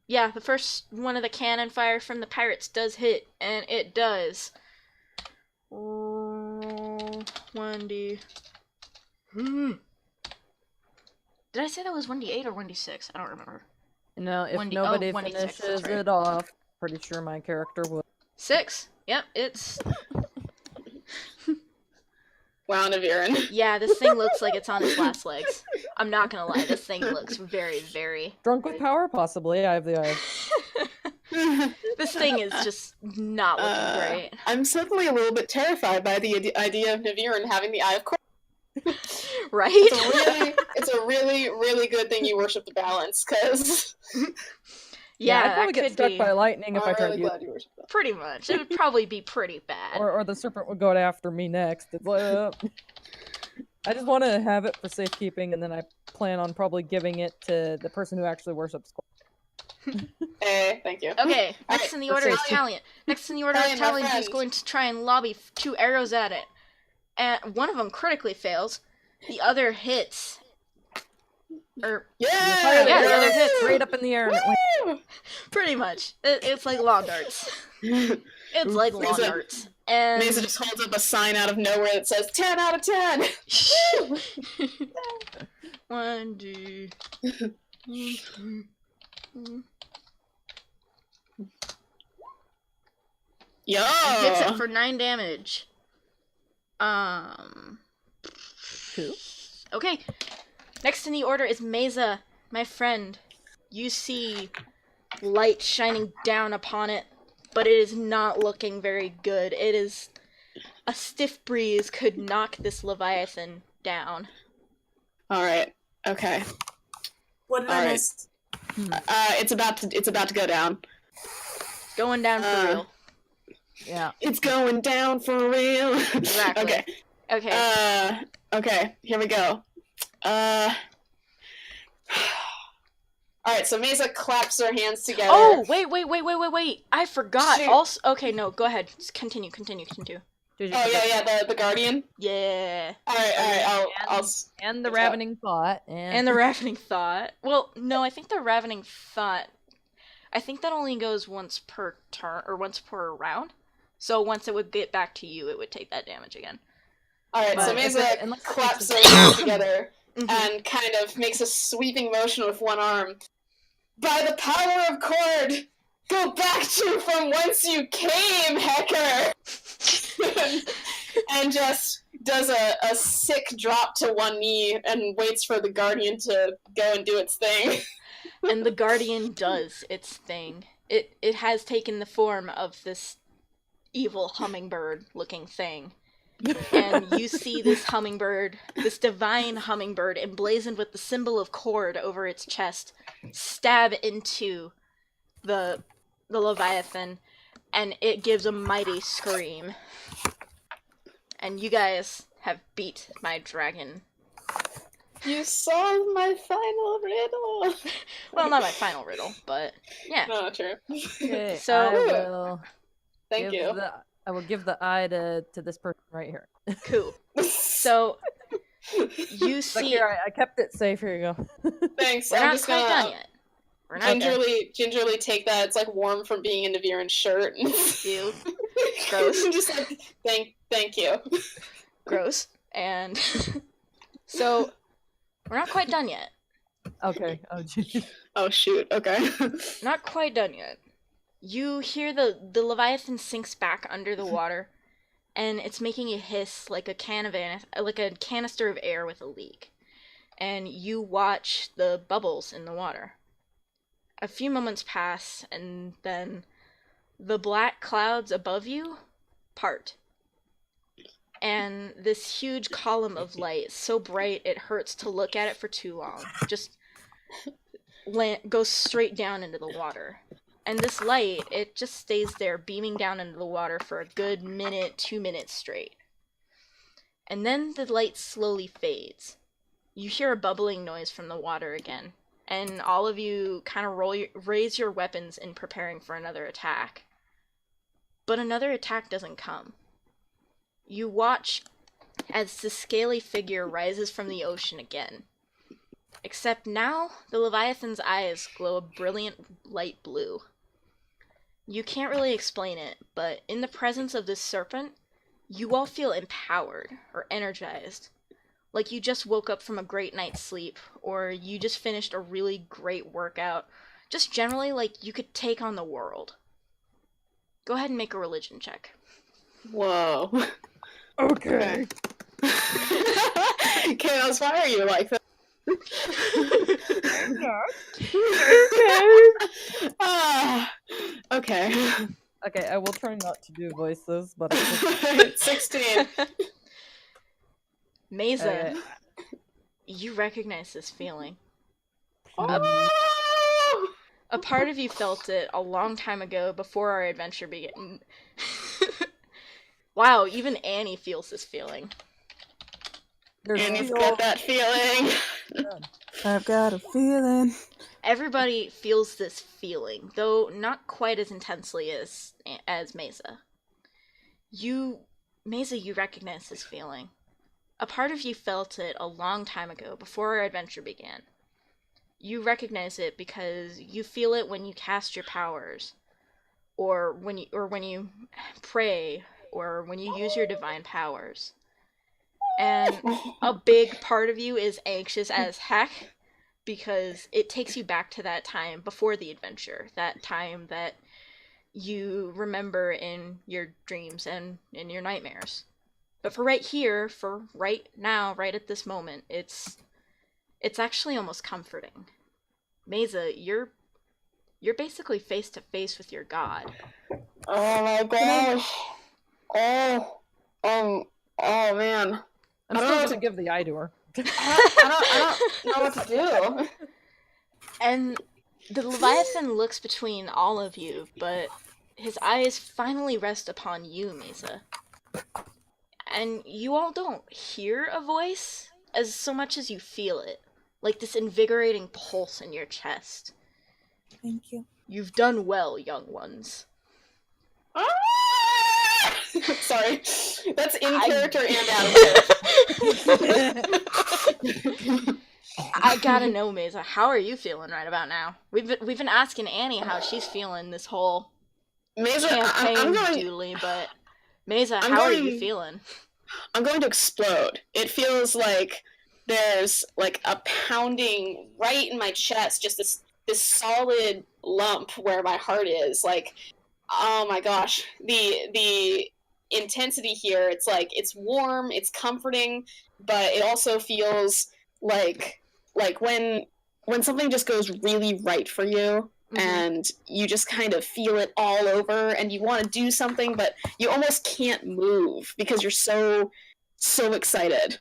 Yeah, the first one of the cannon fire from the pirates does hit, and it does. 1d. Did I say that was 1d8 or 1d6? I don't remember. No, if 1D nobody 1d6, that's finishes right. it off, pretty sure my character will. 6. Yep, it's. Wow, Niveryn. Yeah, this thing looks like it's on its last legs. I'm not gonna lie, this thing looks very, very. Drunk with power, possibly. I have the eye. This thing is just not looking great. I'm suddenly a little bit terrified by the idea of Niveryn having the Eye of Korra. Right? It's a really, really good thing you worship the balance, because Yeah, I'd probably that get could struck be. by lightning if I I'm tried really to use glad you worship that. Pretty much. It would probably be pretty bad. or the serpent would go after me next. It's like, I just want to have it for safekeeping, and then I plan on probably giving it to the person who actually worships. Hey, thank you. Okay, next Alright, in the let's order is see. Tallian. Next in the order is Tallian, my Tallian, who's friend. going to try and lobby 2 arrows at it. And one of them critically fails. The other hits. Yeah, Yeah, the other hits. Straight up in the air. And it went, Pretty much. It's like lawn darts. It's like lawn Maza- darts. And Maza just holds up a sign out of nowhere that says 10 out of 10. 1d. Yo. Hits it for 9 damage. Cool. Okay. Next in the order is Maza, my friend. You see light shining down upon it, but it is not looking very good. It is... A stiff breeze could knock this Leviathan down. Alright. Okay. What did I Alright. miss? It's about to go down. Going down for real. Yeah. It's going down for real. Exactly. Okay. Okay. Okay, here we go. Alright, so Maza claps her hands together. Oh, wait. I forgot. Shoot. Also, okay, no, go ahead. Just continue. Oh, yeah, the Guardian? Yeah. Alright, I'll... And the Ravening Thought. And the Ravening Thought. Well, no, I think the Ravening Thought... I think that only goes once per turn, or once per round. So once it would get back to you, it would take that damage again. Alright, so But if Maza unless it claps takes her hands together Mhm. and kind of makes a sweeping motion with one arm. By the power of Cord, go back to from whence you came, Hecker! And just does a sick drop to one knee and waits for the Guardian to go and do its thing. And the Guardian does its thing. It has taken the form of this evil hummingbird-looking thing. And you see this hummingbird, this divine hummingbird, emblazoned with the symbol of Cord over its chest, stab into the Leviathan, and it gives a mighty scream. And you guys have beat my dragon. You solved my final riddle! Well, not my final riddle, but yeah. No, true. Okay, So- Thank you. I will give the eye to this person right here. Cool. So, you Like see... here, I kept it safe. Here you go. Thanks, We're I'm not just quite gonna done yet. We're not done. gingerly take that. It's like warm from being in Niveryn's shirt. Ew. Gross. Just like, thank you. Gross. And... So, we're not quite done yet. Okay. Oh, geez. Oh shoot, okay. Not quite done yet. You hear the Leviathan sinks back under the water, and it's making a hiss like a canister of air with a leak. And you watch the bubbles in the water. A few moments pass, and then the black clouds above you part. And this huge column of light, so bright it hurts to look at it for too long, just goes straight down into the water. And this light, it just stays there, beaming down into the water for a good minute, 2 minutes straight. And then the light slowly fades. You hear a bubbling noise from the water again, and all of you kind of raise your weapons in preparing for another attack. But another attack doesn't come. You watch as the scaly figure rises from the ocean again. Except now, the Leviathan's eyes glow a brilliant light blue. You can't really explain it, but in the presence of this serpent, you all feel empowered or energized. Like you just woke up from a great night's sleep, or you just finished a really great workout. Just generally like you could take on the world. Go ahead and make a religion check. Whoa. Okay. Khaoz, why are you like that? Okay. Okay, I will try not to do voices, but 16. Maza, you recognize this feeling. Oh! A part of you felt it a long time ago before our adventure began. Wow, even Annie feels this feeling. Annie's got that feeling. I've got a feeling. Everybody feels this feeling, though not quite as intensely as Maza. Maza, you recognize this feeling. A part of you felt it a long time ago before our adventure began. You recognize it because you feel it when you cast your powers, or when you pray, or when you use your divine powers. And a big part of you is anxious as heck because it takes you back to that time before the adventure, that time that you remember in your dreams and in your nightmares. But for right here, for right now, right at this moment, it's actually almost comforting. Maza, you're basically face to face with your god. Oh my gosh. Oh man. I'm still gonna give the eye to her. I don't know what to do. And the Leviathan looks between all of you, but his eyes finally rest upon you, Maza. And you all don't hear a voice as so much as you feel it, like this invigorating pulse in your chest. Thank you. You've done well, young ones. Sorry, that's in character and out of character. I gotta know, Maza, how are you feeling right about now? We've been asking Annie how she's feeling this whole Maza, campaign I'm going. doodly, but Maza, I'm how are going- you feeling? I'm going to explode. It feels like there's like a pounding right in my chest, just this solid lump where my heart is. Like, oh my gosh, the intensity here. It's like it's warm, it's comforting, but it also feels like when something just goes really right for you. Mhm. And you just kind of feel it all over, and you want to do something, but you almost can't move because you're so excited.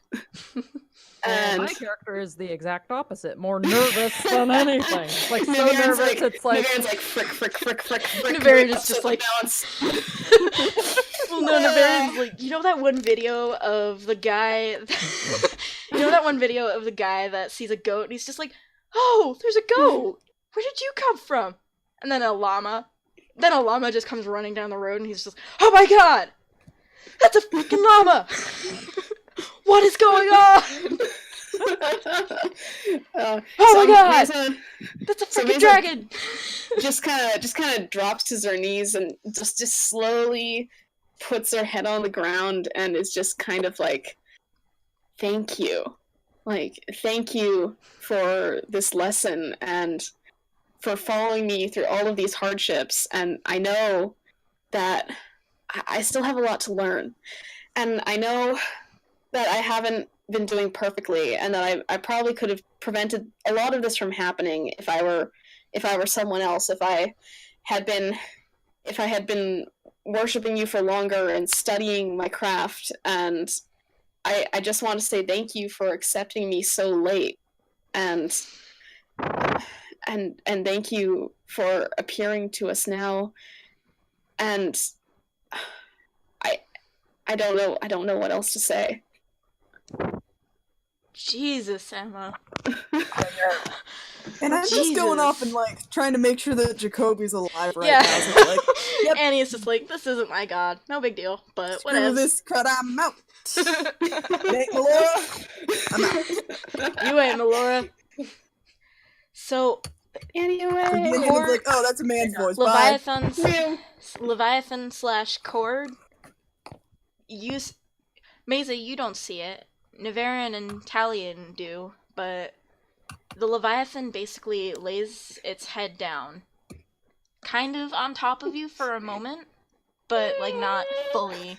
And My character is the exact opposite, more nervous than anything. Like so Niveryn's nervous, it's like Niveryn's like frick. Niveryn is just like- balance. Well, no, Niveryn's like, you know that one video of the guy, you know that one video of the guy that sees a goat and he's just like, oh, there's a goat. Where did you come from? And then a llama just comes running down the road and he's just, oh my god, that's a freaking llama. What is going on? Oh my god! Maza That's a so freaking Maza- dragon. just kind of drops to her knees and just slowly puts her head on the ground and is just kind of like, thank you. Like, thank you for this lesson and for following me through all of these hardships. And I know that I still have a lot to learn. And I know that I haven't been doing perfectly and that I probably could have prevented a lot of this from happening if I were someone else, if I had been worshiping you for longer and studying my craft. And I just want to say thank you for accepting me so late, and thank you for appearing to us now. And I don't know what else to say. Jesus, Emma. And I'm just going off and like trying to make sure that Jacoby's alive right Yeah. now. So like, yep. Annie's just like, this isn't my god. No big deal, but Screw whatever. this crud, I'm out. Nate Melora, I'm out. You ain't Melora. So, Anyway, Minion was like, oh, that's a man's voice. Bye. Leviathan slash Cord. Maza, you don't see it. Niveryn and Tallian do, but the Leviathan basically lays its head down, kind of on top of you for a moment, but like not fully,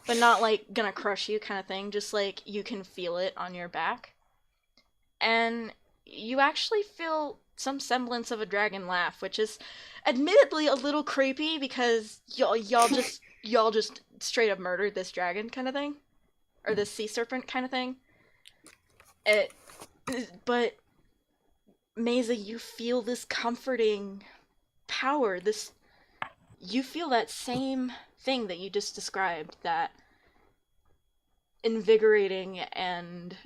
but not like gonna crush you kind of thing, just like you can feel it on your back. And you actually feel some semblance of a dragon laugh, which is admittedly a little creepy because y'all just straight up murdered this dragon kind of thing, or this sea serpent kind of thing. But Maza, you feel this comforting power. You feel that same thing that you just described, that invigorating, and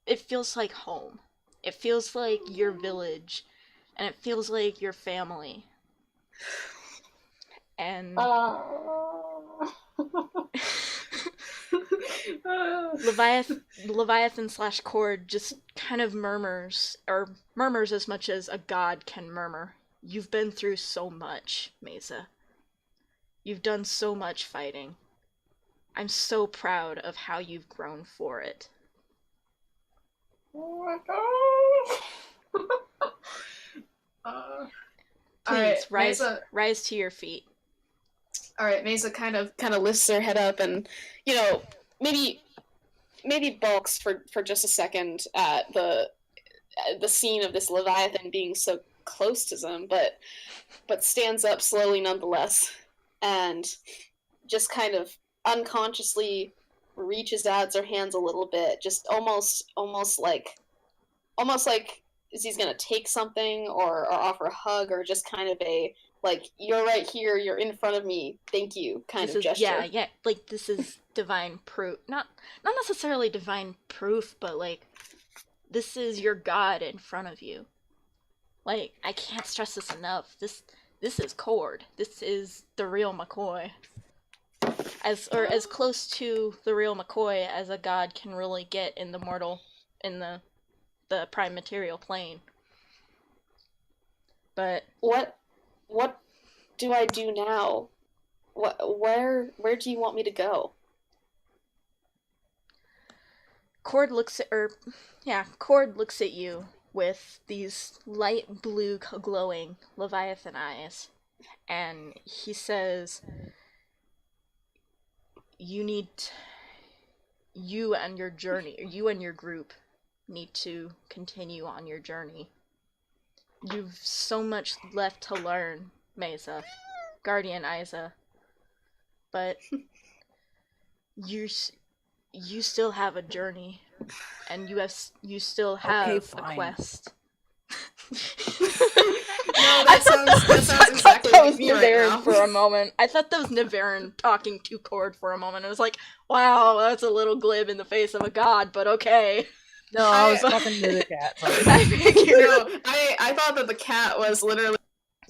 it feels like home. It feels like your village, and it feels like your family. And Leviathan slash Cord just kind of murmurs as much as a god can murmur. You've been through so much, Maza. You've done so much fighting. I'm so proud of how you've grown for it. Oh my god. Please Maza, rise to your feet. all right, Maza kind of lifts her head up and, you know, maybe balks for just a second at the scene of this Leviathan being so close to Zim, but stands up slowly nonetheless, and just kind of unconsciously reaches out her hands a little bit, just almost like is he's gonna take something or offer a hug, or just kind of a like, you're right here, you're in front of me, thank you kind of gesture. Yeah, like this is divine proof. Not necessarily divine proof, but like this is your god in front of you. Like, I can't stress this enough. This is Cord. This is the real McCoy. As close to the real McCoy as a god can really get in the prime material plane. But what do I do now? Where do you want me to go? Cord looks at you with these light blue glowing Leviathan eyes, and he says, you and your group need to continue on your journey. You've so much left to learn, Maza, Guardian Aiza, but you still have a journey, and you still have a quest. No, that sounds exactly that was like me right Niveryn now. for a moment. I thought that was Niveryn talking to Cord for a moment. I was like, wow, that's a little glib in the face of a god, but okay. No, I was talking to the cat. Sorry. I figured. No, I thought that the cat was literally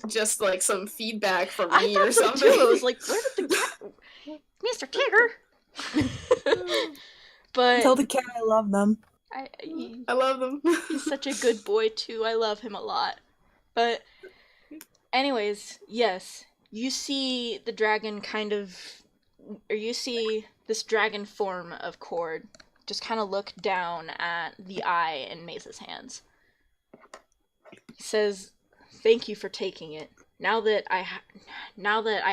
just like some feedback from I me thought or so something. too. I was like, where did the cat, Mr. Tigger? But Tell the cat I love them. I love them. he's such a good boy too. I love him a lot. But anyways, yes, you see the dragon you see this dragon form of Cord just kind of look down at the eye in Maza's hands. He says, "Thank you for taking it. Now that I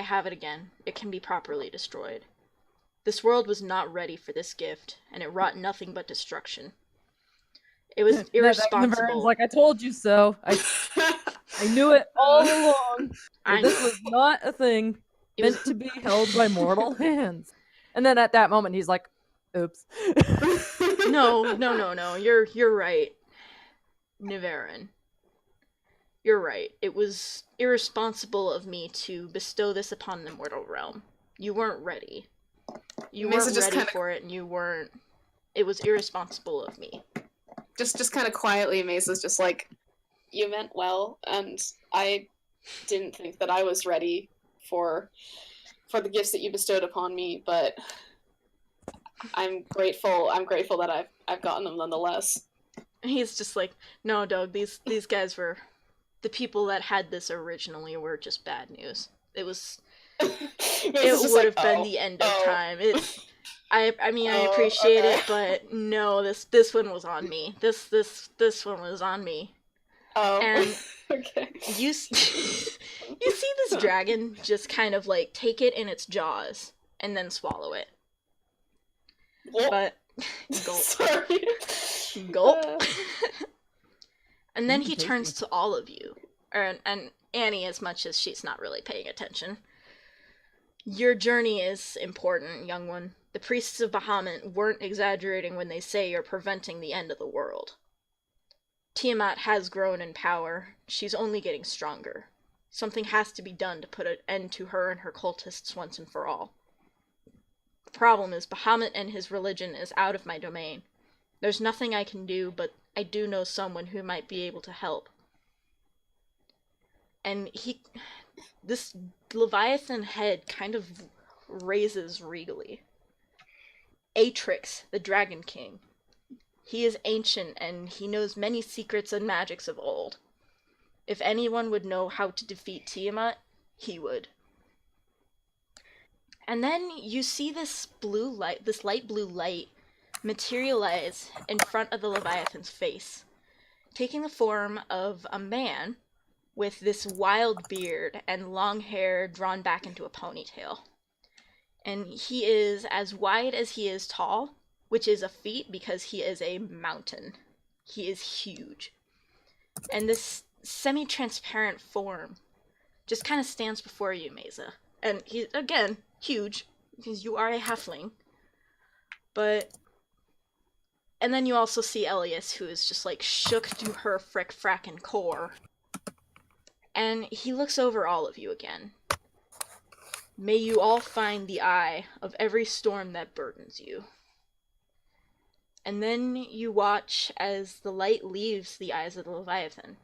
have it again, it can be properly destroyed. This world was not ready for this gift, and it wrought nothing but destruction. It was irresponsible." Niveryn's like, I told you so. I knew it all along. I This know. was not a thing It meant was- to be held by mortal hands. And then at that moment, he's like, oops. No. You're right, Niveryn. You're right. It was irresponsible of me to bestow this upon the mortal realm. You weren't ready. You Maza weren't just ready kinda- for it, and you weren't. It was irresponsible of me. just kind of quietly, Maza's just like, you meant well, and I didn't think that I was ready for the gifts that you bestowed upon me, but I'm grateful that I've gotten them nonetheless. And he's just like, no, Doug. These guys were the people that had this originally were just bad news. It was. It would have been the end of time. I mean, I appreciate it, but no, this one was on me. This one was on me. Oh, And okay. you see this dragon just kind of like take it in its jaws and then swallow it. Well, But gulp, sorry. gulp. And then he tasty. turns to all of you, and Annie, as much as she's not really paying attention. Your journey is important, young one. The priests of Bahamut weren't exaggerating when they say you're preventing the end of the world. Tiamat has grown in power. She's only getting stronger. Something has to be done to put an end to her and her cultists once and for all. The problem is Bahamut and his religion is out of my domain. There's nothing I can do, but I do know someone who might be able to help. And this Leviathan head kind of raises regally. Atrix, the Dragon King. He is ancient, and he knows many secrets and magics of old. If anyone would know how to defeat Tiamat, he would. And then you see this light blue light, materialize in front of the Leviathan's face, taking the form of a man with this wild beard and long hair drawn back into a ponytail. And he is as wide as he is tall, which is a feat because he is a mountain. He is huge. And this semi-transparent form just kind of stands before you, Maza. And he's, again, huge, because you are a halfling. But... And then you also see Elias, who is just, like, shook to her frackin' core. And he looks over all of you again. May you all find the eye of every storm that burdens you. And then you watch as the light leaves the eyes of the Leviathan.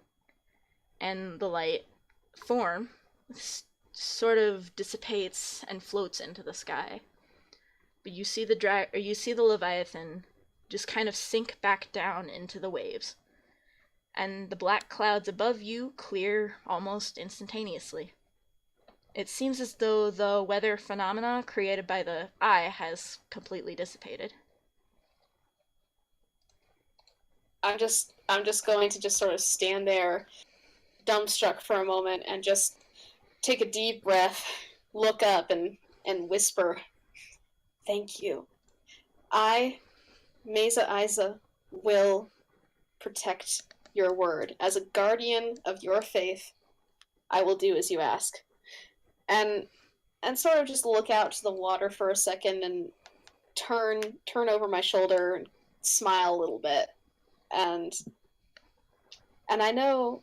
And the light form sort of dissipates and floats into the sky. But you see the Leviathan just kind of sink back down into the waves. And the black clouds above you clear almost instantaneously. It seems as though the weather phenomena created by the eye has completely dissipated. I'm just going to just sort of stand there, dumbstruck for a moment, and just take a deep breath, look up, and whisper, "Thank you. I, Maza Aiza, will protect your word. As a guardian of your faith, I will do as you ask." And sort of just look out to the water for a second and turn over my shoulder and smile a little bit. And I know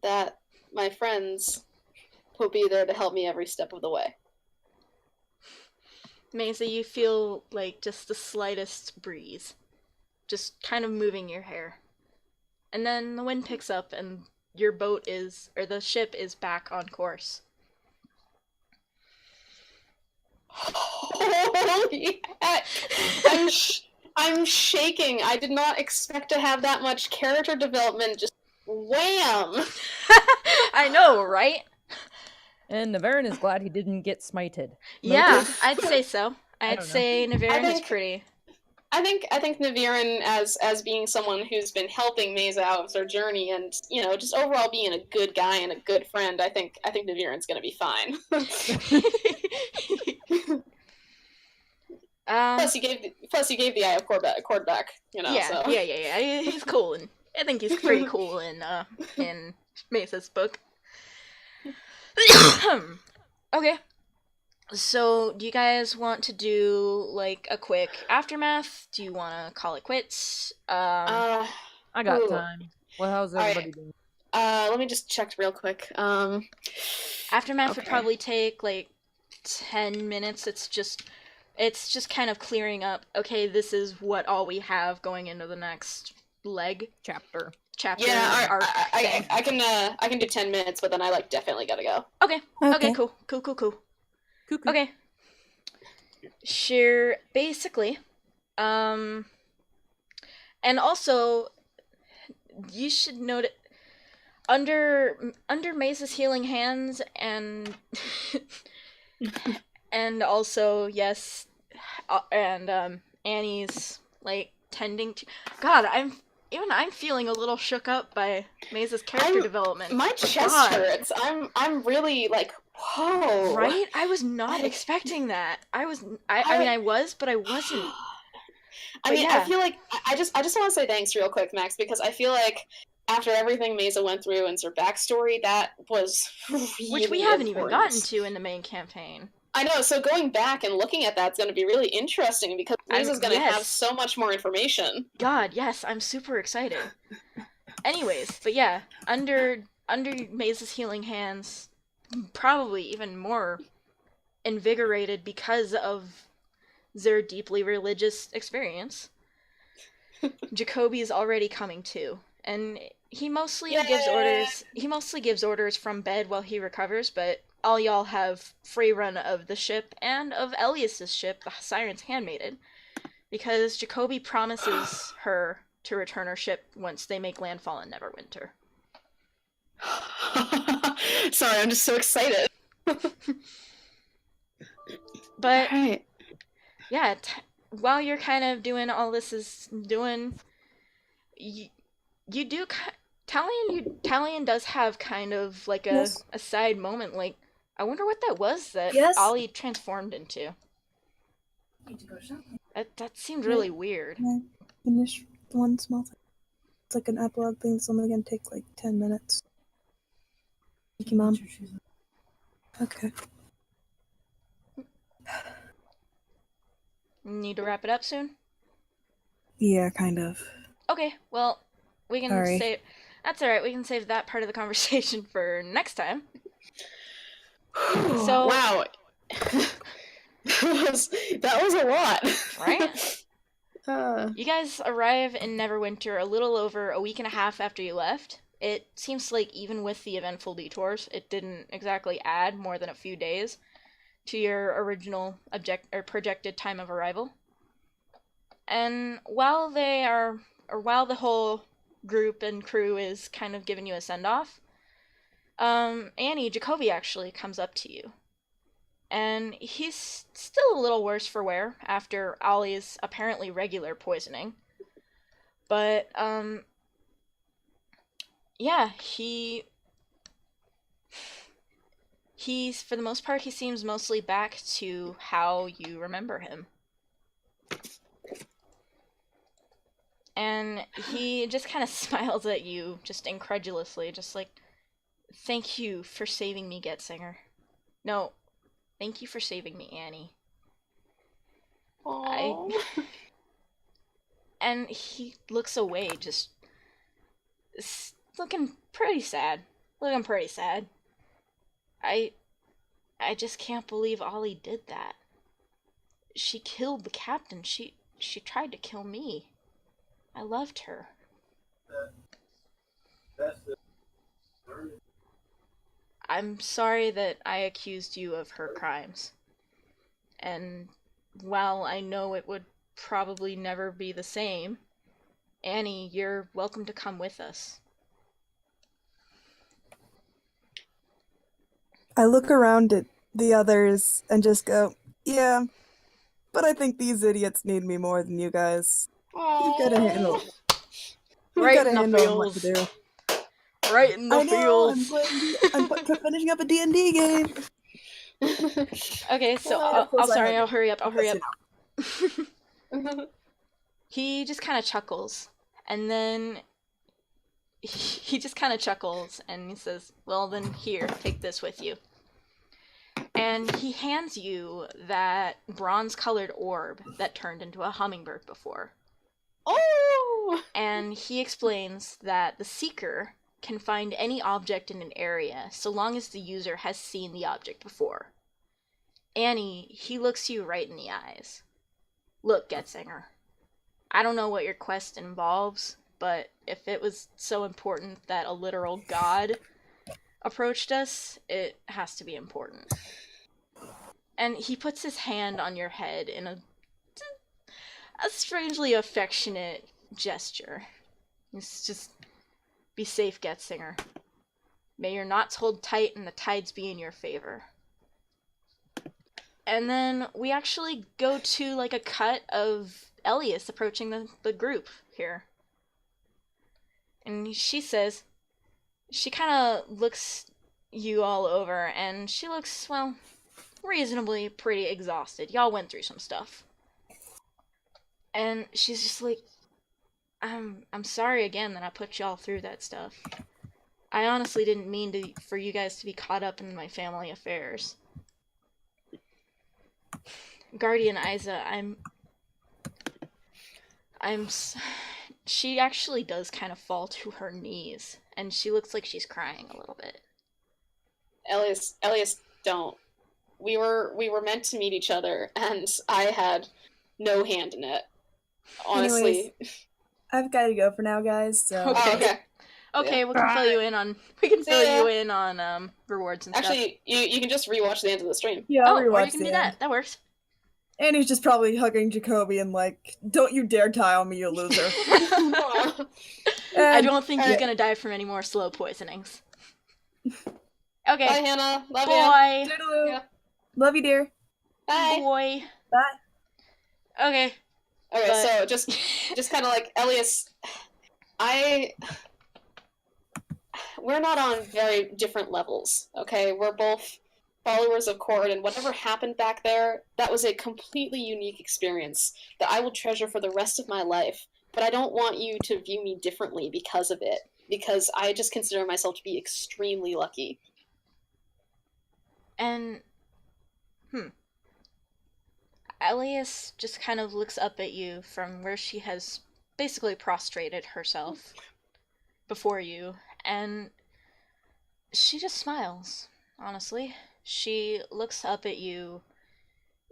that my friends will be there to help me every step of the way. Maza, you feel like just the slightest breeze, just kind of moving your hair. And then the wind picks up and the ship is back on course. Holy heck! I'm shaking. I did not expect to have that much character development. Just wham! I know, right? And Niveryn is glad he didn't get smited. Yeah, I'd say so. I I'd don't know. say Niveryn is pretty. I think Niveryn, as being someone who's been helping Maza out with their journey, and just overall being a good guy and a good friend, I think Niveryn's gonna be fine. Plus, he gave the Eye of Cord back. Yeah, so. yeah. He's cool, and I think he's pretty cool in Maza's book. Okay. So, do you guys want to do, like, a quick aftermath? Do you want to call it quits? I got time. Well, how's everybody doing? Let me just check real quick. Aftermath would probably take, like, 10 minutes. It's just kind of clearing up, okay, this is what all we have going into the next leg. Chapter. Yeah, arc I can do 10 minutes, but then I, definitely gotta go. Okay, cool. Cuckoo. Okay. Sure, basically. And also, you should note it, under Maza's healing hands and and also, yes, and Annie's, like, tending to... God, I'm feeling a little shook up by Maza's character development. My chest hurts. I'm really, like, whoa. Right? I was not expecting that. I mean, I was, but I wasn't. I feel like I just want to say thanks real quick, Max, because I feel like after everything Maza went through and her backstory, that was really which we haven't even important. gotten to in the main campaign. I know, so going back and looking at that's going to be really interesting because Maza's going to have so much more information. God, yes, I'm super excited. Anyways, but yeah, under Maza's healing hands, probably even more invigorated because of their deeply religious experience, Jacoby's already coming to, and he mostly gives orders. He mostly gives orders from bed while he recovers, but all y'all have free run of the ship and of Elias's ship, the Siren's Handmaiden, because Jacoby promises her to return her ship once they make landfall in Neverwinter. Sorry, I'm just so excited. But right. yeah, while you're kind of doing all this you do Tallian does have kind of like a side moment, like, I wonder what that was that Ollie transformed into. Need to go shopping. That seemed really weird. Can I finish one small thing? It's like an epilogue thing that's only gonna take like 10 minutes. Thank you, Mom. Okay. Need to wrap it up soon? Yeah, kind of. Okay, well, we can Sorry. save... That's alright, we can save that part of the conversation for next time. So... Wow. that was a lot. Right? You guys arrive in Neverwinter a little over a week and a half after you left. It seems like even with the eventful detours, it didn't exactly add more than a few days to your original projected time of arrival. And while the whole group and crew is kind of giving you a send-off, Annie, Jacoby actually comes up to you. And he's still a little worse for wear after Ollie's apparently regular poisoning. But, yeah, he's, for the most part, he seems mostly back to how you remember him. And he just kind of smiles at you, just incredulously, just like, thank you for saving me, Getsinger. No, thank you for saving me, Annie. Aww. And he looks away, just looking pretty sad. I just can't believe Ollie did that. She killed the captain. She tried to kill me. I loved her. I'm sorry that I accused you of her crimes. And while I know it would probably never be the same, Annie, you're welcome to come with us. I look around at the others and just go, yeah, but I think these idiots need me more than you guys. You gotta handle it. Right in the what to feels. do. Right in the I know, feels. I'm finishing up a D&D game. Okay, so Well, of course I'll hurry up. you He just kind of chuckles, and then he just kind of chuckles, and he says, well then, here, take this with you. And he hands you that bronze-colored orb that turned into a hummingbird before. Oh! And he explains that the Seeker can find any object in an area so long as the user has seen the object before. Annie, he looks you right in the eyes. Look, Getsinger, I don't know what your quest involves, but if it was so important that a literal god approached us, it has to be important. And he puts his hand on your head in a strangely affectionate gesture. It's just, be safe, Getsinger. May your knots hold tight and the tides be in your favor. And then we actually go to like a cut of Elias approaching the group here. And she says, she kind of looks you all over, and she looks, well, reasonably pretty exhausted. Y'all went through some stuff. And she's just like, I'm sorry again that I put y'all through that stuff. I honestly didn't mean for you guys to be caught up in my family affairs. Guardian Aiza, she actually does kind of fall to her knees, and she looks like she's crying a little bit. Elias, don't. We were meant to meet each other, and I had no hand in it. Honestly. Anyways, I've got to go for now, guys. So. Okay. Oh, okay. Okay, Yeah. we can fill you in on rewards and stuff. Actually, you can just rewatch the end of the stream. Yeah, I'll or you rewatch can the do end. that. That works. Annie's just probably hugging Jacoby and like, don't you dare die on me, you loser. I don't think he's gonna die from any more slow poisonings. Okay. Bye, Hannah. Love you. Boy. Toodaloo. Yeah. Love you, dear. Bye. Boy. Bye. Okay. Okay, But- so just kind of like Elias, we're not on very different levels. Okay, we're both followers of Cord, and whatever happened back there, that was a completely unique experience that I will treasure for the rest of my life. but I don't want you to view me differently because of it, because I just consider myself to be extremely lucky. And, Elias just kind of looks up at you from where she has basically prostrated herself before you, and she just smiles, honestly. She looks up at you,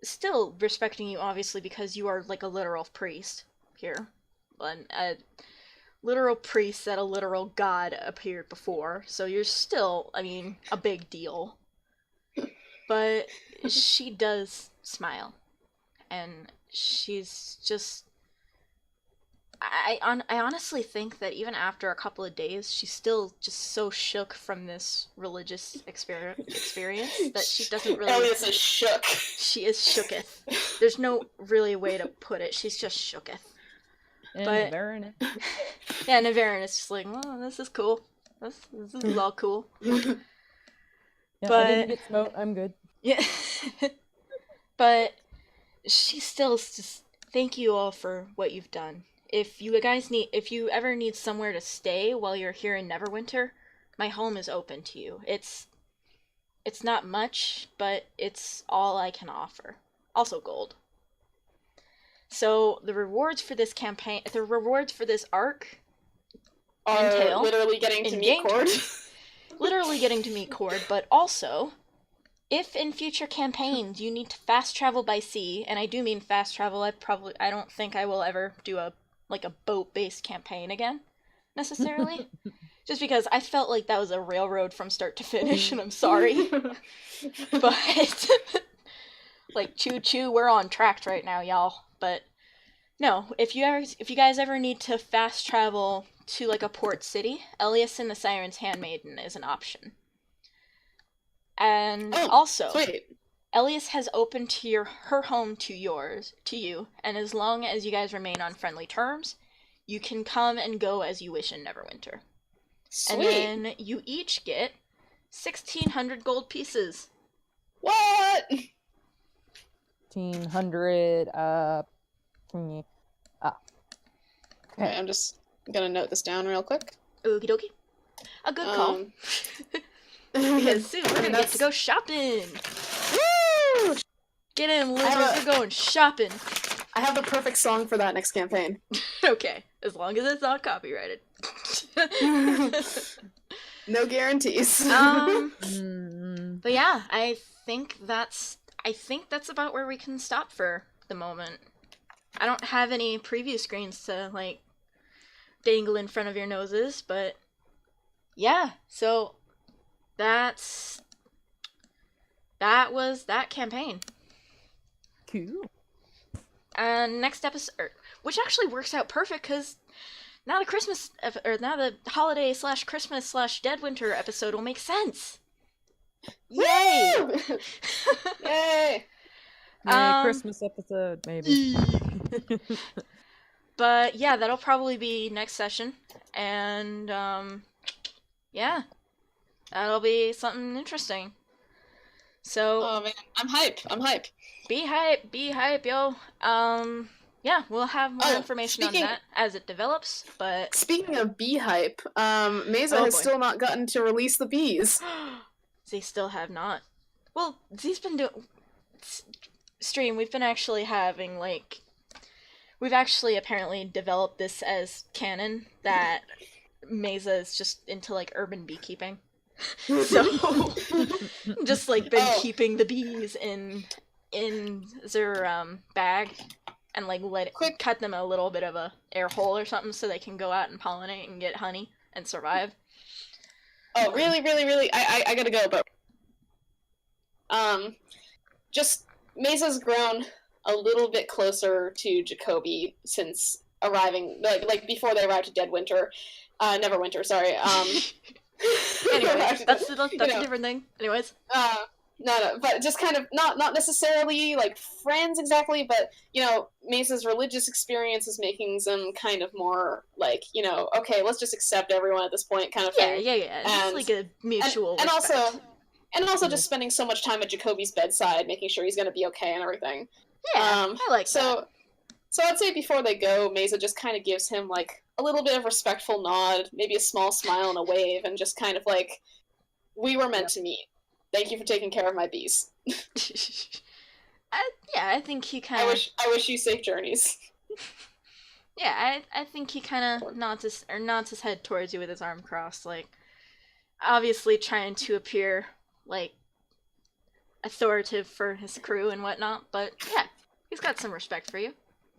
still respecting you, obviously, because you are like a literal priest here. A literal priest that a literal god appeared before, so you're still, I mean, a big deal. But she does smile, and she's just... I honestly think that even after a couple of days, she's still just so shook from this religious experience that she doesn't really... Elias is shook. She is shooketh. There's no really way to put it. She's just shooketh. And But- Niveryn. Yeah, Niveryn is just like, oh, this is cool. This is all cool. Yeah, I But- didn't get smote. I'm good. Yeah. But she still just... Thank you all for what you've done. If you ever need somewhere to stay while you're here in Neverwinter, my home is open to you. It's not much, but it's all I can offer. Also gold. So the rewards for this arc Are Entail. literally getting to In-game meet Cord. literally getting to meet Cord, but also, if in future campaigns you need to fast travel by sea, and I do mean fast travel, I don't think I will ever do a boat-based campaign again, necessarily. Just because I felt like that was a railroad from start to finish, and I'm sorry. But, like, choo-choo, we're on track right now, y'all. But, no, if you guys ever need to fast travel to, like, a port city, Elias and the Siren's Handmaiden is an option. And Oh, also, Sweet. Elias has opened her home to you, and as long as you guys remain on friendly terms, you can come and go as you wish in Neverwinter. Sweet. And then you each get 1,600 gold pieces. What? 1,500. Okay, I'm just gonna note this down real quick. Okie dokie. A good call. Because soon we're gonna get to go shopping. Woo! Get in, lizard, I have we're going shopping. I have the perfect song for that next campaign. Okay, as long as it's not copyrighted. No guarantees. But yeah, I think that's about where we can stop for the moment. I don't have any preview screens to, like, dangle in front of your noses, but yeah, so that was that campaign. Cool. And next episode, which actually works out perfect, because now the holiday / Christmas / Deadwinter episode will make sense. Yay! Woo! Yay! Merry Christmas episode, maybe. But yeah, that'll probably be next session, and yeah, that'll be something interesting. So Oh man, I'm hype. be hype, yo. Yeah, we'll have more Oh, information on speaking- that as it develops, but Speaking of bee hype, Maza Oh, has boy. still not gotten to release the bees. they still have not. Well, he's been doing stream. We've been actually having, like, we've actually apparently developed this as canon that Maza is just into, like, urban beekeeping. So just, like, been Oh. keeping the bees in their bag and, like, cut them a little bit of a air hole or something so they can go out and pollinate and get honey and survive. Oh, really? I gotta go, but just Mesa's grown a little bit closer to Jacoby since arriving, like before they arrived at Neverwinter. Sorry. Anyway, that's you a know. different thing. Anyways. No, but just kind of not necessarily like friends exactly, but Mesa's religious experience is making them kind of more like okay, let's just accept everyone at this point, kind of Yeah. thing. It's And- like a mutual and respect. also just spending so much time at Jacoby's bedside, making sure he's gonna be okay and everything. Yeah, I like that. So I'd say before they go, Maza just kind of gives him, like, a little bit of respectful nod, maybe a small smile and a wave, and just kind of like, we were meant to meet. Thank you for taking care of my bees. I think he kind I of. I wish you safe journeys. Yeah, I think he kind of nods his head towards you with his arm crossed, like, obviously trying to appear, like, authoritative for his crew and whatnot, but yeah, he's got some respect for you.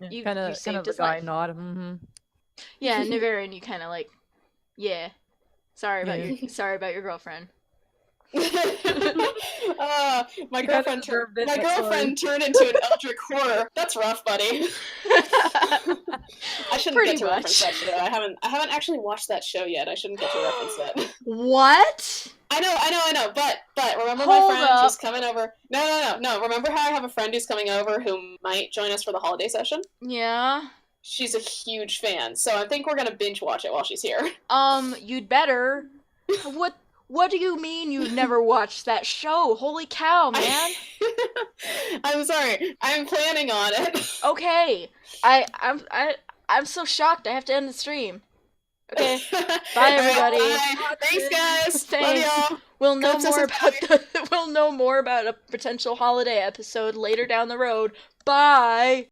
You saved his life. Nod. Mm-hmm. Yeah, Niveryn, you kind of like, yeah, sorry about your girlfriend. My girlfriend turned into an eldritch horror. That's rough, buddy. I shouldn't get to reference that show. I haven't actually watched that show yet. I shouldn't get to reference that. What? I know. But remember Hold my friend up. who's coming over. No. Remember how I have a friend who's coming over who might join us for the holiday session? Yeah. She's a huge fan, so I think we're gonna binge watch it while she's here. You'd better. What do you mean you've never watched that show? Holy cow, man! I'm sorry. I'm planning on it. Okay, I'm so shocked. I have to end the stream. Okay, bye everybody. Bye. Thanks, guys. Thanks. Love y'all. We'll know Clips us more and about we'll know more about a potential holiday episode later down the road. Bye.